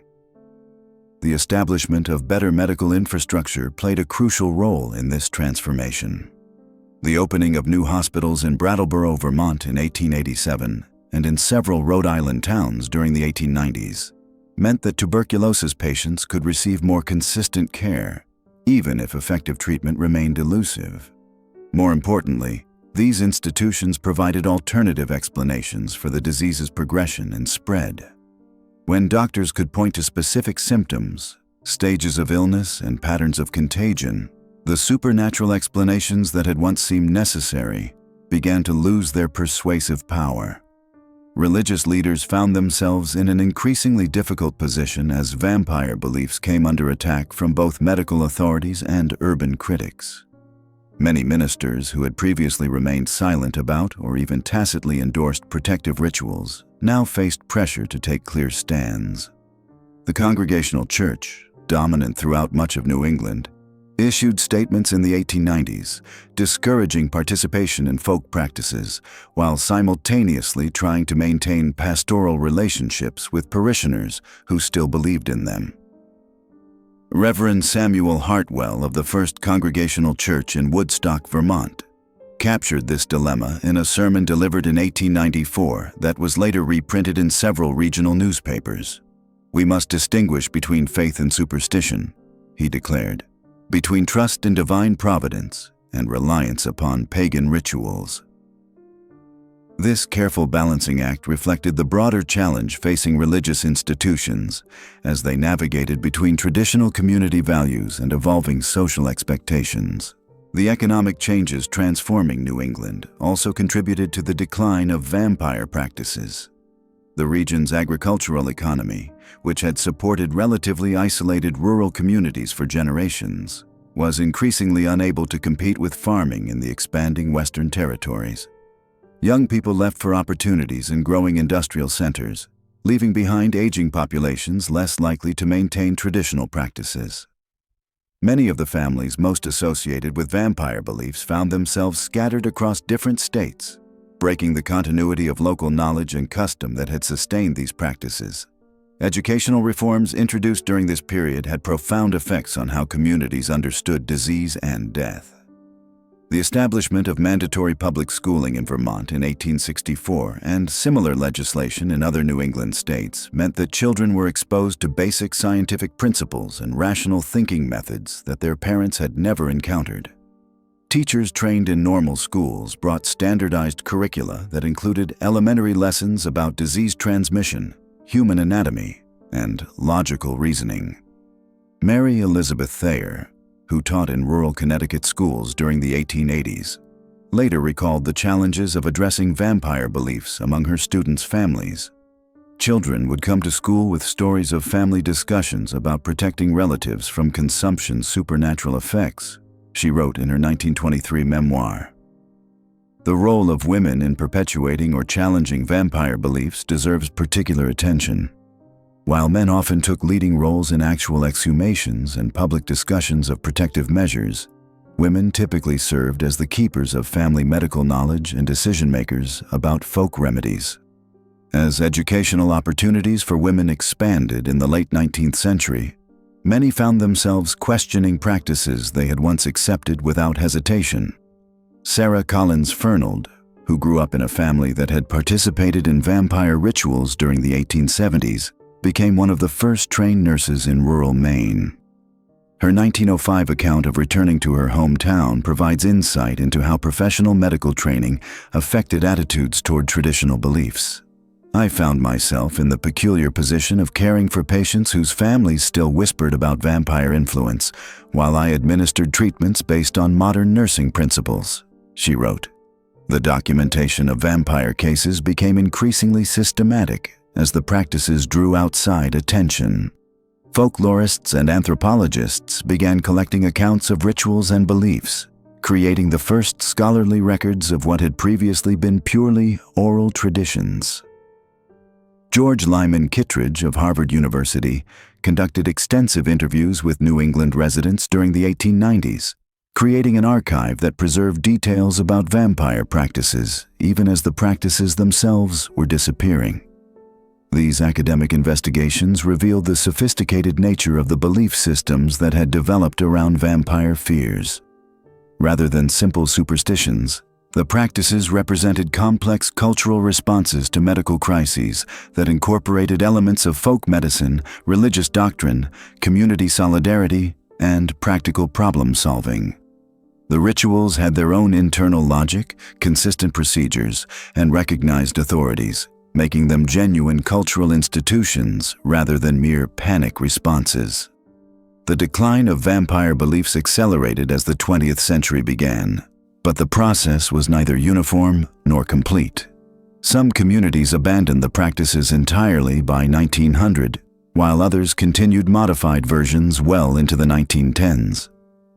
The establishment of better medical infrastructure played a crucial role in this transformation. The opening of new hospitals in Brattleboro, Vermont in 1887 and in several Rhode Island towns during the 1890s meant that tuberculosis patients could receive more consistent care, even if effective treatment remained elusive. More importantly, these institutions provided alternative explanations for the disease's progression and spread. When doctors could point to specific symptoms, stages of illness, and patterns of contagion, the supernatural explanations that had once seemed necessary began to lose their persuasive power. Religious leaders found themselves in an increasingly difficult position as vampire beliefs came under attack from both medical authorities and urban critics. Many ministers who had previously remained silent about or even tacitly endorsed protective rituals now faced pressure to take clear stands. The Congregational Church, dominant throughout much of New England, issued statements in the 1890s discouraging participation in folk practices while simultaneously trying to maintain pastoral relationships with parishioners who still believed in them. Reverend Samuel Hartwell of the First Congregational Church in Woodstock, Vermont, captured this dilemma in a sermon delivered in 1894 that was later reprinted in several regional newspapers. "We must distinguish between faith and superstition," he declared, "between trust in divine providence and reliance upon pagan rituals." This careful balancing act reflected the broader challenge facing religious institutions as they navigated between traditional community values and evolving social expectations. The economic changes transforming New England also contributed to the decline of vampire practices. The region's agricultural economy, which had supported relatively isolated rural communities for generations, was increasingly unable to compete with farming in the expanding Western territories. Young people left for opportunities in growing industrial centers, leaving behind aging populations less likely to maintain traditional practices. Many of the families most associated with vampire beliefs found themselves scattered across different states, breaking the continuity of local knowledge and custom that had sustained these practices. Educational reforms introduced during this period had profound effects on how communities understood disease and death. The establishment of mandatory public schooling in Vermont in 1864 and similar legislation in other New England states meant that children were exposed to basic scientific principles and rational thinking methods that their parents had never encountered. Teachers trained in normal schools brought standardized curricula that included elementary lessons about disease transmission, human anatomy, and logical reasoning. Mary Elizabeth Thayer, who taught in rural Connecticut schools during the 1880s, later recalled the challenges of addressing vampire beliefs among her students' families. Children would come to school with stories of family discussions about protecting relatives from consumption's supernatural effects, she wrote in her 1923 memoir. The role of women in perpetuating or challenging vampire beliefs deserves particular attention. While men often took leading roles in actual exhumations and public discussions of protective measures, women typically served as the keepers of family medical knowledge and decision-makers about folk remedies. As educational opportunities for women expanded in the late 19th century, many found themselves questioning practices they had once accepted without hesitation. Sarah Collins Fernald, who grew up in a family that had participated in vampire rituals during the 1870s, became one of the first trained nurses in rural Maine. Her 1905 account of returning to her hometown provides insight into how professional medical training affected attitudes toward traditional beliefs. I found myself in the peculiar position of caring for patients whose families still whispered about vampire influence, while I administered treatments based on modern nursing principles, she wrote. The documentation of vampire cases became increasingly systematic as the practices drew outside attention. Folklorists and anthropologists began collecting accounts of rituals and beliefs, creating the first scholarly records of what had previously been purely oral traditions. George Lyman Kittredge of Harvard University conducted extensive interviews with New England residents during the 1890s, creating an archive that preserved details about vampire practices, even as the practices themselves were disappearing. These academic investigations revealed the sophisticated nature of the belief systems that had developed around vampire fears. Rather than simple superstitions, the practices represented complex cultural responses to medical crises that incorporated elements of folk medicine, religious doctrine, community solidarity, and practical problem-solving. The rituals had their own internal logic, consistent procedures, and recognized authorities, making them genuine cultural institutions rather than mere panic responses. The decline of vampire beliefs accelerated as the 20th century began, but the process was neither uniform nor complete. Some communities abandoned the practices entirely by 1900, while others continued modified versions well into the 1910s.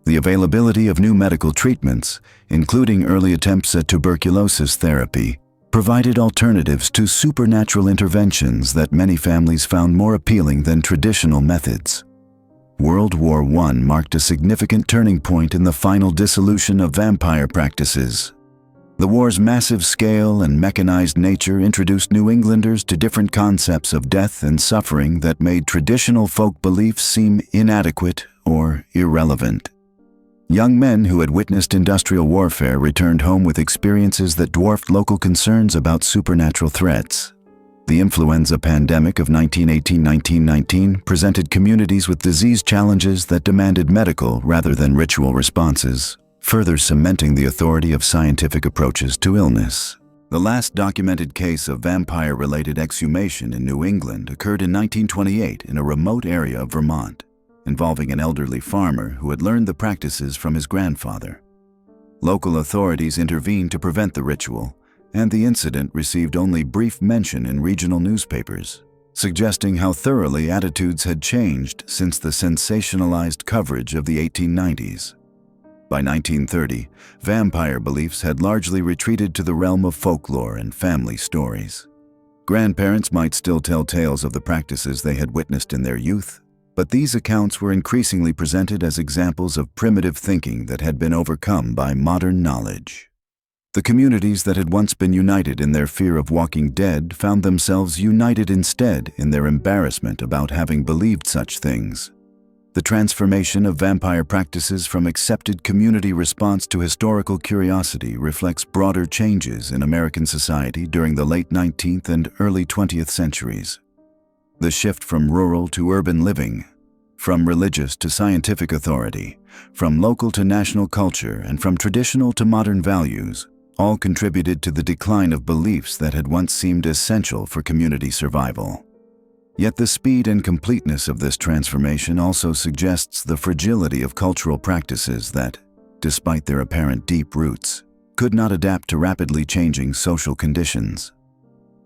The availability of new medical treatments, including early attempts at tuberculosis therapy, provided alternatives to supernatural interventions that many families found more appealing than traditional methods. World War I marked a significant turning point in the final dissolution of vampire practices. The war's massive scale and mechanized nature introduced New Englanders to different concepts of death and suffering that made traditional folk beliefs seem inadequate or irrelevant. Young men who had witnessed industrial warfare returned home with experiences that dwarfed local concerns about supernatural threats. The influenza pandemic of 1918-1919 presented communities with disease challenges that demanded medical rather than ritual responses, further cementing the authority of scientific approaches to illness. The last documented case of vampire-related exhumation in New England occurred in 1928 in a remote area of Vermont, involving an elderly farmer who had learned the practices from his grandfather. Local authorities intervened to prevent the ritual, and the incident received only brief mention in regional newspapers, suggesting how thoroughly attitudes had changed since the sensationalized coverage of the 1890s. By 1930, vampire beliefs had largely retreated to the realm of folklore and family stories. Grandparents might still tell tales of the practices they had witnessed in their youth, but these accounts were increasingly presented as examples of primitive thinking that had been overcome by modern knowledge. The communities that had once been united in their fear of walking dead found themselves united instead in their embarrassment about having believed such things. The transformation of vampire practices from accepted community response to historical curiosity reflects broader changes in American society during the late 19th and early 20th centuries. The shift from rural to urban living, from religious to scientific authority, from local to national culture, and from traditional to modern values, all contributed to the decline of beliefs that had once seemed essential for community survival. Yet the speed and completeness of this transformation also suggests the fragility of cultural practices that, despite their apparent deep roots, could not adapt to rapidly changing social conditions.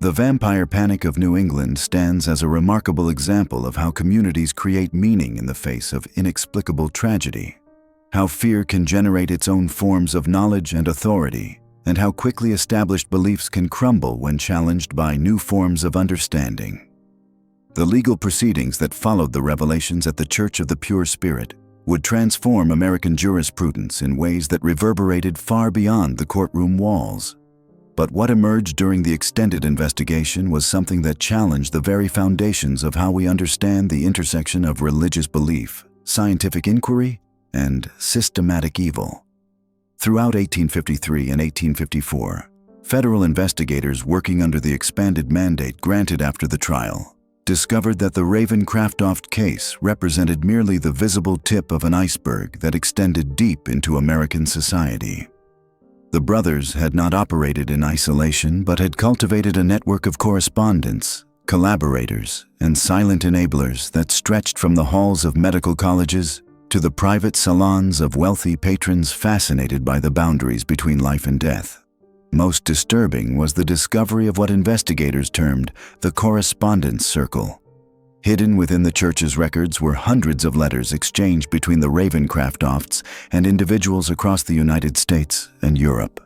The vampire panic of New England stands as a remarkable example of how communities create meaning in the face of inexplicable tragedy, how fear can generate its own forms of knowledge and authority, and how quickly established beliefs can crumble when challenged by new forms of understanding. The legal proceedings that followed the revelations at the Church of the Pure Spirit would transform American jurisprudence in ways that reverberated far beyond the courtroom walls. But what emerged during the extended investigation was something that challenged the very foundations of how we understand the intersection of religious belief, scientific inquiry, and systematic evil. Throughout 1853 and 1854, federal investigators working under the expanded mandate granted after the trial discovered that the Ravencraft case represented merely the visible tip of an iceberg that extended deep into American society. The brothers had not operated in isolation, but had cultivated a network of correspondents, collaborators, and silent enablers that stretched from the halls of medical colleges to the private salons of wealthy patrons fascinated by the boundaries between life and death. Most disturbing was the discovery of what investigators termed the correspondence circle. Hidden within the church's records were hundreds of letters exchanged between the Ravencrafts and individuals across the United States and Europe.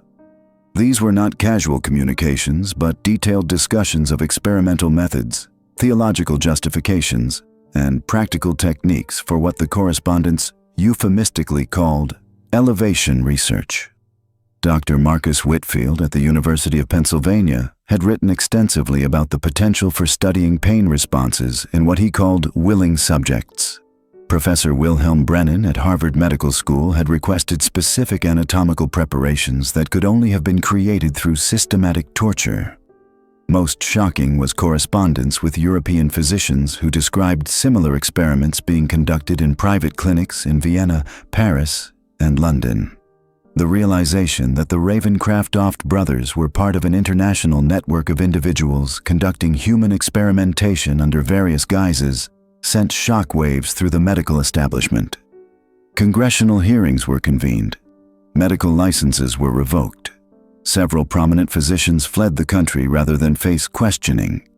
These were not casual communications, but detailed discussions of experimental methods, theological justifications, and practical techniques for what the correspondents euphemistically called elevation research. Dr. Marcus Whitfield at the University of Pennsylvania had written extensively about the potential for studying pain responses in what he called willing subjects. Professor Wilhelm Brennan at Harvard Medical School had requested specific anatomical preparations that could only have been created through systematic torture. Most shocking was correspondence with European physicians who described similar experiments being conducted in private clinics in Vienna, Paris, and London. The realization that the Ravencraft brothers were part of an international network of individuals conducting human experimentation under various guises sent shockwaves through the medical establishment. Congressional hearings were convened. Medical licenses were revoked. Several prominent physicians fled the country rather than face questioning.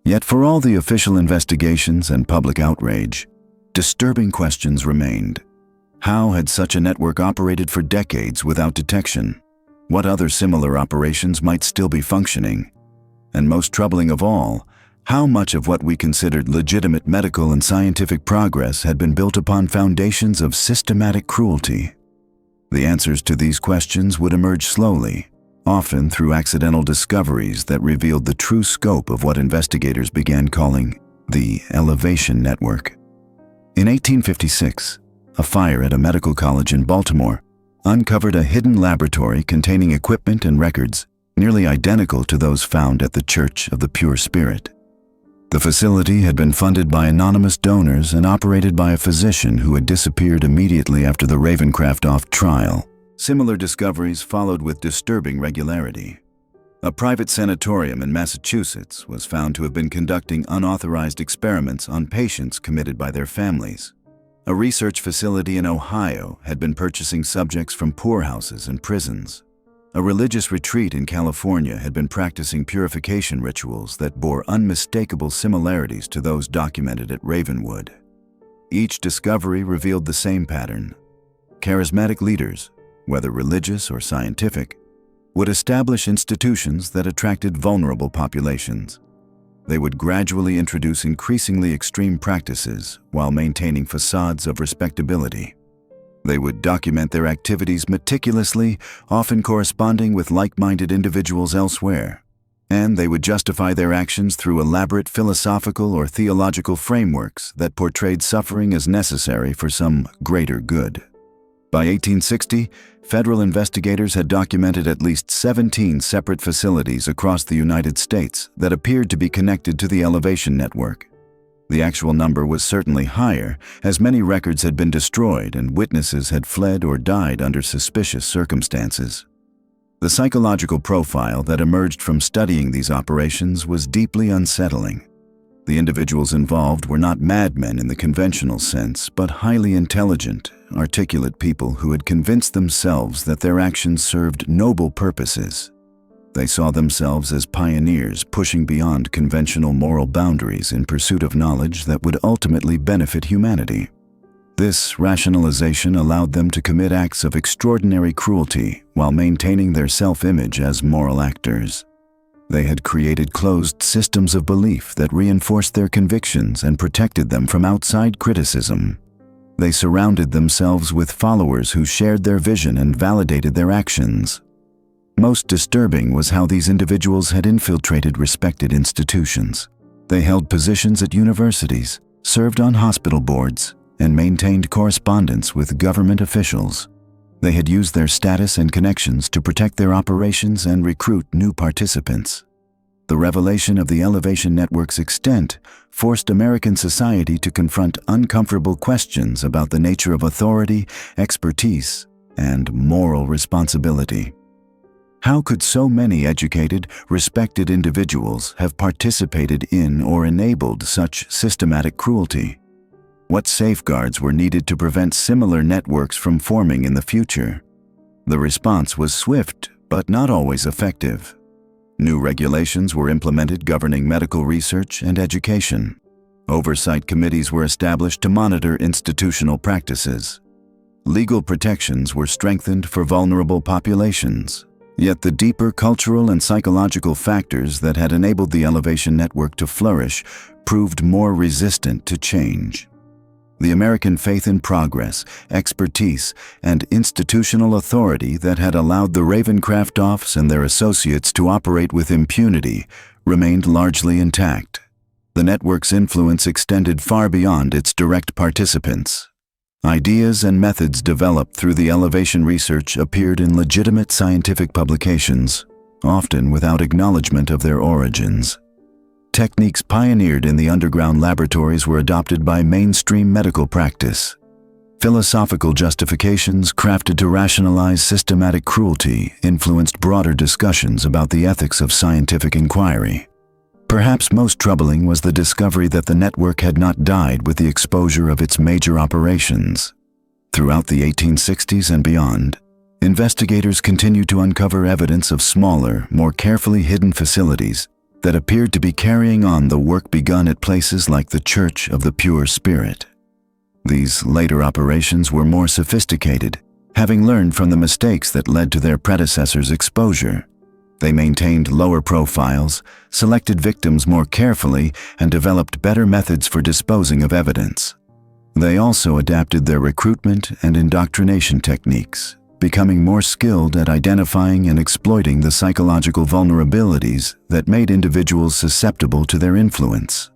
Yet for all the official investigations and public outrage, disturbing questions remained. How had such a network operated for decades without detection? What other similar operations might still be functioning? And most troubling of all, how much of what we considered legitimate medical and scientific progress had been built upon foundations of systematic cruelty? The answers to these questions would emerge slowly, often through accidental discoveries that revealed the true scope of what investigators began calling the Elevation Network. In 1856, a fire at a medical college in Baltimore uncovered a hidden laboratory containing equipment and records nearly identical to those found at the Church of the Pure Spirit. The facility had been funded by anonymous donors and operated by a physician who had disappeared immediately after the Ravencraft trial. Similar discoveries followed with disturbing regularity. A private sanatorium in Massachusetts was found to have been conducting unauthorized experiments on patients committed by their families. A research facility in Ohio had been purchasing subjects from poorhouses and prisons. A religious retreat in California had been practicing purification rituals that bore unmistakable similarities to those documented at Ravenwood. Each discovery revealed the same pattern. Charismatic leaders, whether religious or scientific, would establish institutions that attracted vulnerable populations. They would gradually introduce increasingly extreme practices while maintaining facades of respectability. They would document their activities meticulously, often corresponding with like-minded individuals elsewhere. And they would justify their actions through elaborate philosophical or theological frameworks that portrayed suffering as necessary for some greater good. By 1860, federal investigators had documented at least 17 separate facilities across the United States that appeared to be connected to the Elevation Network. The actual number was certainly higher, as many records had been destroyed and witnesses had fled or died under suspicious circumstances. The psychological profile that emerged from studying these operations was deeply unsettling. The individuals involved were not madmen in the conventional sense, but highly intelligent, articulate people who had convinced themselves that their actions served noble purposes. They saw themselves as pioneers pushing beyond conventional moral boundaries in pursuit of knowledge that would ultimately benefit humanity. This rationalization allowed them to commit acts of extraordinary cruelty while maintaining their self-image as moral actors. They had created closed systems of belief that reinforced their convictions and protected them from outside criticism. They surrounded themselves with followers who shared their vision and validated their actions. Most disturbing was how these individuals had infiltrated respected institutions. They held positions at universities, served on hospital boards, and maintained correspondence with government officials. They had used their status and connections to protect their operations and recruit new participants. The revelation of the Elevation Network's extent forced American society to confront uncomfortable questions about the nature of authority, expertise, and moral responsibility. How could so many educated, respected individuals have participated in or enabled such systematic cruelty? What safeguards were needed to prevent similar networks from forming in the future? The response was swift, but not always effective. New regulations were implemented governing medical research and education. Oversight committees were established to monitor institutional practices. Legal protections were strengthened for vulnerable populations. Yet the deeper cultural and psychological factors that had enabled the Elevation Network to flourish proved more resistant to change. The American faith in progress, expertise, and institutional authority that had allowed the Ravenscraft and their associates to operate with impunity remained largely intact. The network's influence extended far beyond its direct participants. Ideas and methods developed through the Elevation research appeared in legitimate scientific publications, often without acknowledgement of their origins. Techniques pioneered in the underground laboratories were adopted by mainstream medical practice. Philosophical justifications crafted to rationalize systematic cruelty influenced broader discussions about the ethics of scientific inquiry. Perhaps most troubling was the discovery that the network had not died with the exposure of its major operations. Throughout the 1860s and beyond, investigators continued to uncover evidence of smaller, more carefully hidden facilities that appeared to be carrying on the work begun at places like the Church of the Pure Spirit. These later operations were more sophisticated, having learned from the mistakes that led to their predecessors' exposure. They maintained lower profiles, selected victims more carefully, and developed better methods for disposing of evidence. They also adapted their recruitment and indoctrination techniques, becoming more skilled at identifying and exploiting the psychological vulnerabilities that made individuals susceptible to their influence.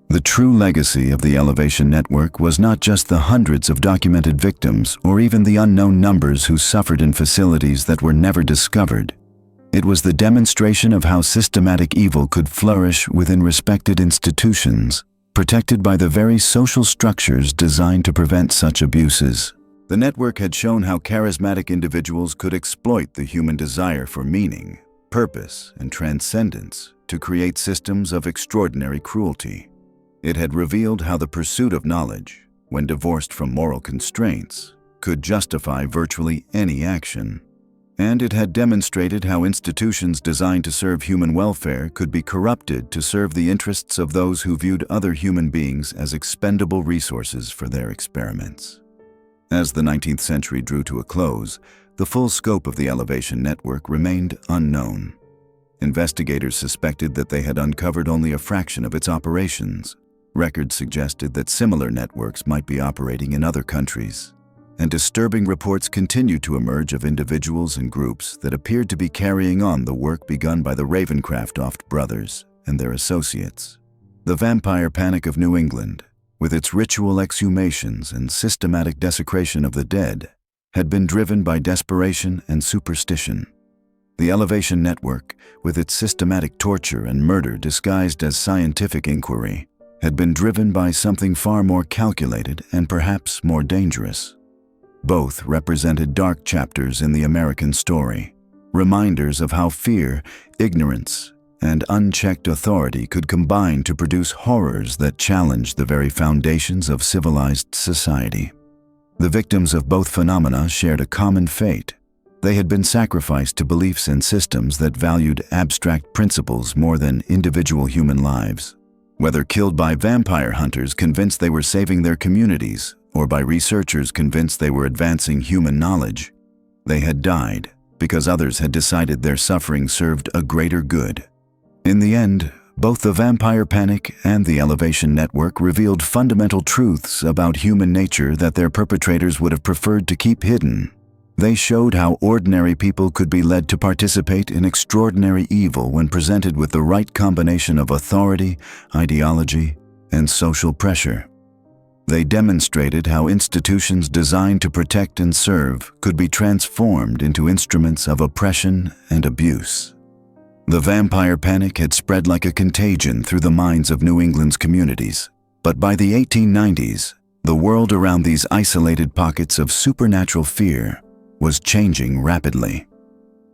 The true legacy of the Elevation Network was not just the hundreds of documented victims or even the unknown numbers who suffered in facilities that were never discovered. It was the demonstration of how systematic evil could flourish within respected institutions, protected by the very social structures designed to prevent such abuses. The network had shown how charismatic individuals could exploit the human desire for meaning, purpose, and transcendence to create systems of extraordinary cruelty. It had revealed how the pursuit of knowledge, when divorced from moral constraints, could justify virtually any action. And it had demonstrated how institutions designed to serve human welfare could be corrupted to serve the interests of those who viewed other human beings as expendable resources for their experiments. As the 19th century drew to a close, the full scope of the Elevation Network remained unknown. Investigators suspected that they had uncovered only a fraction of its operations. Records suggested that similar networks might be operating in other countries, and disturbing reports continued to emerge of individuals and groups that appeared to be carrying on the work begun by the Ravenscraft brothers and their associates. The vampire panic of New England, with its ritual exhumations and systematic desecration of the dead, had been driven by desperation and superstition. The Elevation Network, with its systematic torture and murder disguised as scientific inquiry, had been driven by something far more calculated and perhaps more dangerous. Both represented dark chapters in the American story, reminders of how fear, ignorance, and unchecked authority could combine to produce horrors that challenged the very foundations of civilized society. The victims of both phenomena shared a common fate. They had been sacrificed to beliefs and systems that valued abstract principles more than individual human lives. Whether killed by vampire hunters convinced they were saving their communities, or by researchers convinced they were advancing human knowledge, they had died because others had decided their suffering served a greater good. In the end, both the vampire panic and the Elevation Network revealed fundamental truths about human nature that their perpetrators would have preferred to keep hidden. They showed how ordinary people could be led to participate in extraordinary evil when presented with the right combination of authority, ideology, and social pressure. They demonstrated how institutions designed to protect and serve could be transformed into instruments of oppression and abuse. The vampire panic had spread like a contagion through the minds of New England's communities. But by the 1890s, the world around these isolated pockets of supernatural fear was changing rapidly.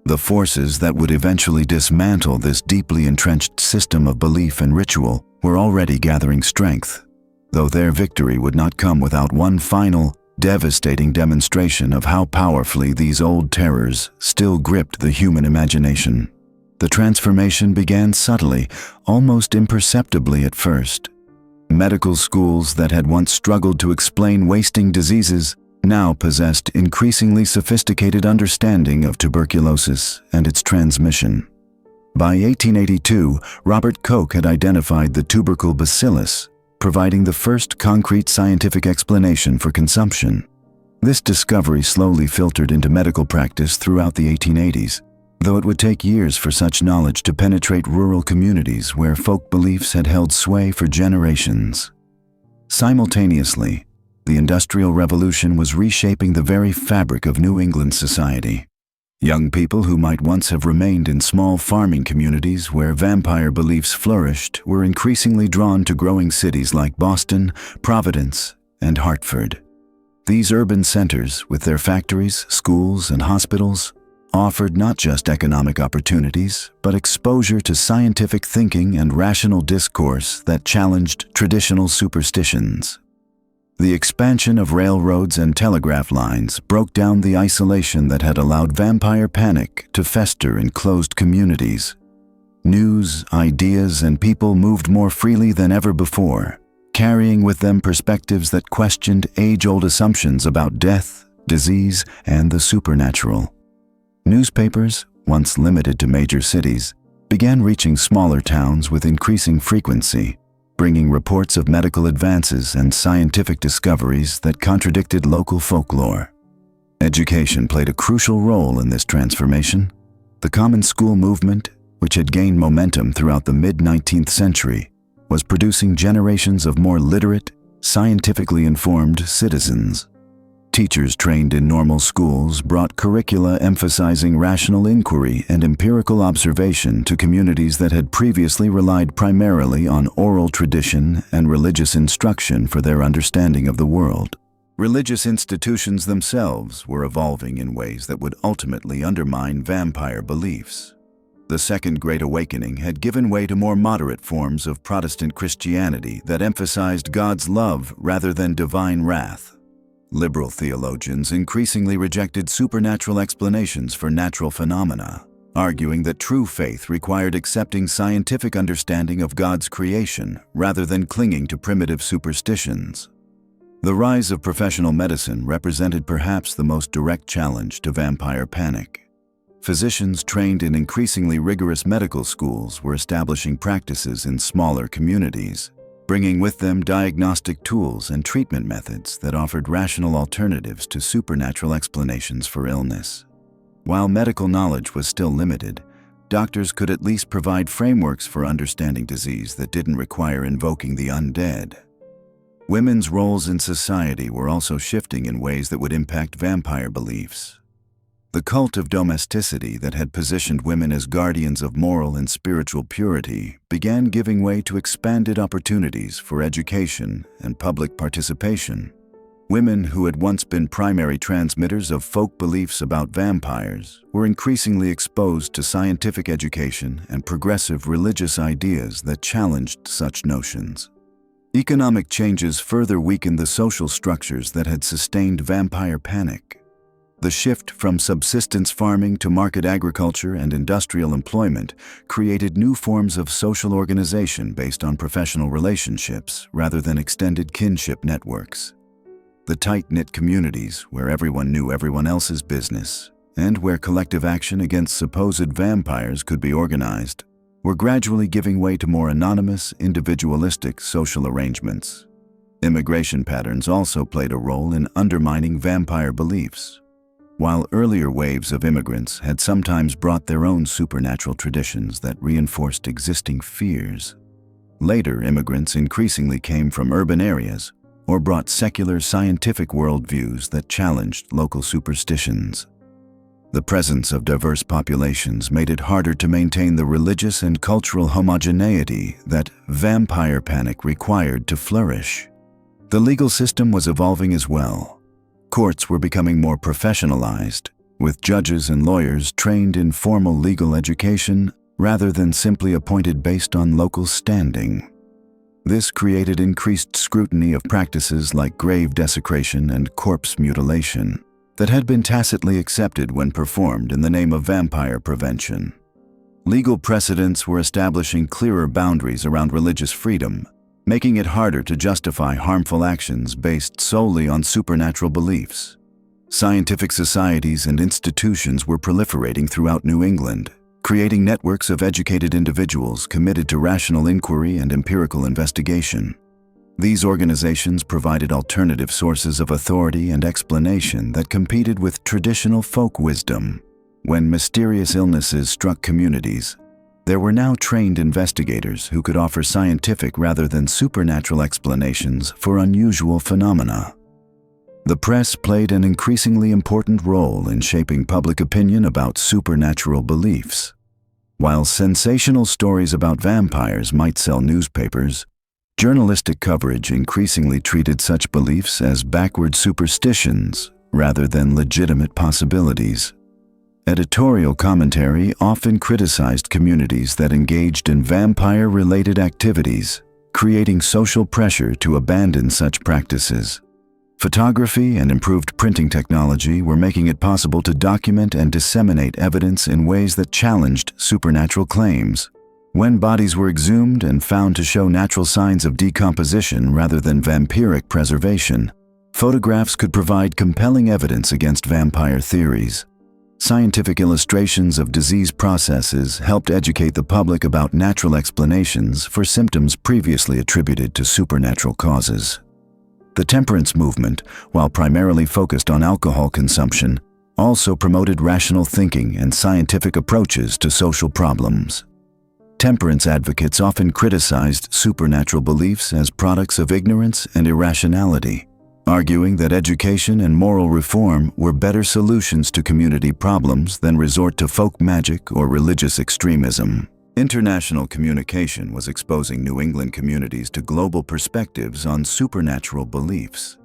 The forces that would eventually dismantle this deeply entrenched system of belief and ritual were already gathering strength, though their victory would not come without one final, devastating demonstration of how powerfully these old terrors still gripped the human imagination. The transformation began subtly, almost imperceptibly at first. Medical schools that had once struggled to explain wasting diseases now possessed increasingly sophisticated understanding of tuberculosis and its transmission. By 1882, Robert Koch had identified the tubercle bacillus, providing the first concrete scientific explanation for consumption. This discovery slowly filtered into medical practice throughout the 1880s, though it would take years for such knowledge to penetrate rural communities where folk beliefs had held sway for generations. Simultaneously, the Industrial Revolution was reshaping the very fabric of New England society. Young people who might once have remained in small farming communities where vampire beliefs flourished were increasingly drawn to growing cities like Boston, Providence, and Hartford. These urban centers, with their factories, schools, and hospitals, offered not just economic opportunities, but exposure to scientific thinking and rational discourse that challenged traditional superstitions. The expansion of railroads and telegraph lines broke down the isolation that had allowed vampire panic to fester in closed communities. News, ideas, and people moved more freely than ever before, carrying with them perspectives that questioned age-old assumptions about death, disease, and the supernatural. Newspapers, once limited to major cities, began reaching smaller towns with increasing frequency, bringing reports of medical advances and scientific discoveries that contradicted local folklore. Education played a crucial role in this transformation. The common school movement, which had gained momentum throughout the mid-19th century, was producing generations of more literate, scientifically informed citizens. Teachers trained in normal schools brought curricula emphasizing rational inquiry and empirical observation to communities that had previously relied primarily on oral tradition and religious instruction for their understanding of the world. Religious institutions themselves were evolving in ways that would ultimately undermine vampire beliefs. The Second Great Awakening had given way to more moderate forms of Protestant Christianity that emphasized God's love rather than divine wrath. Liberal theologians increasingly rejected supernatural explanations for natural phenomena, arguing that true faith required accepting scientific understanding of God's creation rather than clinging to primitive superstitions. The rise of professional medicine represented perhaps the most direct challenge to vampire panic. Physicians trained in increasingly rigorous medical schools were establishing practices in smaller communities, bringing with them diagnostic tools and treatment methods that offered rational alternatives to supernatural explanations for illness. While medical knowledge was still limited, doctors could at least provide frameworks for understanding disease that didn't require invoking the undead. Women's roles in society were also shifting in ways that would impact vampire beliefs. The cult of domesticity that had positioned women as guardians of moral and spiritual purity began giving way to expanded opportunities for education and public participation. Women who had once been primary transmitters of folk beliefs about vampires were increasingly exposed to scientific education and progressive religious ideas that challenged such notions. Economic changes further weakened the social structures that had sustained vampire panic. The shift from subsistence farming to market agriculture and industrial employment created new forms of social organization based on professional relationships rather than extended kinship networks. The tight-knit communities where everyone knew everyone else's business and where collective action against supposed vampires could be organized were gradually giving way to more anonymous, individualistic social arrangements. Immigration patterns also played a role in undermining vampire beliefs. While earlier waves of immigrants had sometimes brought their own supernatural traditions that reinforced existing fears, later immigrants increasingly came from urban areas or brought secular scientific worldviews that challenged local superstitions. The presence of diverse populations made it harder to maintain the religious and cultural homogeneity that vampire panic required to flourish. The legal system was evolving as well. Courts were becoming more professionalized, with judges and lawyers trained in formal legal education rather than simply appointed based on local standing. This created increased scrutiny of practices like grave desecration and corpse mutilation that had been tacitly accepted when performed in the name of vampire prevention. Legal precedents were establishing clearer boundaries around religious freedom, making it harder to justify harmful actions based solely on supernatural beliefs. Scientific societies and institutions were proliferating throughout New England, creating networks of educated individuals committed to rational inquiry and empirical investigation. These organizations provided alternative sources of authority and explanation that competed with traditional folk wisdom. When mysterious illnesses struck communities, there were now trained investigators who could offer scientific rather than supernatural explanations for unusual phenomena. The press played an increasingly important role in shaping public opinion about supernatural beliefs. While sensational stories about vampires might sell newspapers, journalistic coverage increasingly treated such beliefs as backward superstitions rather than legitimate possibilities. Editorial commentary often criticized communities that engaged in vampire-related activities, creating social pressure to abandon such practices. Photography and improved printing technology were making it possible to document and disseminate evidence in ways that challenged supernatural claims. When bodies were exhumed and found to show natural signs of decomposition rather than vampiric preservation, photographs could provide compelling evidence against vampire theories. Scientific illustrations of disease processes helped educate the public about natural explanations for symptoms previously attributed to supernatural causes. The temperance movement, while primarily focused on alcohol consumption, also promoted rational thinking and scientific approaches to social problems. Temperance advocates often criticized supernatural beliefs as products of ignorance and irrationality, arguing that education and moral reform were better solutions to community problems than resort to folk magic or religious extremism. International communication was exposing New England communities to global perspectives on supernatural beliefs.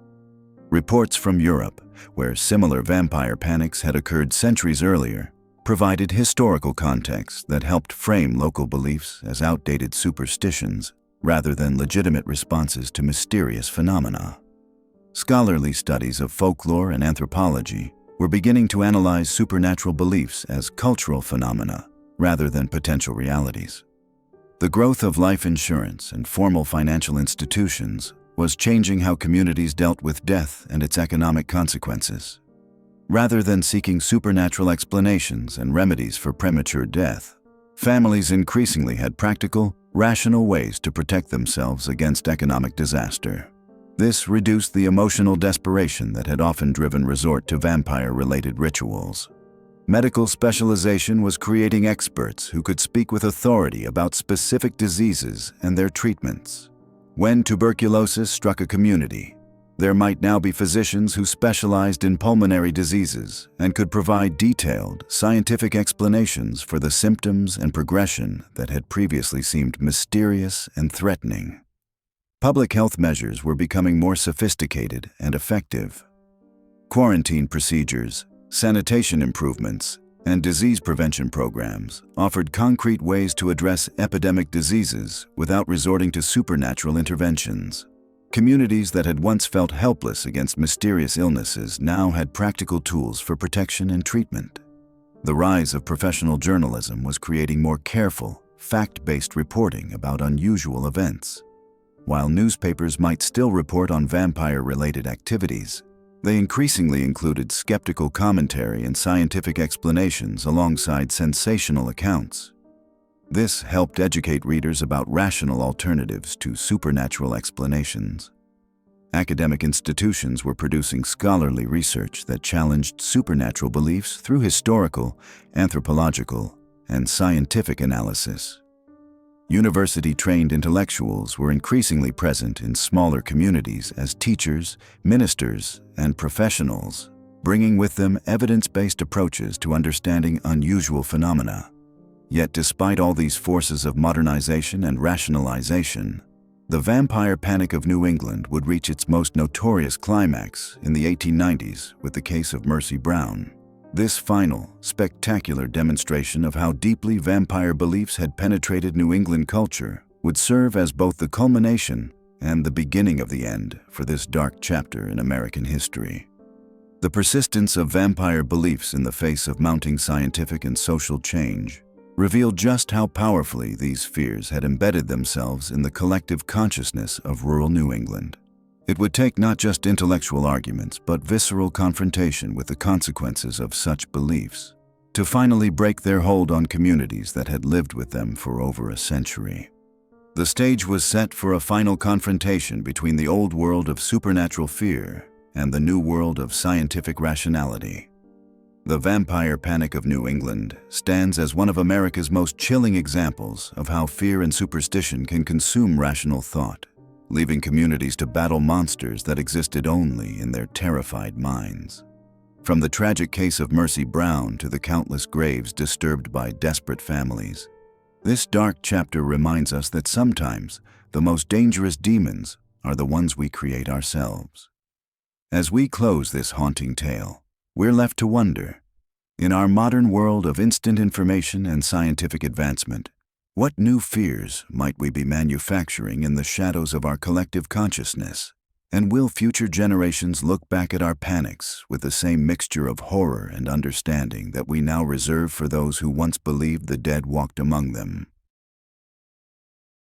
Reports from Europe, where similar vampire panics had occurred centuries earlier, provided historical context that helped frame local beliefs as outdated superstitions rather than legitimate responses to mysterious phenomena. Scholarly studies of folklore and anthropology were beginning to analyze supernatural beliefs as cultural phenomena rather than potential realities. The growth of life insurance and formal financial institutions was changing how communities dealt with death and its economic consequences. Rather than seeking supernatural explanations and remedies for premature death, families increasingly had practical, rational ways to protect themselves against economic disaster. This reduced the emotional desperation that had often driven resort to vampire-related rituals. Medical specialization was creating experts who could speak with authority about specific diseases and their treatments. When tuberculosis struck a community, there might now be physicians who specialized in pulmonary diseases and could provide detailed, scientific explanations for the symptoms and progression that had previously seemed mysterious and threatening. Public health measures were becoming more sophisticated and effective. Quarantine procedures, sanitation improvements, and disease prevention programs offered concrete ways to address epidemic diseases without resorting to supernatural interventions. Communities that had once felt helpless against mysterious illnesses now had practical tools for protection and treatment. The rise of professional journalism was creating more careful, fact-based reporting about unusual events. While newspapers might still report on vampire-related activities, they increasingly included skeptical commentary and scientific explanations alongside sensational accounts. This helped educate readers about rational alternatives to supernatural explanations. Academic institutions were producing scholarly research that challenged supernatural beliefs through historical, anthropological, and scientific analysis. University-trained intellectuals were increasingly present in smaller communities as teachers, ministers, and professionals, bringing with them evidence-based approaches to understanding unusual phenomena. Yet despite all these forces of modernization and rationalization, the vampire panic of New England would reach its most notorious climax in the 1890s with the case of Mercy Brown. This final, spectacular demonstration of how deeply vampire beliefs had penetrated New England culture would serve as both the culmination and the beginning of the end for this dark chapter in American history. The persistence of vampire beliefs in the face of mounting scientific and social change revealed just how powerfully these fears had embedded themselves in the collective consciousness of rural New England. It would take not just intellectual arguments, but visceral confrontation with the consequences of such beliefs to finally break their hold on communities that had lived with them for over a century. The stage was set for a final confrontation between the old world of supernatural fear and the new world of scientific rationality. The vampire panic of New England stands as one of America's most chilling examples of how fear and superstition can consume rational thought, leaving communities to battle monsters that existed only in their terrified minds. From the tragic case of Mercy Brown to the countless graves disturbed by desperate families, this dark chapter reminds us that sometimes the most dangerous demons are the ones we create ourselves. As we close this haunting tale, we're left to wonder, in our modern world of instant information and scientific advancement, what new fears might we be manufacturing in the shadows of our collective consciousness? And will future generations look back at our panics with the same mixture of horror and understanding that we now reserve for those who once believed the dead walked among them?